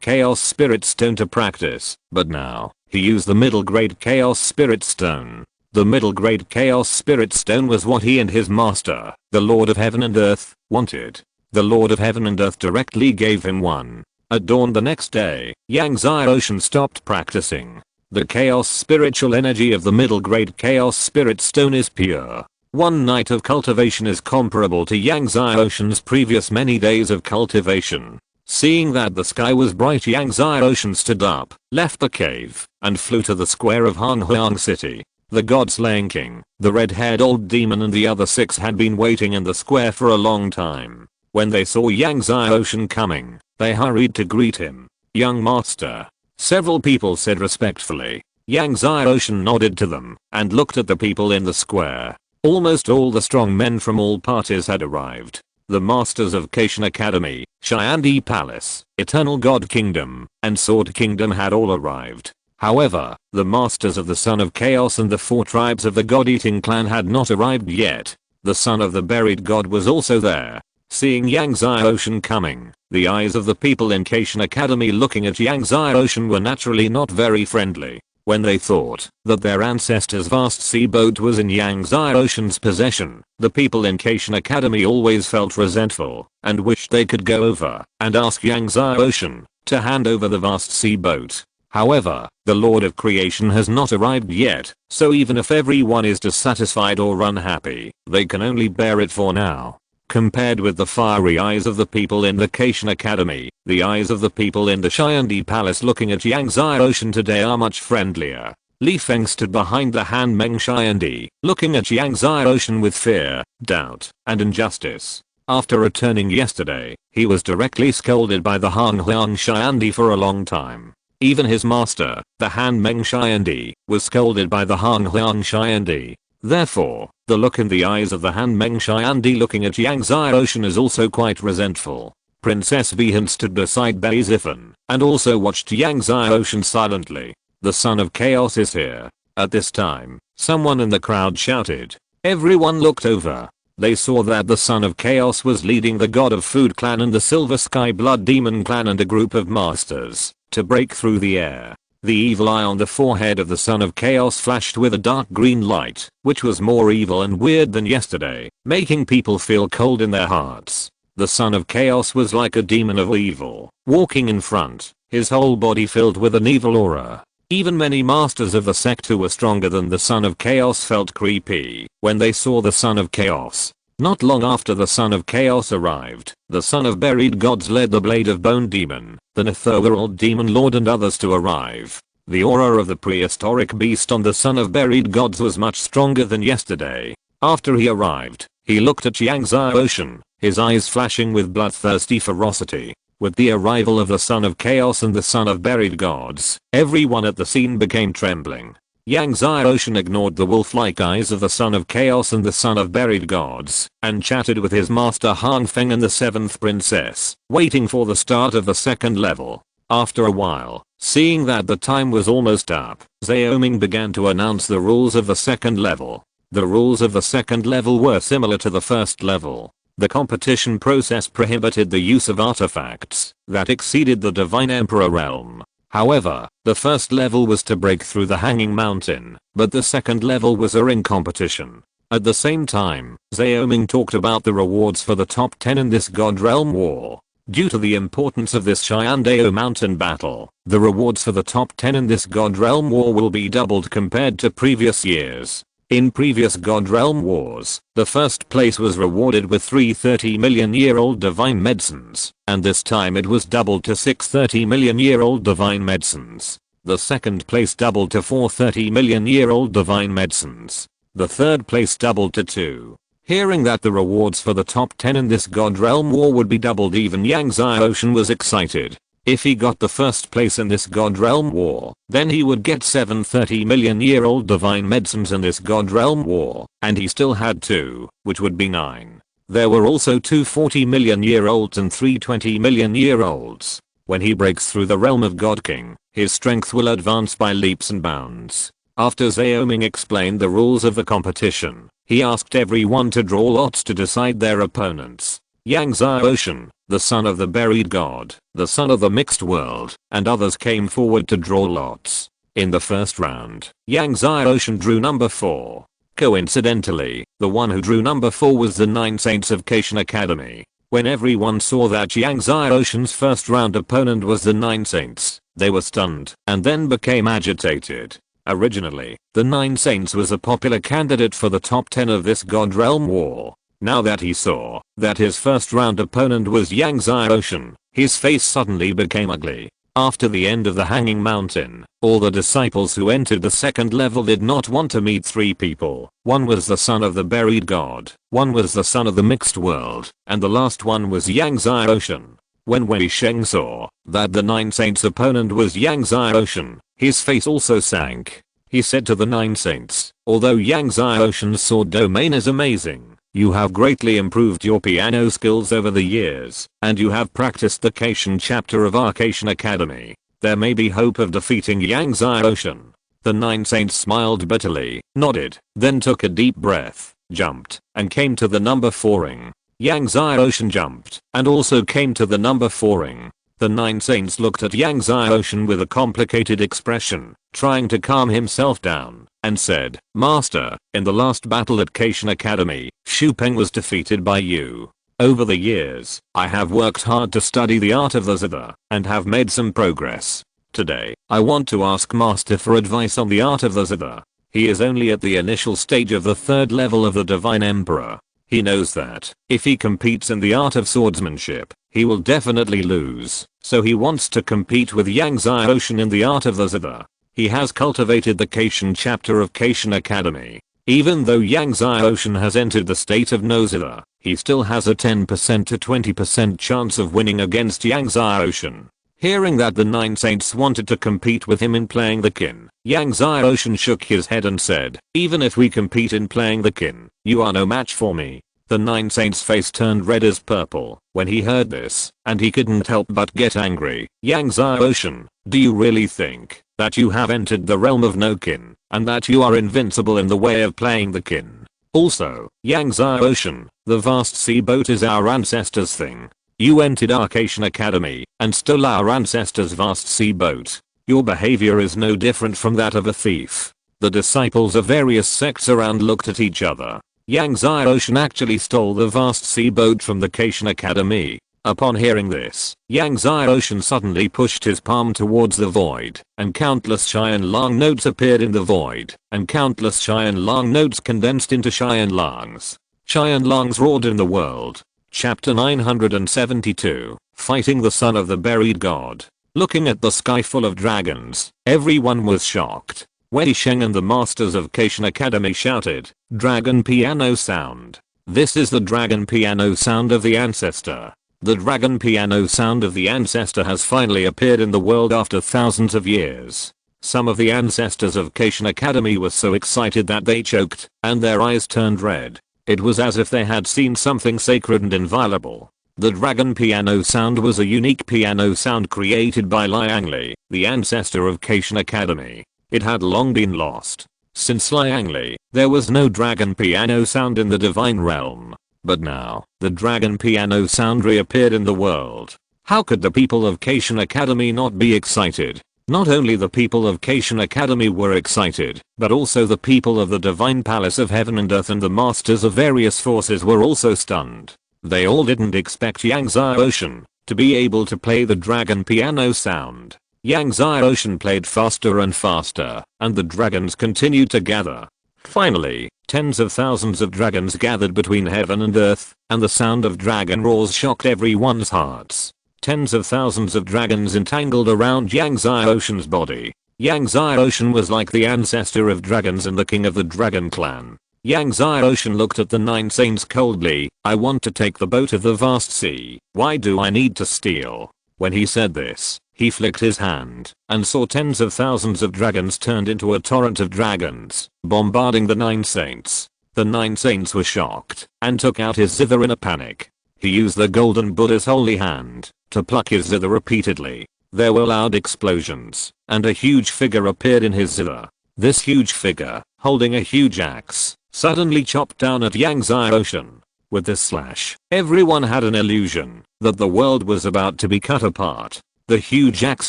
Chaos Spirit Stone to practice, but now, he used the middle-grade Chaos Spirit Stone. The middle-grade Chaos Spirit Stone was what he and his master, the Lord of Heaven and Earth, wanted. The Lord of Heaven and Earth directly gave him one. At dawn the next day, Yang Xiaoshan stopped practicing. The chaos spiritual energy of the middle grade chaos spirit stone is pure. One night of cultivation is comparable to Yang Xiaoshan's previous many days of cultivation. Seeing that the sky was bright, Yang Xiaoshan stood up, left the cave, and flew to the square of Honghuang City. The god-slaying king, the red-haired old demon and the other 6 had been waiting in the square for a long time. When they saw Yang Xiaoshan coming, they hurried to greet him. Young master. Several people said respectfully. Yang Xiaoshan nodded to them and looked at the people in the square. Almost all the strong men from all parties had arrived. The masters of Kaishan Academy, Xiandi Palace, Eternal God Kingdom, and Sword Kingdom had all arrived. However, the masters of the Son of Chaos and the 4 tribes of the God-eating clan had not arrived yet. The son of the buried god was also there. Seeing Yang Xiaoshan coming, the eyes of the people in Kaishan Academy looking at Yang Xiaoshan were naturally not very friendly. When they thought that their ancestor's vast sea boat was in Yang Xiaoshan's possession, the people in Kaishan Academy always felt resentful and wished they could go over and ask Yang Xiaoshan to hand over the vast sea boat. However, the Lord of Creation has not arrived yet, so even if everyone is dissatisfied or unhappy, they can only bear it for now. Compared with the fiery eyes of the people in the Kaishan Academy, the eyes of the people in the Xiandi Palace looking at Yang Xiaoshan today are much friendlier. Li Feng stood behind the Han Meng Xiandi, looking at Yang Xiaoshan with fear, doubt, and injustice. After returning yesterday, he was directly scolded by the Han Huang Xiandi for a long time. Even his master, the Han Meng Xiandi, was scolded by the Han Huang Xiandi. Therefore, the look in the eyes of the Han Meng Xiandi looking at Yang Xiaoshan is also quite resentful. Princess Behan stood beside Bei Zifan and also watched Yang Xiaoshan silently. The Son of Chaos is here. At this time, someone in the crowd shouted. Everyone looked over. They saw that the Son of Chaos was leading the God of Food clan and the Silver Sky Blood Demon clan and a group of masters to break through the air. The evil eye on the forehead of the Son of Chaos flashed with a dark green light, which was more evil and weird than yesterday, making people feel cold in their hearts. The Son of Chaos was like a demon of evil, walking in front, his whole body filled with an evil aura. Even many masters of the sect who were stronger than the Son of Chaos felt creepy when they saw the Son of Chaos. Not long after the Son of Chaos arrived, the Son of Buried Gods led the Blade of Bone Demon, the Otherworldly Demon Lord and others to arrive. The aura of the prehistoric beast on the Son of Buried Gods was much stronger than yesterday. After he arrived, he looked at Yang Xiaoshan, his eyes flashing with bloodthirsty ferocity. With the arrival of the Son of Chaos and the Son of Buried Gods, everyone at the scene became trembling. Yang Xiaoshan ignored the wolf-like eyes of the Son of Chaos and the Son of Buried Gods, and chatted with his master Han Feng and the 7th princess, waiting for the start of the 2nd level. After a while, seeing that the time was almost up, Xiaoming began to announce the rules of the 2nd level. The rules of the 2nd level were similar to the 1st level. The competition process prohibited the use of artifacts that exceeded the Divine Emperor realm. However, the 1st level was to break through the Hanging Mountain, but the 2nd level was a ring competition. At the same time, Xiaoming talked about the rewards for the top 10 in this God Realm War. Due to the importance of this Shyandao Mountain battle, the rewards for the top 10 in this God Realm War will be doubled compared to previous years. In previous God Realm Wars, the 1st place was rewarded with 3 30-million-year-old divine medicines, and this time it was doubled to 6 30-million-year-old divine medicines. The 2nd place doubled to 4 30-million-year-old divine medicines. The 3rd place doubled to 2. Hearing that the rewards for the top 10 in this God Realm War would be doubled, even Yang Xiaoshan was excited. If he got the 1st place in this God Realm War, then he would get 7 30-million-year-old divine medicines in this God Realm War, and he still had 2, which would be 9. There were also 2 40-million-year-olds and 3 20-million-year-olds. When he breaks through the realm of God King, his strength will advance by leaps and bounds. After Xiaoming explained the rules of the competition, he asked everyone to draw lots to decide their opponents. Yang Xiaoshan, the son of the buried god, the son of the mixed world, and others came forward to draw lots. In the first round, Yang Xiaoshan drew number 4. Coincidentally, the one who drew number 4 was the 9 Saints of Kaishan Academy. When everyone saw that Yang Xiaoshan's first round opponent was the 9 Saints, they were stunned and then became agitated. Originally, the 9 Saints was a popular candidate for the top 10 of this God Realm War. Now that he saw that his first round opponent was Yang Xiaoshan, his face suddenly became ugly. After the end of the Hanging Mountain, all the disciples who entered the 2nd level did not want to meet 3 people. One was the son of the buried god, one was the son of the mixed world, and the last one was Yang Xiaoshan. When Wei Sheng saw that the 9 Saints' opponent was Yang Xiaoshan, his face also sank. He said to the 9 Saints, although Yang Xiaoshan's sword domain is amazing, you have greatly improved your piano skills over the years, and you have practiced the Kaishan chapter of our Kaishan Academy. there may be hope of defeating Yang Zai Ocean. The 9 saints smiled bitterly, nodded, then took a deep breath, jumped, and came to the number 4 ring. Yang Zai Ocean jumped, and also came to the number 4 ring. The 9 saints looked at Yang Zai Ocean with a complicated expression, trying to calm himself down, and said, "Master, in the last battle at Kaishan Academy, Xu Peng was defeated by you. Over the years, I have worked hard to study the art of the zither, and have made some progress. Today, I want to ask Master for advice on the art of the zither. He is only at the initial stage of the 3rd level of the Divine Emperor. He knows that, if he competes in the art of swordsmanship, he will definitely lose, so he wants to compete with Yang Zai Ocean in the art of the zither. He has cultivated the Kaishan chapter of Kaishan Academy. Even though Yang Zai Ocean has entered the state of no zither, he still has a 10% to 20% chance of winning against Yang Zai Ocean." Hearing that the 9 saints wanted to compete with him in playing the kin, Yang Zai Ocean shook his head and said, "Even if we compete in playing the kin, you are no match for me." The 9 saints' face turned red as purple when he heard this, and he couldn't help but get angry. "Yang Zai Ocean, do you really think that you have entered the realm of no kin, and that you are invincible in the way of playing the kin? Also, Yang Zai Ocean, the vast sea boat is our ancestors' thing. You entered our Kaishan Academy and stole our ancestors' vast sea boat. Your behavior is no different from that of a thief." The disciples of various sects around looked at each other. Yang Zai Ocean actually stole the vast sea boat from the Kaishan Academy. Upon hearing this, Yang Zai Ocean suddenly pushed his palm towards the void, and countless Cheyenne Long notes appeared in the void, and countless Cheyenne Long notes condensed into Cheyenne Longs. Cheyenne Longs roared in the world. Chapter 972, Fighting the Son of the Buried God. Looking at the sky full of dragons, everyone was shocked. Wei Sheng and the masters of Kaishan Academy shouted, "Dragon piano sound! This is the dragon piano sound of the ancestor." The dragon piano sound of the ancestor has finally appeared in the world after thousands of years. Some of the ancestors of Kaishan Academy were so excited that they choked, and their eyes turned red. It was as if they had seen something sacred and inviolable. The dragon piano sound was a unique piano sound created by Liang Li, the ancestor of Kaishan Academy. It had long been lost. Since Liang Li, there was no dragon piano sound in the divine realm. But now, the dragon piano sound reappeared in the world. How could the people of Kaishan Academy not be excited? Not only the people of Kaishan Academy were excited, but also the people of the Divine Palace of Heaven and Earth and the masters of various forces were also stunned. They all didn't expect Yang Zai Ocean to be able to play the dragon piano sound. Yang Zai Ocean played faster and faster, and the dragons continued to gather. Finally, tens of thousands of dragons gathered between heaven and earth, and the sound of dragon roars shocked everyone's hearts. Tens of thousands of dragons entangled around Yang Zai Ocean's body. Yang Zai Ocean was like the ancestor of dragons and the king of the dragon clan. Yang Zai Ocean looked at the 9 saints coldly. "I want to take the boat of the vast sea. Why do I need to steal?" When he said this, he flicked his hand and saw tens of thousands of dragons turned into a torrent of dragons, bombarding the 9 saints. The 9 saints were shocked and took out his zither in a panic. He used the golden Buddha's holy hand to pluck his zither repeatedly. There were loud explosions, and a huge figure appeared in his zither. This huge figure, holding a huge axe, suddenly chopped down at Yang Zai Ocean. With this slash, everyone had an illusion that the world was about to be cut apart. The huge axe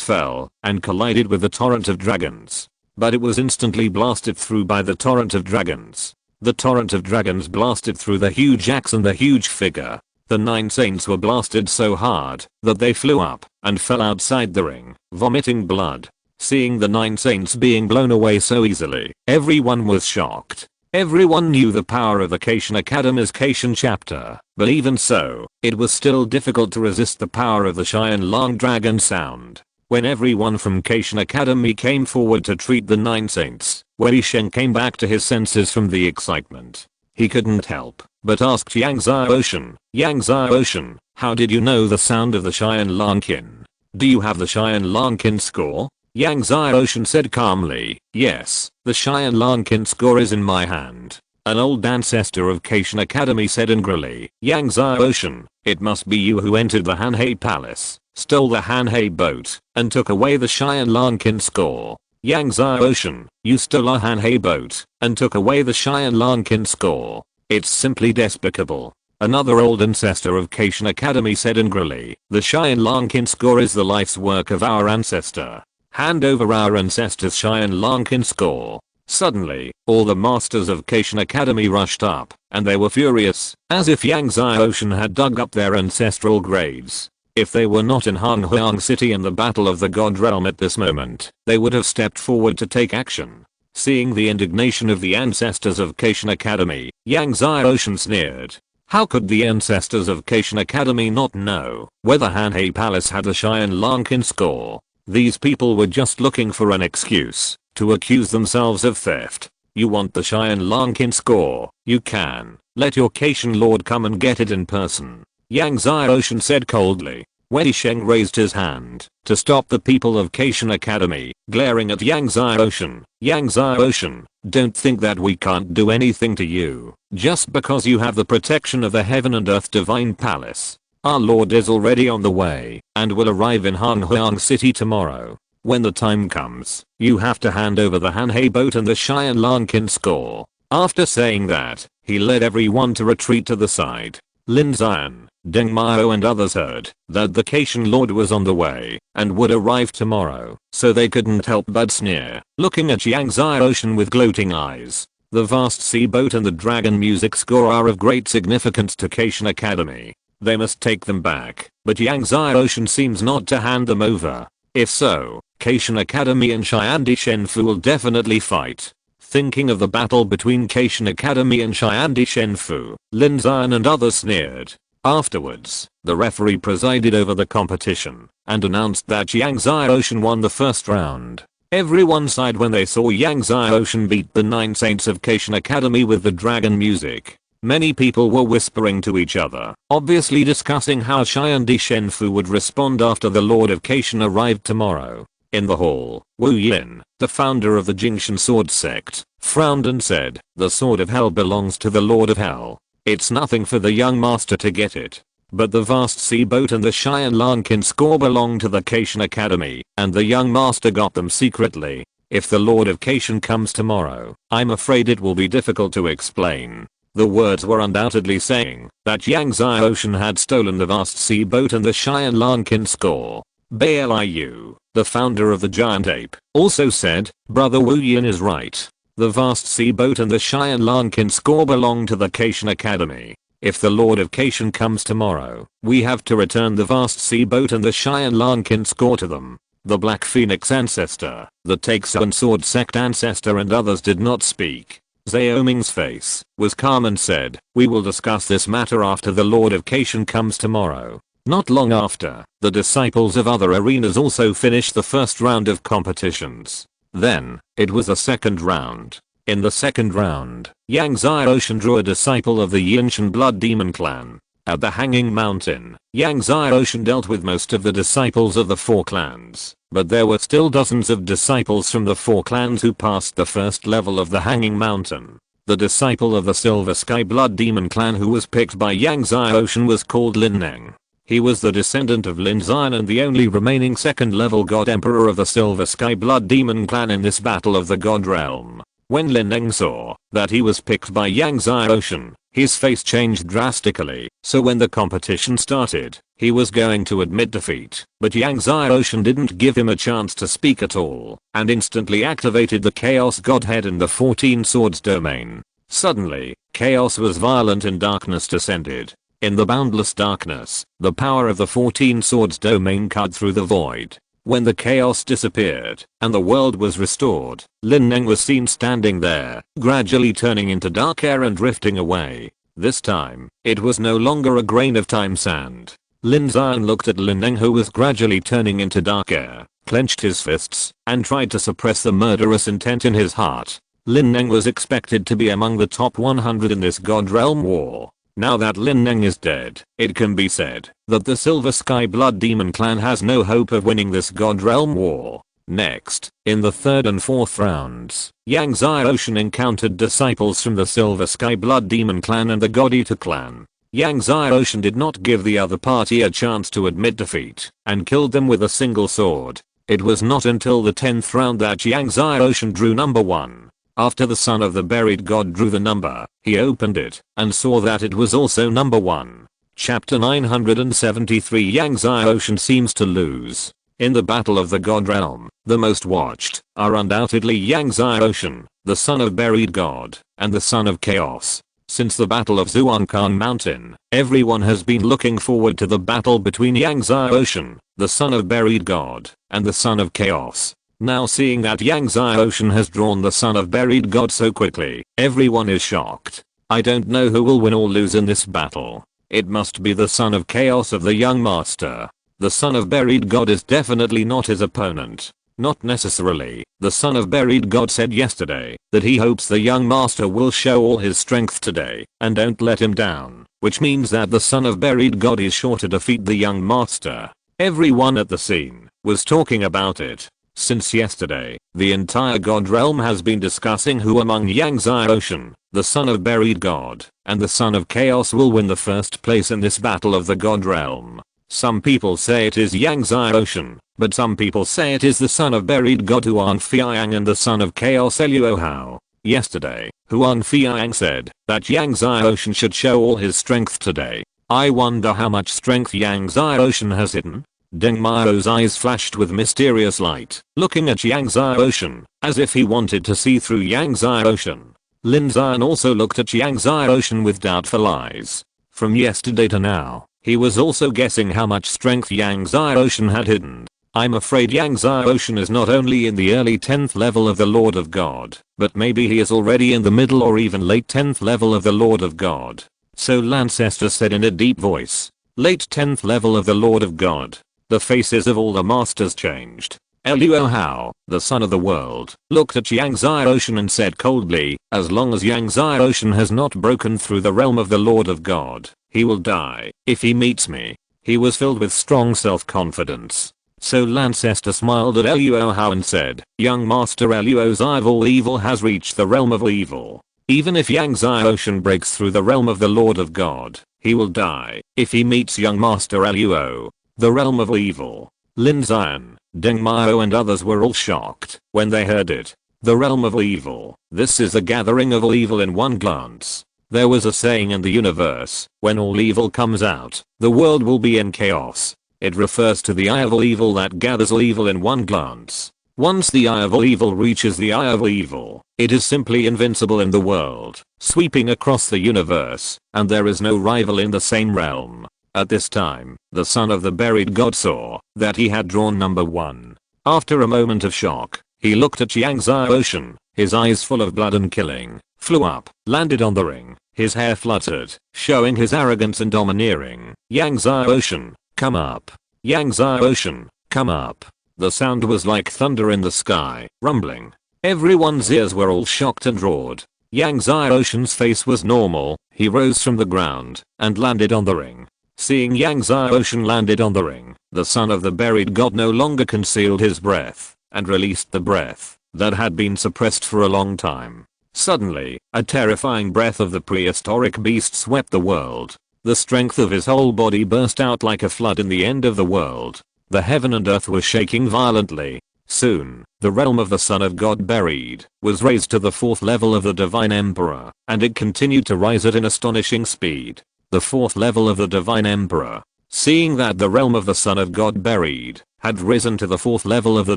fell and collided with the torrent of dragons. But it was instantly blasted through by the torrent of dragons. The torrent of dragons blasted through the huge axe and the huge figure. The 9 saints were blasted so hard that they flew up and fell outside the ring, vomiting blood. Seeing the 9 saints being blown away so easily, everyone was shocked. Everyone knew the power of the Kaishan Academy's Kaishan chapter, but even so, it was still difficult to resist the power of the Cheyenne Long dragon sound. When everyone from Kaishan Academy came forward to treat the 9 saints, Wei Sheng came back to his senses from the excitement. He couldn't help but asked Yang Zai Ocean, "Yang Zai Ocean, how did you know the sound of the Cheyenne Long kin? Do you have the Cheyenne Long kin score?" Yang Zai Ocean said calmly, "Yes, the Cheyenne Long kin score is in my hand." An old ancestor of Kaishan Academy said angrily, "Yang Zai Ocean, it must be you who entered the Hanhei Palace stole the Hanhei boat, and took away the Cheyenne Lankin score. Yang Zai Ocean, you stole our Hanhei boat, and took away the Cheyenne Lankin score. It's simply despicable. Another old ancestor of Cation Academy said angrily, the Cheyenne Lankin score is the life's work of our ancestor. Hand over our ancestor's Cheyenne Lankin score. Suddenly, all the masters of Cation Academy rushed up, and they were furious, as if Yang Zai Ocean had dug up their ancestral graves. If they were not in Han Huang City in the Battle of the God Realm at this moment, they would have stepped forward to take action. Seeing the indignation of the ancestors of Cation Academy, Yang Zai Ocean sneered. How could the ancestors of Cation Academy not know whether Hanhei Palace had the Cheyenne Lankin score? These people were just looking for an excuse to accuse themselves of theft. You want the Cheyenne Lankin score? You can. Let your Cation Lord come and get it in person. Yang Zai Ocean said coldly. Wei Sheng raised his hand to stop the people of Cation Academy, glaring at Yang Zai Ocean. Yang Zai Ocean, don't think that we can't do anything to you just because you have the protection of the Heaven and Earth Divine Palace. Our Lord is already on the way and will arrive in Han Huang City tomorrow. When the time comes, you have to hand over the Hanhei boat and the Cheyenne Lankin score. After saying that, he led everyone to retreat to the side. Lin Zion, Deng Mao and others heard that the Cation Lord was on the way and would arrive tomorrow, so they couldn't help but sneer, looking at Yang Zai Ocean with gloating eyes. The vast sea boat and the dragon music score are of great significance to Cation Academy. They must take them back, but Yang Zai Ocean seems not to hand them over. If so, Cation Academy and Cheyenne Shenfu will definitely fight. Thinking of the battle between Cation Academy and Cheyenne Shenfu, Lin Zion and others sneered. Afterwards, the referee presided over the competition and announced that Yang Zai Ocean won the first round. Everyone sighed when they saw Yang Zai Ocean beat the 9 saints of Cation Academy with the dragon music. Many people were whispering to each other, obviously discussing how Cheyenne Shenfu would respond after the Lord of Cation arrived tomorrow. In the hall, Wu Yin, the founder of the Jingshan Sword Sect, frowned and said, the Sword of Hell belongs to the Lord of Hell. It's nothing for the young master to get it. But the vast sea boat and the Cheyenne Lankin score belong to the Cation Academy, and the young master got them secretly. If the Lord of Cation comes tomorrow, I'm afraid it will be difficult to explain. The words were undoubtedly saying that Yang Zai Ocean had stolen the vast sea boat and the Cheyenne Lankin score. Liu, the founder of the giant ape, also said, Brother Wu Yin is right. The vast sea boat and the Cheyenne Lankin score belong to the Cation Academy. If the Lord of Cation comes tomorrow, we have to return the vast sea boat and the Cheyenne Lankin score to them. The Black Phoenix ancestor, the Taixuan Sword Sect ancestor and others did not speak. Xiaoming's face was calm and said, we will discuss this matter after the Lord of Cation comes tomorrow. Not long after, the disciples of other arenas also finished the first round of competitions. Then, it was the second round. In the second round, Yang Zai Ocean drew a disciple of the Yinshan Blood Demon clan. At the Hanging Mountain, Yang Zai Ocean dealt with most of the disciples of the 4 clans, but there were still dozens of disciples from the 4 clans who passed the first level of the Hanging Mountain. The disciple of the Silver Sky Blood Demon clan who was picked by Yang Zai Ocean was called Lin Neng. He was the descendant of Lin Zion and the only remaining second level God Emperor of the Silver Sky Blood Demon clan in this battle of the God Realm. When Lin Neng saw that he was picked by Yang Zai Ocean, his face changed drastically, so when the competition started, he was going to admit defeat, but Yang Zai Ocean didn't give him a chance to speak at all, and instantly activated the Chaos Godhead in the 14 Swords domain. Suddenly, chaos was violent and darkness descended. In the boundless darkness, the power of the 14 Swords domain cut through the void. When the chaos disappeared and the world was restored, Lin Neng was seen standing there, gradually turning into dark air and drifting away. This time, it was no longer a grain of time sand. Lin Zion looked at Lin Neng who was gradually turning into dark air, clenched his fists, and tried to suppress the murderous intent in his heart. Lin Neng was expected to be among the top 100 in this God Realm war. Now that Lin Neng is dead, it can be said that the Silver Sky Blood Demon clan has no hope of winning this God Realm war. Next, in the third and fourth rounds, Yang Zai Ocean encountered disciples from the Silver Sky Blood Demon clan and the God Eater clan. Yang Xiaoshan did not give the other party a chance to admit defeat and killed them with a single sword. It was not until the 10th round that Yang Xiaoshan drew number 1. After the son of the buried god drew the number, he opened it and saw that it was also number 1. Chapter 973 Yang Xiaoshan seems to lose. In the battle of the god realm, the most watched are undoubtedly Yang Xiaoshan, the son of buried god, and the son of chaos. Since the battle of Zuankan Mountain, everyone has been looking forward to the battle between Yang Xiaoshan, the son of buried god, and the son of chaos. Now seeing that Yang Xiaoshan has drawn the son of buried god so quickly, everyone is shocked. I don't know who will win or lose in this battle. It must be the son of chaos of the young master. The son of buried god is definitely not his opponent. Not necessarily. The son of buried god said yesterday that he hopes the young master will show all his strength today and don't let him down, which means that the son of buried god is sure to defeat the young master. Everyone at the scene was talking about it. Since yesterday, the entire god realm has been discussing who among Yang Xiaoshan, the son of buried god, and the son of chaos will win the first place in this battle of the god realm. Some people say it is Yang Xiaoshan, but some people say it is the son of buried god Huan Fiang and the son of chaos Luo Hao. Yesterday, Huan Fiang said that Yang Xiaoshan should show all his strength today. I wonder how much strength Yang Xiaoshan has hidden. Deng Mao's eyes flashed with mysterious light, looking at Yang Xiaoshan, as if he wanted to see through Yang Xiaoshan. Lin Xian also looked at Yang Xiaoshan with doubtful eyes. From yesterday to now, he was also guessing how much strength Yang Xiaoshan had hidden. I'm afraid Yang Xiaoshan is not only in the early 10th level of the Lord of God, but maybe he is already in the middle or even late 10th level of the Lord of God. So Lancestor said in a deep voice. Late 10th level of the Lord of God. The faces of all the masters changed. Luo Hao, the son of the world, looked at Yang Xiaoshan and said coldly, as long as Yang Xiaoshan has not broken through the realm of the Lord of God, he will die if he meets me. He was filled with strong self-confidence. So Lancestor smiled at Luo Hao and said, young master Luo's eye of all evil has reached the realm of evil. Even if Yang Xiaoshan breaks through the realm of the Lord of God, he will die if he meets young master Luo. The realm of evil. Lin Xian, Deng Mao and others were all shocked when they heard it. The realm of evil. This is the gathering of all evil in one glance. There was a saying in the universe, when all evil comes out, the world will be in chaos. It refers to the eye of all evil that gathers all evil in one glance. Once the eye of all evil reaches the eye of all evil, it is simply invincible in the world, sweeping across the universe, and there is no rival in the same realm. At this time, the son of the buried god saw that he had drawn number 1. After a moment of shock, he looked at Yang Xiaoshan, his eyes full of blood and killing, flew up, landed on the ring, his hair fluttered, showing his arrogance and domineering. Yang Xiaoshan, come up. Yang Xiaoshan, come up. The sound was like thunder in the sky, rumbling. Everyone's ears were all shocked and roared. Yang Xiaoshan's face was normal, he rose from the ground and landed on the ring. Seeing Yang Xiaoshan landed on the ring, the son of the buried god no longer concealed his breath and released the breath that had been suppressed for a long time. Suddenly, a terrifying breath of the prehistoric beast swept the world. The strength of his whole body burst out like a flood in the end of the world. The heaven and earth were shaking violently. Soon, the realm of the son of God buried was raised to the 4th level of the divine emperor, and it continued to rise at an astonishing speed. The 4th level of the divine emperor. Seeing that the realm of the son of God buried had risen to the 4th level of the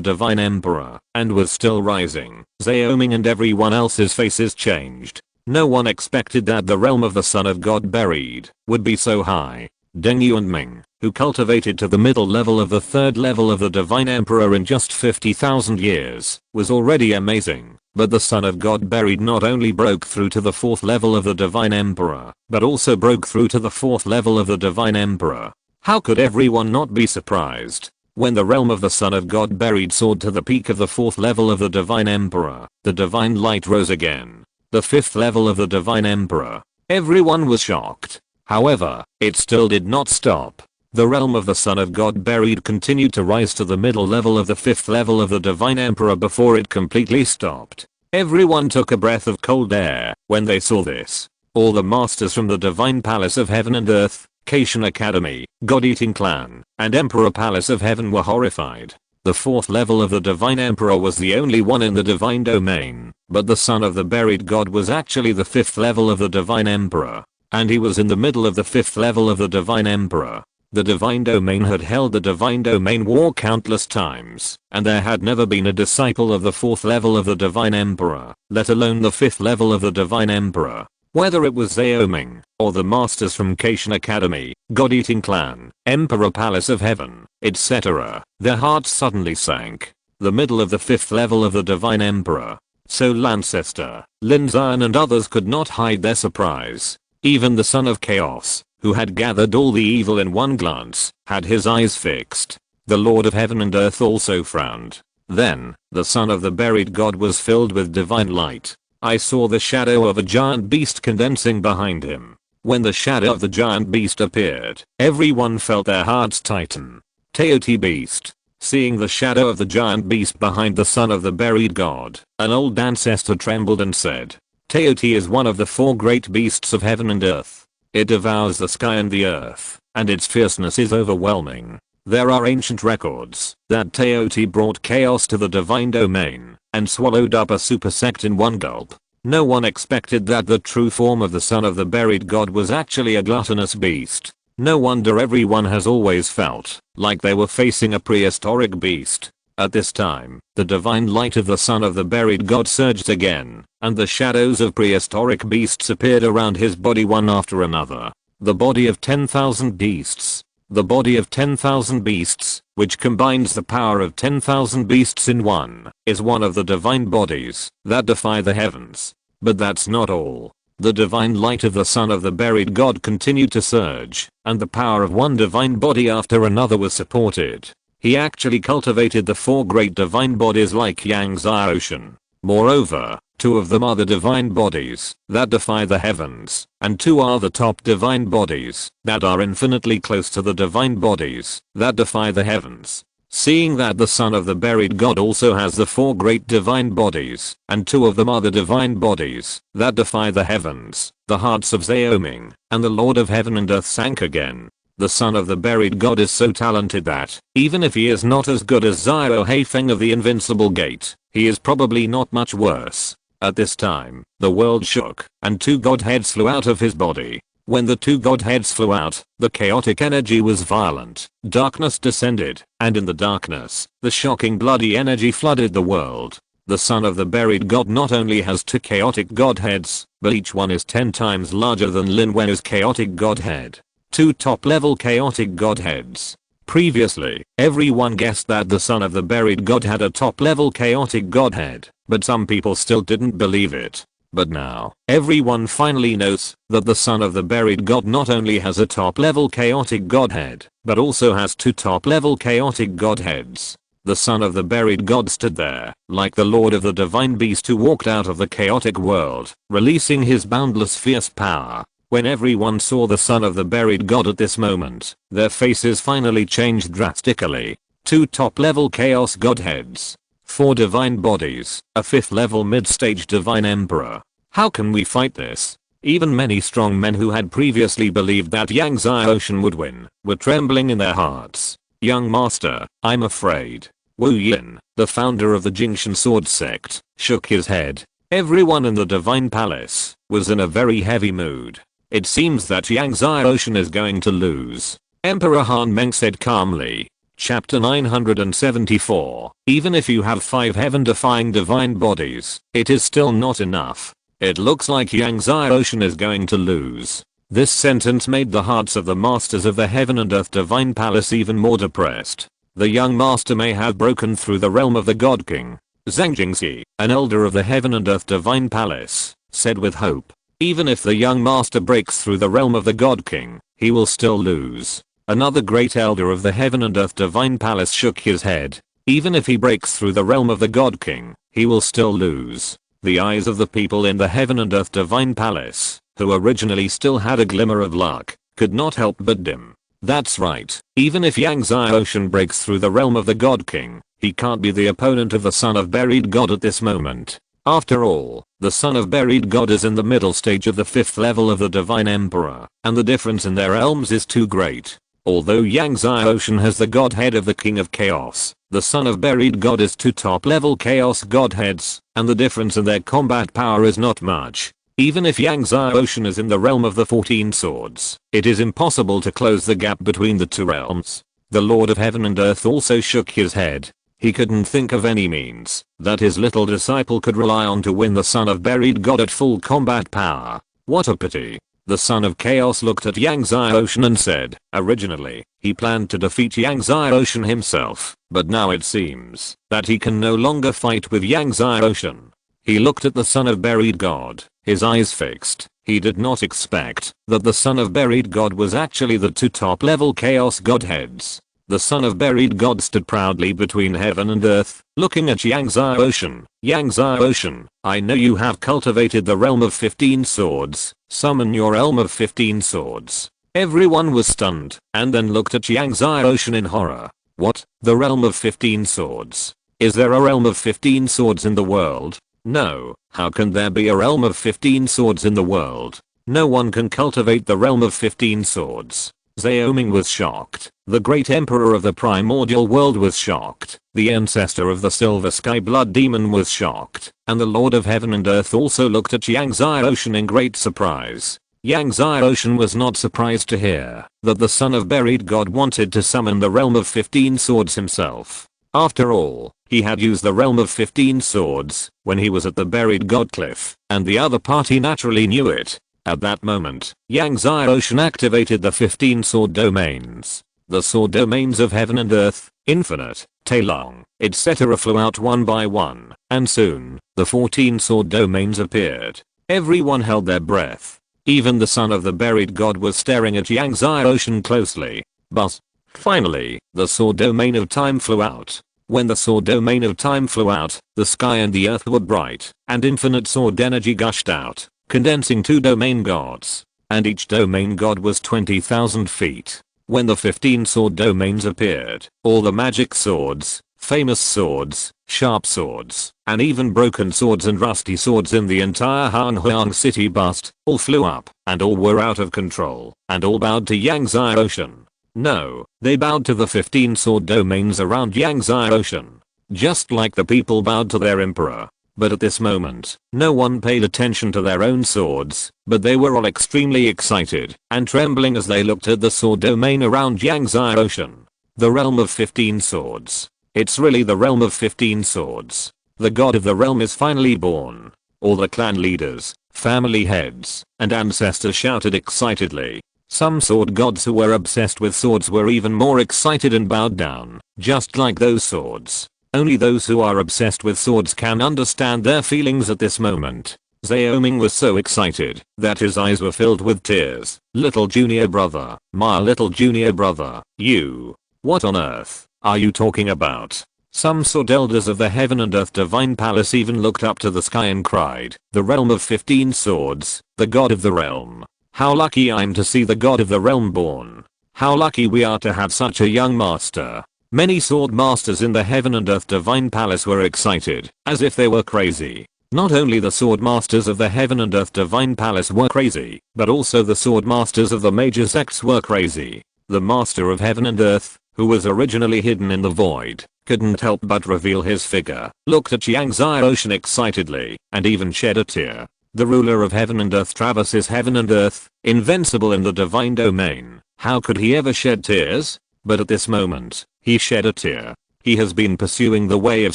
divine emperor and was still rising, Xiaoming and everyone else's faces changed. No one expected that the realm of the son of God buried would be so high. Deng Yu and Ming, who cultivated to the middle level of the 3rd level of the divine emperor in just 50,000 years, was already amazing. But the son of God buried not only broke through to the 4th level of the divine emperor, but also broke through to the 4th level of the divine emperor. How could everyone not be surprised? When the realm of the son of God buried soared to the peak of the 4th level of the divine emperor, the divine light rose again. The 5th level of the divine emperor. Everyone was shocked. However, it still did not stop. The realm of the son of God buried continued to rise to the middle level of the 5th level of the divine emperor before it completely stopped. Everyone took a breath of cold air when they saw this. All the masters from the Divine Palace of Heaven and Earth, Cation Academy, God-Eating Clan, and Emperor Palace of Heaven were horrified. The 4th level of the Divine Emperor was the only one in the Divine Domain, but the son of the buried god was actually the 5th level of the Divine Emperor, and he was in the middle of the 5th level of the Divine Emperor. The Divine Domain had held the Divine Domain War countless times, and there had never been a disciple of the 4th level of the Divine Emperor, let alone the 5th level of the Divine Emperor. Whether it was Zaoming, or the masters from Cation Academy, God-Eating Clan, Emperor Palace of Heaven, etc., their hearts suddenly sank. The middle of the 5th level of the Divine Emperor. So Lancester, Lin Zion and others could not hide their surprise. Even the Son of Chaos, who had gathered all the evil in one glance, had his eyes fixed. The Lord of Heaven and Earth also frowned. Then, the son of the buried god was filled with divine light. I saw the shadow of a giant beast condensing behind him. When the shadow of the giant beast appeared, everyone felt their hearts tighten. Teoti beast. Seeing the shadow of the giant beast behind the son of the buried god, an old ancestor trembled and said, Teoti is one of the 4 great beasts of heaven and earth. It devours the sky and the earth, and its fierceness is overwhelming. There are ancient records that Teoti brought chaos to the divine domain and swallowed up a super sect in one gulp. No one expected that the true form of the son of the buried god was actually a gluttonous beast. No wonder everyone has always felt like they were facing a prehistoric beast. At this time, the divine light of the son of the buried god surged again, and the shadows of prehistoric beasts appeared around his body one after another. The body of 10,000 beasts. The body of 10,000 beasts, which combines the power of 10,000 beasts in one, is one of the divine bodies that defy the heavens. But that's not all. The divine light of the son of the buried god continued to surge, and the power of one divine body after another was supported. He actually cultivated the 4 great divine bodies like Yangtze Ocean. Moreover, 2 of them are the divine bodies that defy the heavens, and 2 are the top divine bodies that are infinitely close to the divine bodies that defy the heavens. Seeing that the son of the buried god also has the 4 great divine bodies, and 2 of them are the divine bodies that defy the heavens, the hearts of Zaoming and the Lord of Heaven and Earth sank again. The son of the buried god is so talented that, even if he is not as good as Zio Haifeng of the Invincible Gate, he is probably not much worse. At this time, the world shook, and 2 godheads flew out of his body. When the 2 godheads flew out, the chaotic energy was violent, darkness descended, and in the darkness, the shocking bloody energy flooded the world. The son of the buried god not only has 2 chaotic godheads, but each one is 10 times larger than Lin Wen's chaotic godhead. 2 top-level chaotic godheads. Previously, everyone guessed that the son of the buried god had a top-level chaotic godhead, but some people still didn't believe it. But now, everyone finally knows that the son of the buried god not only has a top-level chaotic godhead, but also has 2 top-level chaotic godheads. The son of the buried god stood there, like the lord of the divine beast who walked out of the chaotic world, releasing his boundless fierce power. When everyone saw the son of the buried god at this moment, their faces finally changed drastically. 2 top-level chaos godheads. 4 divine bodies, a 5th level mid-stage divine emperor. How can we fight this? Even many strong men who had previously believed that Yangtze Ocean would win, were trembling in their hearts. Young master, I'm afraid. Wu Yin, the founder of the Jingshan sword sect, shook his head. Everyone in the divine palace was in a very heavy mood. It seems that Yangtze Ocean is going to lose. Emperor Han Meng said calmly. Chapter 974. Even if you have 5 heaven-defying divine bodies, it is still not enough. It looks like Yangtze Ocean is going to lose. This sentence made the hearts of the masters of the heaven and earth divine palace even more depressed. The young master may have broken through the realm of the god king. Zhang Jingxi, an elder of the heaven and earth divine palace, said with hope. Even if the young master breaks through the realm of the god king, he will still lose. Another great elder of the heaven and earth divine palace shook his head. Even if he breaks through the realm of the god king, he will still lose. The eyes of the people in the heaven and earth divine palace, who originally still had a glimmer of luck, could not help but dim. That's right, even if Yangtze Ocean breaks through the realm of the god king, he can't be the opponent of the son of buried god at this moment. After all, the son of buried god is in the middle stage of the 5th level of the divine emperor, and the difference in their realms is too great. Although Yang Ocean has the godhead of the king of chaos, the son of buried god is 2 top level chaos godheads, and the difference in their combat power is not much. Even if Yang Ocean is in the realm of the 14 swords, it is impossible to close the gap between the two realms. The Lord of Heaven and Earth also shook his head. He couldn't think of any means that his little disciple could rely on to win the son of buried god at full combat power. What a pity. The son of chaos looked at Yang Ocean and said, originally, he planned to defeat Yang Ocean himself, but now it seems that he can no longer fight with Yang Ocean. He looked at the son of buried god, his eyes fixed. He did not expect that the son of buried god was actually the 2 top level chaos godheads. The son of buried god stood proudly between heaven and earth, looking at Yang Ocean. Yang Ocean, I know you have cultivated the realm of 15 swords. Summon your realm of 15 swords. Everyone was stunned, and then looked at Yang Ocean in horror. What? The realm of 15 swords? Is there a realm of 15 swords in the world? No, how can there be a realm of 15 swords in the world? No one can cultivate the realm of 15 swords. Xiaoming was shocked. The great emperor of the primordial world was shocked. The ancestor of the silver sky blood demon was shocked. And the Lord of Heaven and Earth also looked at Yang Ocean in great surprise. Yang Ocean was not surprised to hear that the son of buried god wanted to summon the realm of 15 swords himself. After all, he had used the realm of 15 swords when he was at the buried god cliff, and the other party naturally knew it. At that moment, Yang Ocean activated the 15 sword domains. The sword domains of heaven and earth, infinite, Taelong, etc. flew out one by one, and soon, the 14 sword domains appeared. Everyone held their breath. Even the son of the buried god was staring at Yang Ocean closely. But, finally, the sword domain of time flew out. When the sword domain of time flew out, the sky and the earth were bright, and infinite sword energy gushed out, condensing 2 domain gods. And each domain god was 20,000 feet. When the 15 sword domains appeared, all the magic swords, famous swords, sharp swords, and even broken swords and rusty swords in the entire Hanghuang city bust, all flew up, and all were out of control, and all bowed to Yang Ocean. No, they bowed to the 15 sword domains around Yang Ocean. Just like the people bowed to their emperor. But at this moment, no one paid attention to their own swords, but they were all extremely excited and trembling as they looked at the sword domain around Yang Ocean. The realm of 15 swords. It's really the realm of 15 swords. The god of the realm is finally born. All the clan leaders, family heads, and ancestors shouted excitedly. Some sword gods who were obsessed with swords were even more excited and bowed down, just like those swords. Only those who are obsessed with swords can understand their feelings at this moment. Xiaoming was so excited that his eyes were filled with tears. Little junior brother, my little junior brother, you. What on earth are you talking about? Some sword elders of the heaven and earth divine palace even looked up to the sky and cried, the realm of 15 swords, the god of the realm. How lucky I'm to see the god of the realm born. How lucky we are to have such a young master. Many sword masters in the heaven and earth divine palace were excited, as if they were crazy. Not only the sword masters of the heaven and earth divine palace were crazy, but also the sword masters of the major sects were crazy. The master of heaven and earth, who was originally hidden in the void, couldn't help but reveal his figure, looked at Yang Ocean excitedly, and even shed a tear. The ruler of heaven and earth traverses heaven and earth, invincible in the divine domain. How could he ever shed tears? But at this moment, he shed a tear. He has been pursuing the way of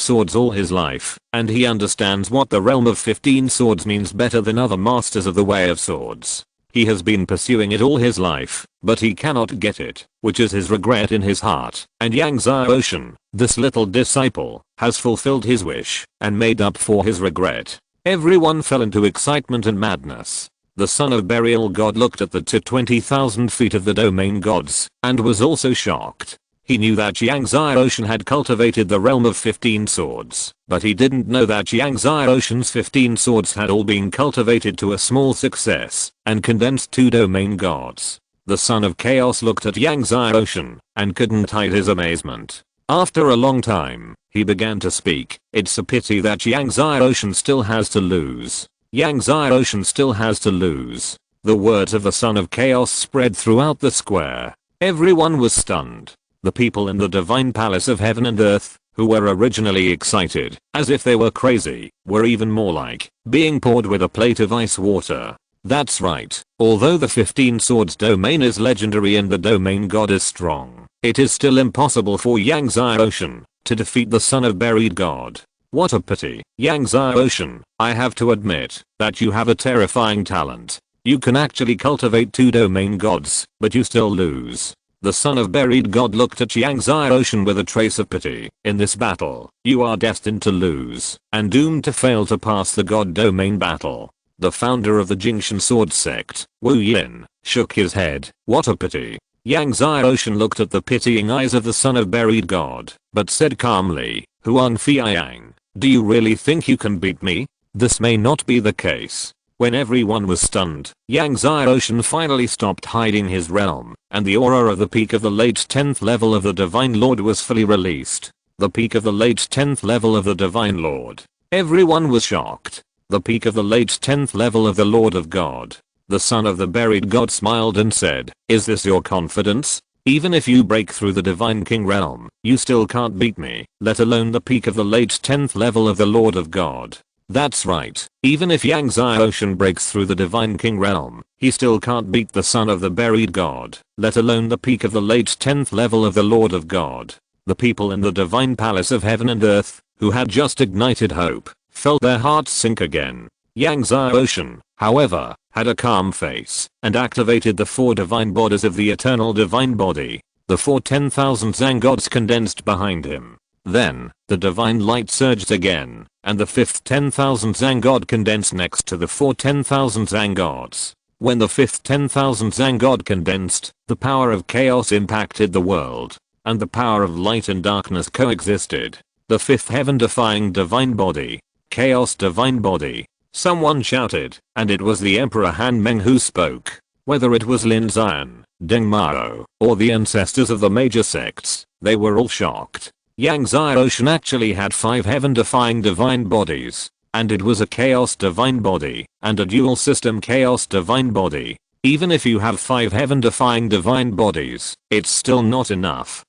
swords all his life, and he understands what the realm of 15 swords means better than other masters of the way of swords. He has been pursuing it all his life, but he cannot get it, which is his regret in his heart. And Yang Ocean, this little disciple, has fulfilled his wish, and made up for his regret. Everyone fell into excitement and madness. The son of burial god looked at the 20,000 feet of the domain gods, and was also shocked. He knew that Yang Ocean had cultivated the realm of 15 swords, but he didn't know that Yang Ocean's 15 swords had all been cultivated to a small success, and condensed 2 domain gods. The son of chaos looked at Yang Ocean, and couldn't hide his amazement. After a long time, he began to speak. It's a pity that Yangtze Ocean still has to lose. Yangtze Ocean still has to lose. The words of the Son of Chaos spread throughout the square. Everyone was stunned. The people in the divine palace of heaven and earth, who were originally excited, as if they were crazy, were even more like being poured with a plate of ice water. That's right, although the 15 swords domain is legendary and the domain god is strong, it is still impossible for Yangtze Ocean to defeat the son of buried god. What a pity. Yangtze Ocean, I have to admit that you have a terrifying talent. You can actually cultivate 2 domain gods, but you still lose. The son of buried god looked at Yangtze Ocean with a trace of pity. In this battle, you are destined to lose, and doomed to fail to pass the god domain battle. The founder of the Jingshan Sword Sect, Wu Yin, shook his head. What a pity. Yangtze Ocean looked at the pitying eyes of the son of buried god, but said calmly, Huang Fiayang, do you really think you can beat me? This may not be the case. When everyone was stunned, Yangtze Ocean finally stopped hiding his realm, and the aura of the peak of the late 10th level of the Divine Lord was fully released. The peak of the late 10th level of the Divine Lord. Everyone was shocked. The peak of the late 10th level of the Lord of God. The son of the buried god smiled and said, is this your confidence? Even if you break through the Divine King realm, you still can't beat me, let alone the peak of the late 10th level of the Lord of God. That's right, even if Yangtze Ocean breaks through the Divine King realm, he still can't beat the son of the buried god, let alone the peak of the late 10th level of the Lord of God. The people in the divine palace of heaven and earth, who had just ignited hope, felt their hearts sink again. Yangtze Ocean, however, had a calm face, and activated the 4 divine bodies of the eternal divine body. The 4 10,000 Zhang gods condensed behind him. Then, the divine light surged again, and the 5th 10,000 Zhang god condensed next to the 4 10,000 Zhang gods. When the 5th 10,000 Zhang god condensed, the power of chaos impacted the world, and the power of light and darkness coexisted. The 5th heaven-defying divine body, chaos divine body. Someone shouted, and it was the Emperor Han Meng who spoke. Whether it was Lin Xian, Deng Mao, or the ancestors of the major sects, they were all shocked. Yangtze Ocean actually had 5 heaven-defying divine bodies, and it was a chaos divine body, and a dual system chaos divine body. Even if you have 5 heaven-defying divine bodies, it's still not enough.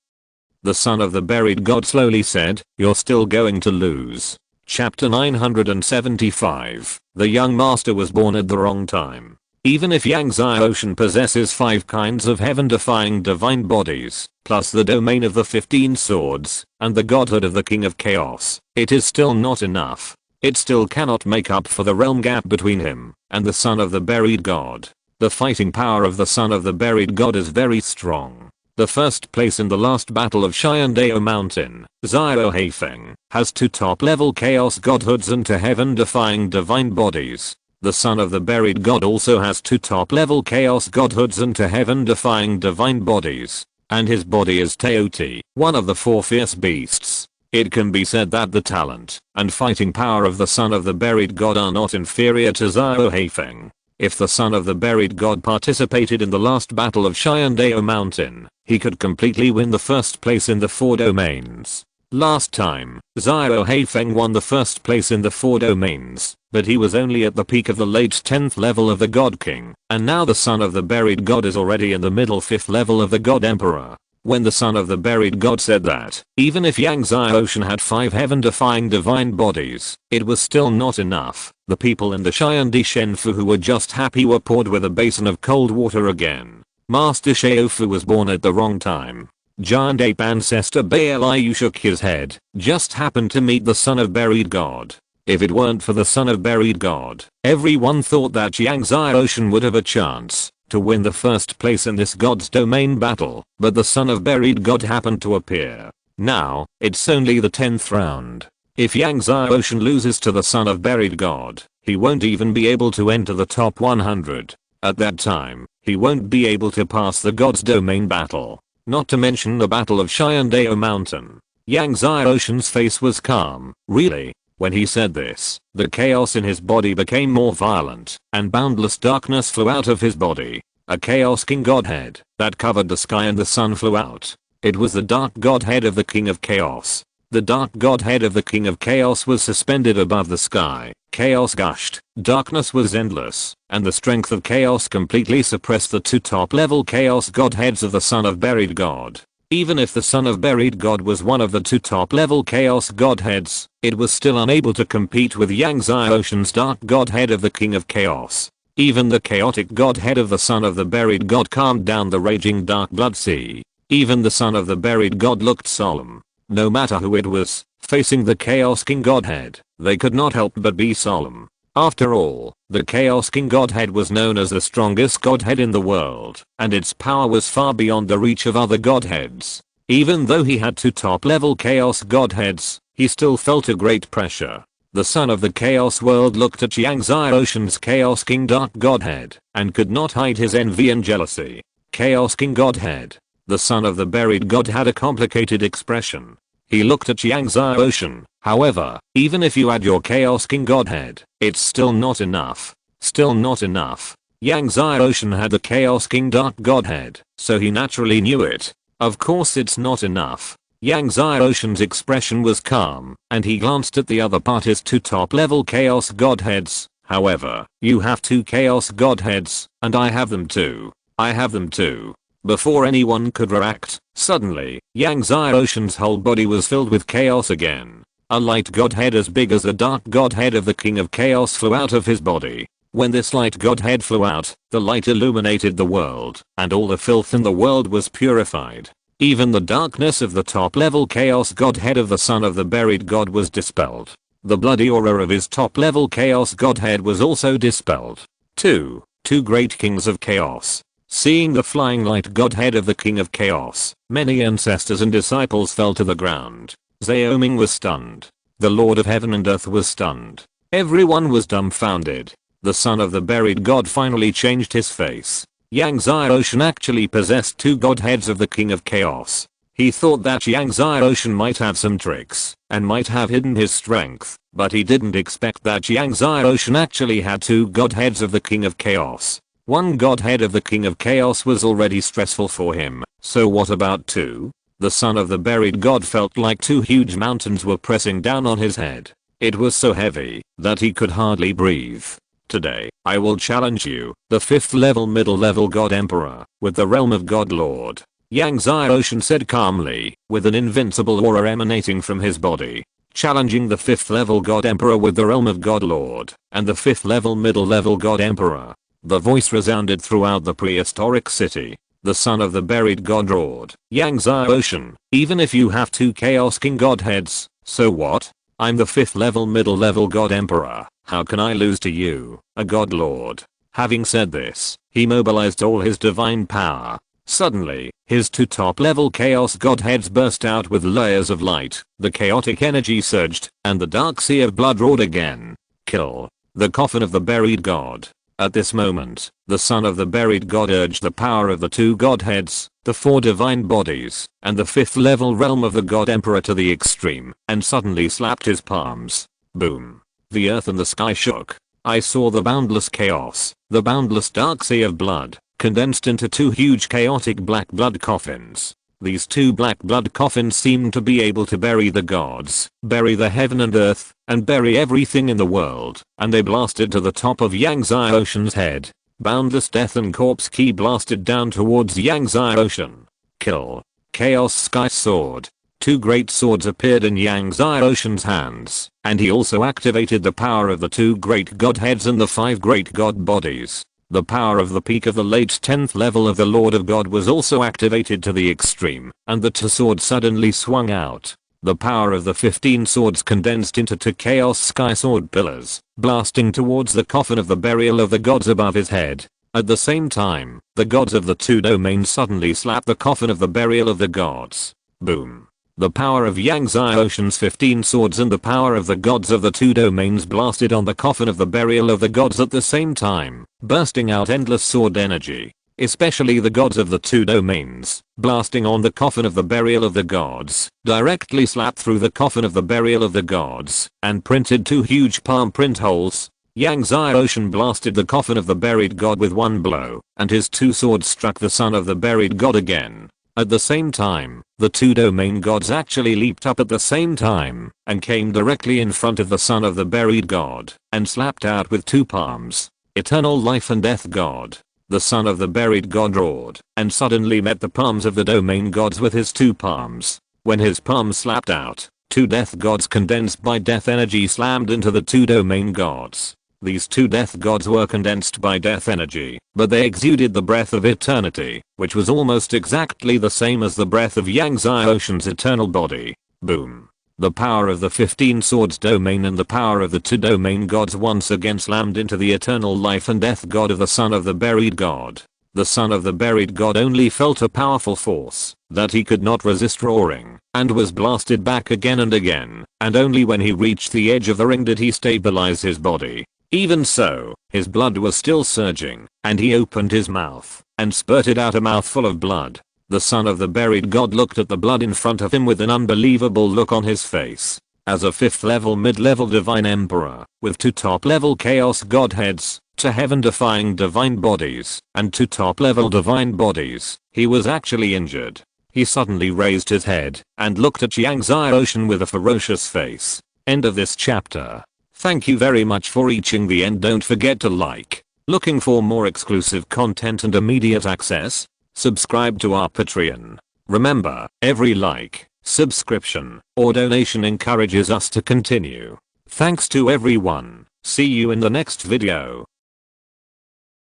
The son of the buried god slowly said, you're still going to lose. Chapter 975. The young master was born at the wrong time. Even if Yangtze Ocean possesses 5 kinds of heaven-defying divine bodies, plus the domain of the 15 swords, and the godhood of the king of chaos, it is still not enough. It still cannot make up for the realm gap between him and the son of the buried god. The fighting power of the son of the buried god is very strong. The first place in the last battle of Shenandoah Mountain, Zhao Heifeng, has 2 top-level chaos godhoods and 2 heaven-defying divine bodies. The son of the buried god also has 2 top-level chaos godhoods and 2 heaven-defying divine bodies. And his body is Teoti, one of the 4 fierce beasts. It can be said that the talent and fighting power of the son of the buried god are not inferior to Zhao Heifeng. If the son of the buried god participated in the last battle of Shenandoah Mountain, he could completely win the first place in the 4 domains. Last time, Zhao Heifeng won the first place in the 4 domains, but he was only at the peak of the late 10th level of the God King, and now the son of the buried god is already in the middle 5th level of the God Emperor. When the son of the buried god said that, even if Yangtze Ocean had 5 heaven-defying divine bodies, it was still not enough. The people in the Xiandi Shenfu who were just happy were poured with a basin of cold water again. Master Xiaofu was born at the wrong time. Giant ape ancestor Bailiu shook his head, just happened to meet the son of buried god. If it weren't for the son of buried god, everyone thought that Yangtze Ocean would have a chance to win the first place in this god's domain battle, but the son of buried god happened to appear. Now, it's only the 10th round. If Yangtze Ocean loses to the son of buried god, he won't even be able to enter the top 100. At that time, he won't be able to pass the god's domain battle. Not to mention the battle of Shenandoah Mountain. Yangtze Ocean's face was calm. Really? When he said this, the chaos in his body became more violent, and boundless darkness flew out of his body. A chaos king godhead that covered the sky and the sun flew out. It was the dark godhead of the King of Chaos. The dark godhead of the King of Chaos was suspended above the sky. Chaos gushed, darkness was endless, and the strength of chaos completely suppressed the two top-level chaos godheads of the Son of Buried God. Even if the Son of Buried God was one of the two top-level chaos godheads, it was still unable to compete with Yang Ocean's dark godhead of the King of Chaos. Even the chaotic godhead of the Son of the Buried God calmed down the raging dark blood sea. Even the Son of the Buried God looked solemn. No matter who it was, facing the Chaos King Godhead, they could not help but be solemn. After all, the Chaos King Godhead was known as the strongest Godhead in the world, and its power was far beyond the reach of other Godheads. Even though he had two top-level Chaos Godheads, he still felt a great pressure. The Son of the Chaos World looked at Yang Ocean's Chaos King Dark Godhead, and could not hide his envy and jealousy. Chaos King Godhead. The Son of the Buried God had a complicated expression. He looked at Yang Ocean. However, even if you add your Chaos King Godhead, it's still not enough. Still not enough. Yang Ocean had the Chaos King Dark Godhead, so he naturally knew it. Of course it's not enough. Yang Ocean's expression was calm, and he glanced at the other party's two top-level Chaos Godheads. However, you have two Chaos Godheads, and I have them too. I have them too. Before anyone could react, suddenly, Yang Ocean's whole body was filled with chaos again. A light godhead as big as the dark godhead of the King of Chaos flew out of his body. When this light godhead flew out, the light illuminated the world, and all the filth in the world was purified. Even the darkness of the top-level Chaos Godhead of the Son of the Buried God was dispelled. The bloody aura of his top-level Chaos Godhead was also dispelled. Two great kings of chaos. Seeing the flying light godhead of the King of Chaos, many ancestors and disciples fell to the ground. Zaoming was stunned. The Lord of Heaven and Earth was stunned. Everyone was dumbfounded. The Son of the Buried God finally changed his face. Yang Ocean actually possessed two godheads of the King of Chaos. He thought that Yang Ocean might have some tricks, and might have hidden his strength, but he didn't expect that Yang Ocean actually had two godheads of the King of Chaos. One godhead of the King of Chaos was already stressful for him, so what about two? The Son of the Buried God felt like two huge mountains were pressing down on his head. It was so heavy that he could hardly breathe. Today, I will challenge you, the 5th level middle level God Emperor, with the realm of God Lord. Yang Ocean said calmly, with an invincible aura emanating from his body. Challenging the 5th level God Emperor with the realm of God Lord, and the 5th level middle level God Emperor. The voice resounded throughout the prehistoric city. The Son of the Buried God roared, Yang Ocean, even if you have two Chaos King Godheads, so what? I'm the 5th level middle level God Emperor. How can I lose to you, a God Lord? Having said this, he mobilized all his divine power. Suddenly, his two top-level Chaos Godheads burst out with layers of light, the chaotic energy surged, and the dark sea of blood roared again. Kill. The coffin of the buried God. At this moment, the Son of the Buried God urged the power of the two Godheads, the 4 divine bodies, and the 5th level realm of the God Emperor to the extreme, and suddenly slapped his palms. Boom. The earth and the sky shook. I saw the boundless chaos, the boundless dark sea of blood, condensed into 2 huge chaotic black blood coffins. These 2 black blood coffins seemed to be able to bury the gods, bury the heaven and earth, and bury everything in the world, and they blasted to the top of Yang Ocean's head. Boundless death and corpse key blasted down towards Yang Ocean. Kill. Chaos Sky Sword. 2 great swords appeared in Yang Ocean's hands, and he also activated the power of the 2 great godheads and the 5 great god bodies. The power of the peak of the late 10th level of the Lord of God was also activated to the extreme, and the 2 swords suddenly swung out. The power of the 15 swords condensed into 2 Chaos Sky Sword pillars, blasting towards the coffin of the burial of the gods above his head. At the same time, the gods of the 2 domains suddenly slapped the coffin of the burial of the gods. Boom. The power of Yang Ocean's 15 swords and the power of the gods of the 2 domains blasted on the coffin of the burial of the gods at the same time, bursting out endless sword energy. Especially the gods of the 2 domains, blasting on the coffin of the burial of the gods, directly slapped through the coffin of the burial of the gods, and printed 2 huge palm print holes. Yang Ocean blasted the coffin of the buried god with one blow, and his 2 swords struck the Son of the Buried God again. At the same time, the two domain gods actually leaped up at the same time and came directly in front of the son of the buried god and slapped out with two palms. Eternal life and death god. The son of the buried god roared and suddenly met the palms of the domain gods with his two palms. When his palms slapped out, two death gods condensed by death energy slammed into the two domain gods. These two death gods were condensed by death energy, but they exuded the breath of eternity, which was almost exactly the same as the breath of Yang Zai Ocean's eternal body. Boom. The power of the 15 swords domain and the power of the two domain gods once again slammed into the eternal life and death god of the son of the buried god. The son of the buried god only felt a powerful force that he could not resist roaring and was blasted back again and again, and only when he reached the edge of the ring did he stabilize his body. Even so, his blood was still surging, and he opened his mouth and spurted out a mouthful of blood. The son of the buried god looked at the blood in front of him with an unbelievable look on his face. As a 5th level mid-level divine emperor, with 2 top-level chaos godheads, 2 heaven-defying divine bodies, and 2 top-level divine bodies, he was actually injured. He suddenly raised his head and looked at Yang Zai Ocean with a ferocious face. End of this chapter. Thank you very much for reaching the end. Don't forget to like. Looking for more exclusive content and immediate access? Subscribe to our Patreon. Remember, every like, subscription, or donation encourages us to continue. Thanks to everyone. See you in the next video.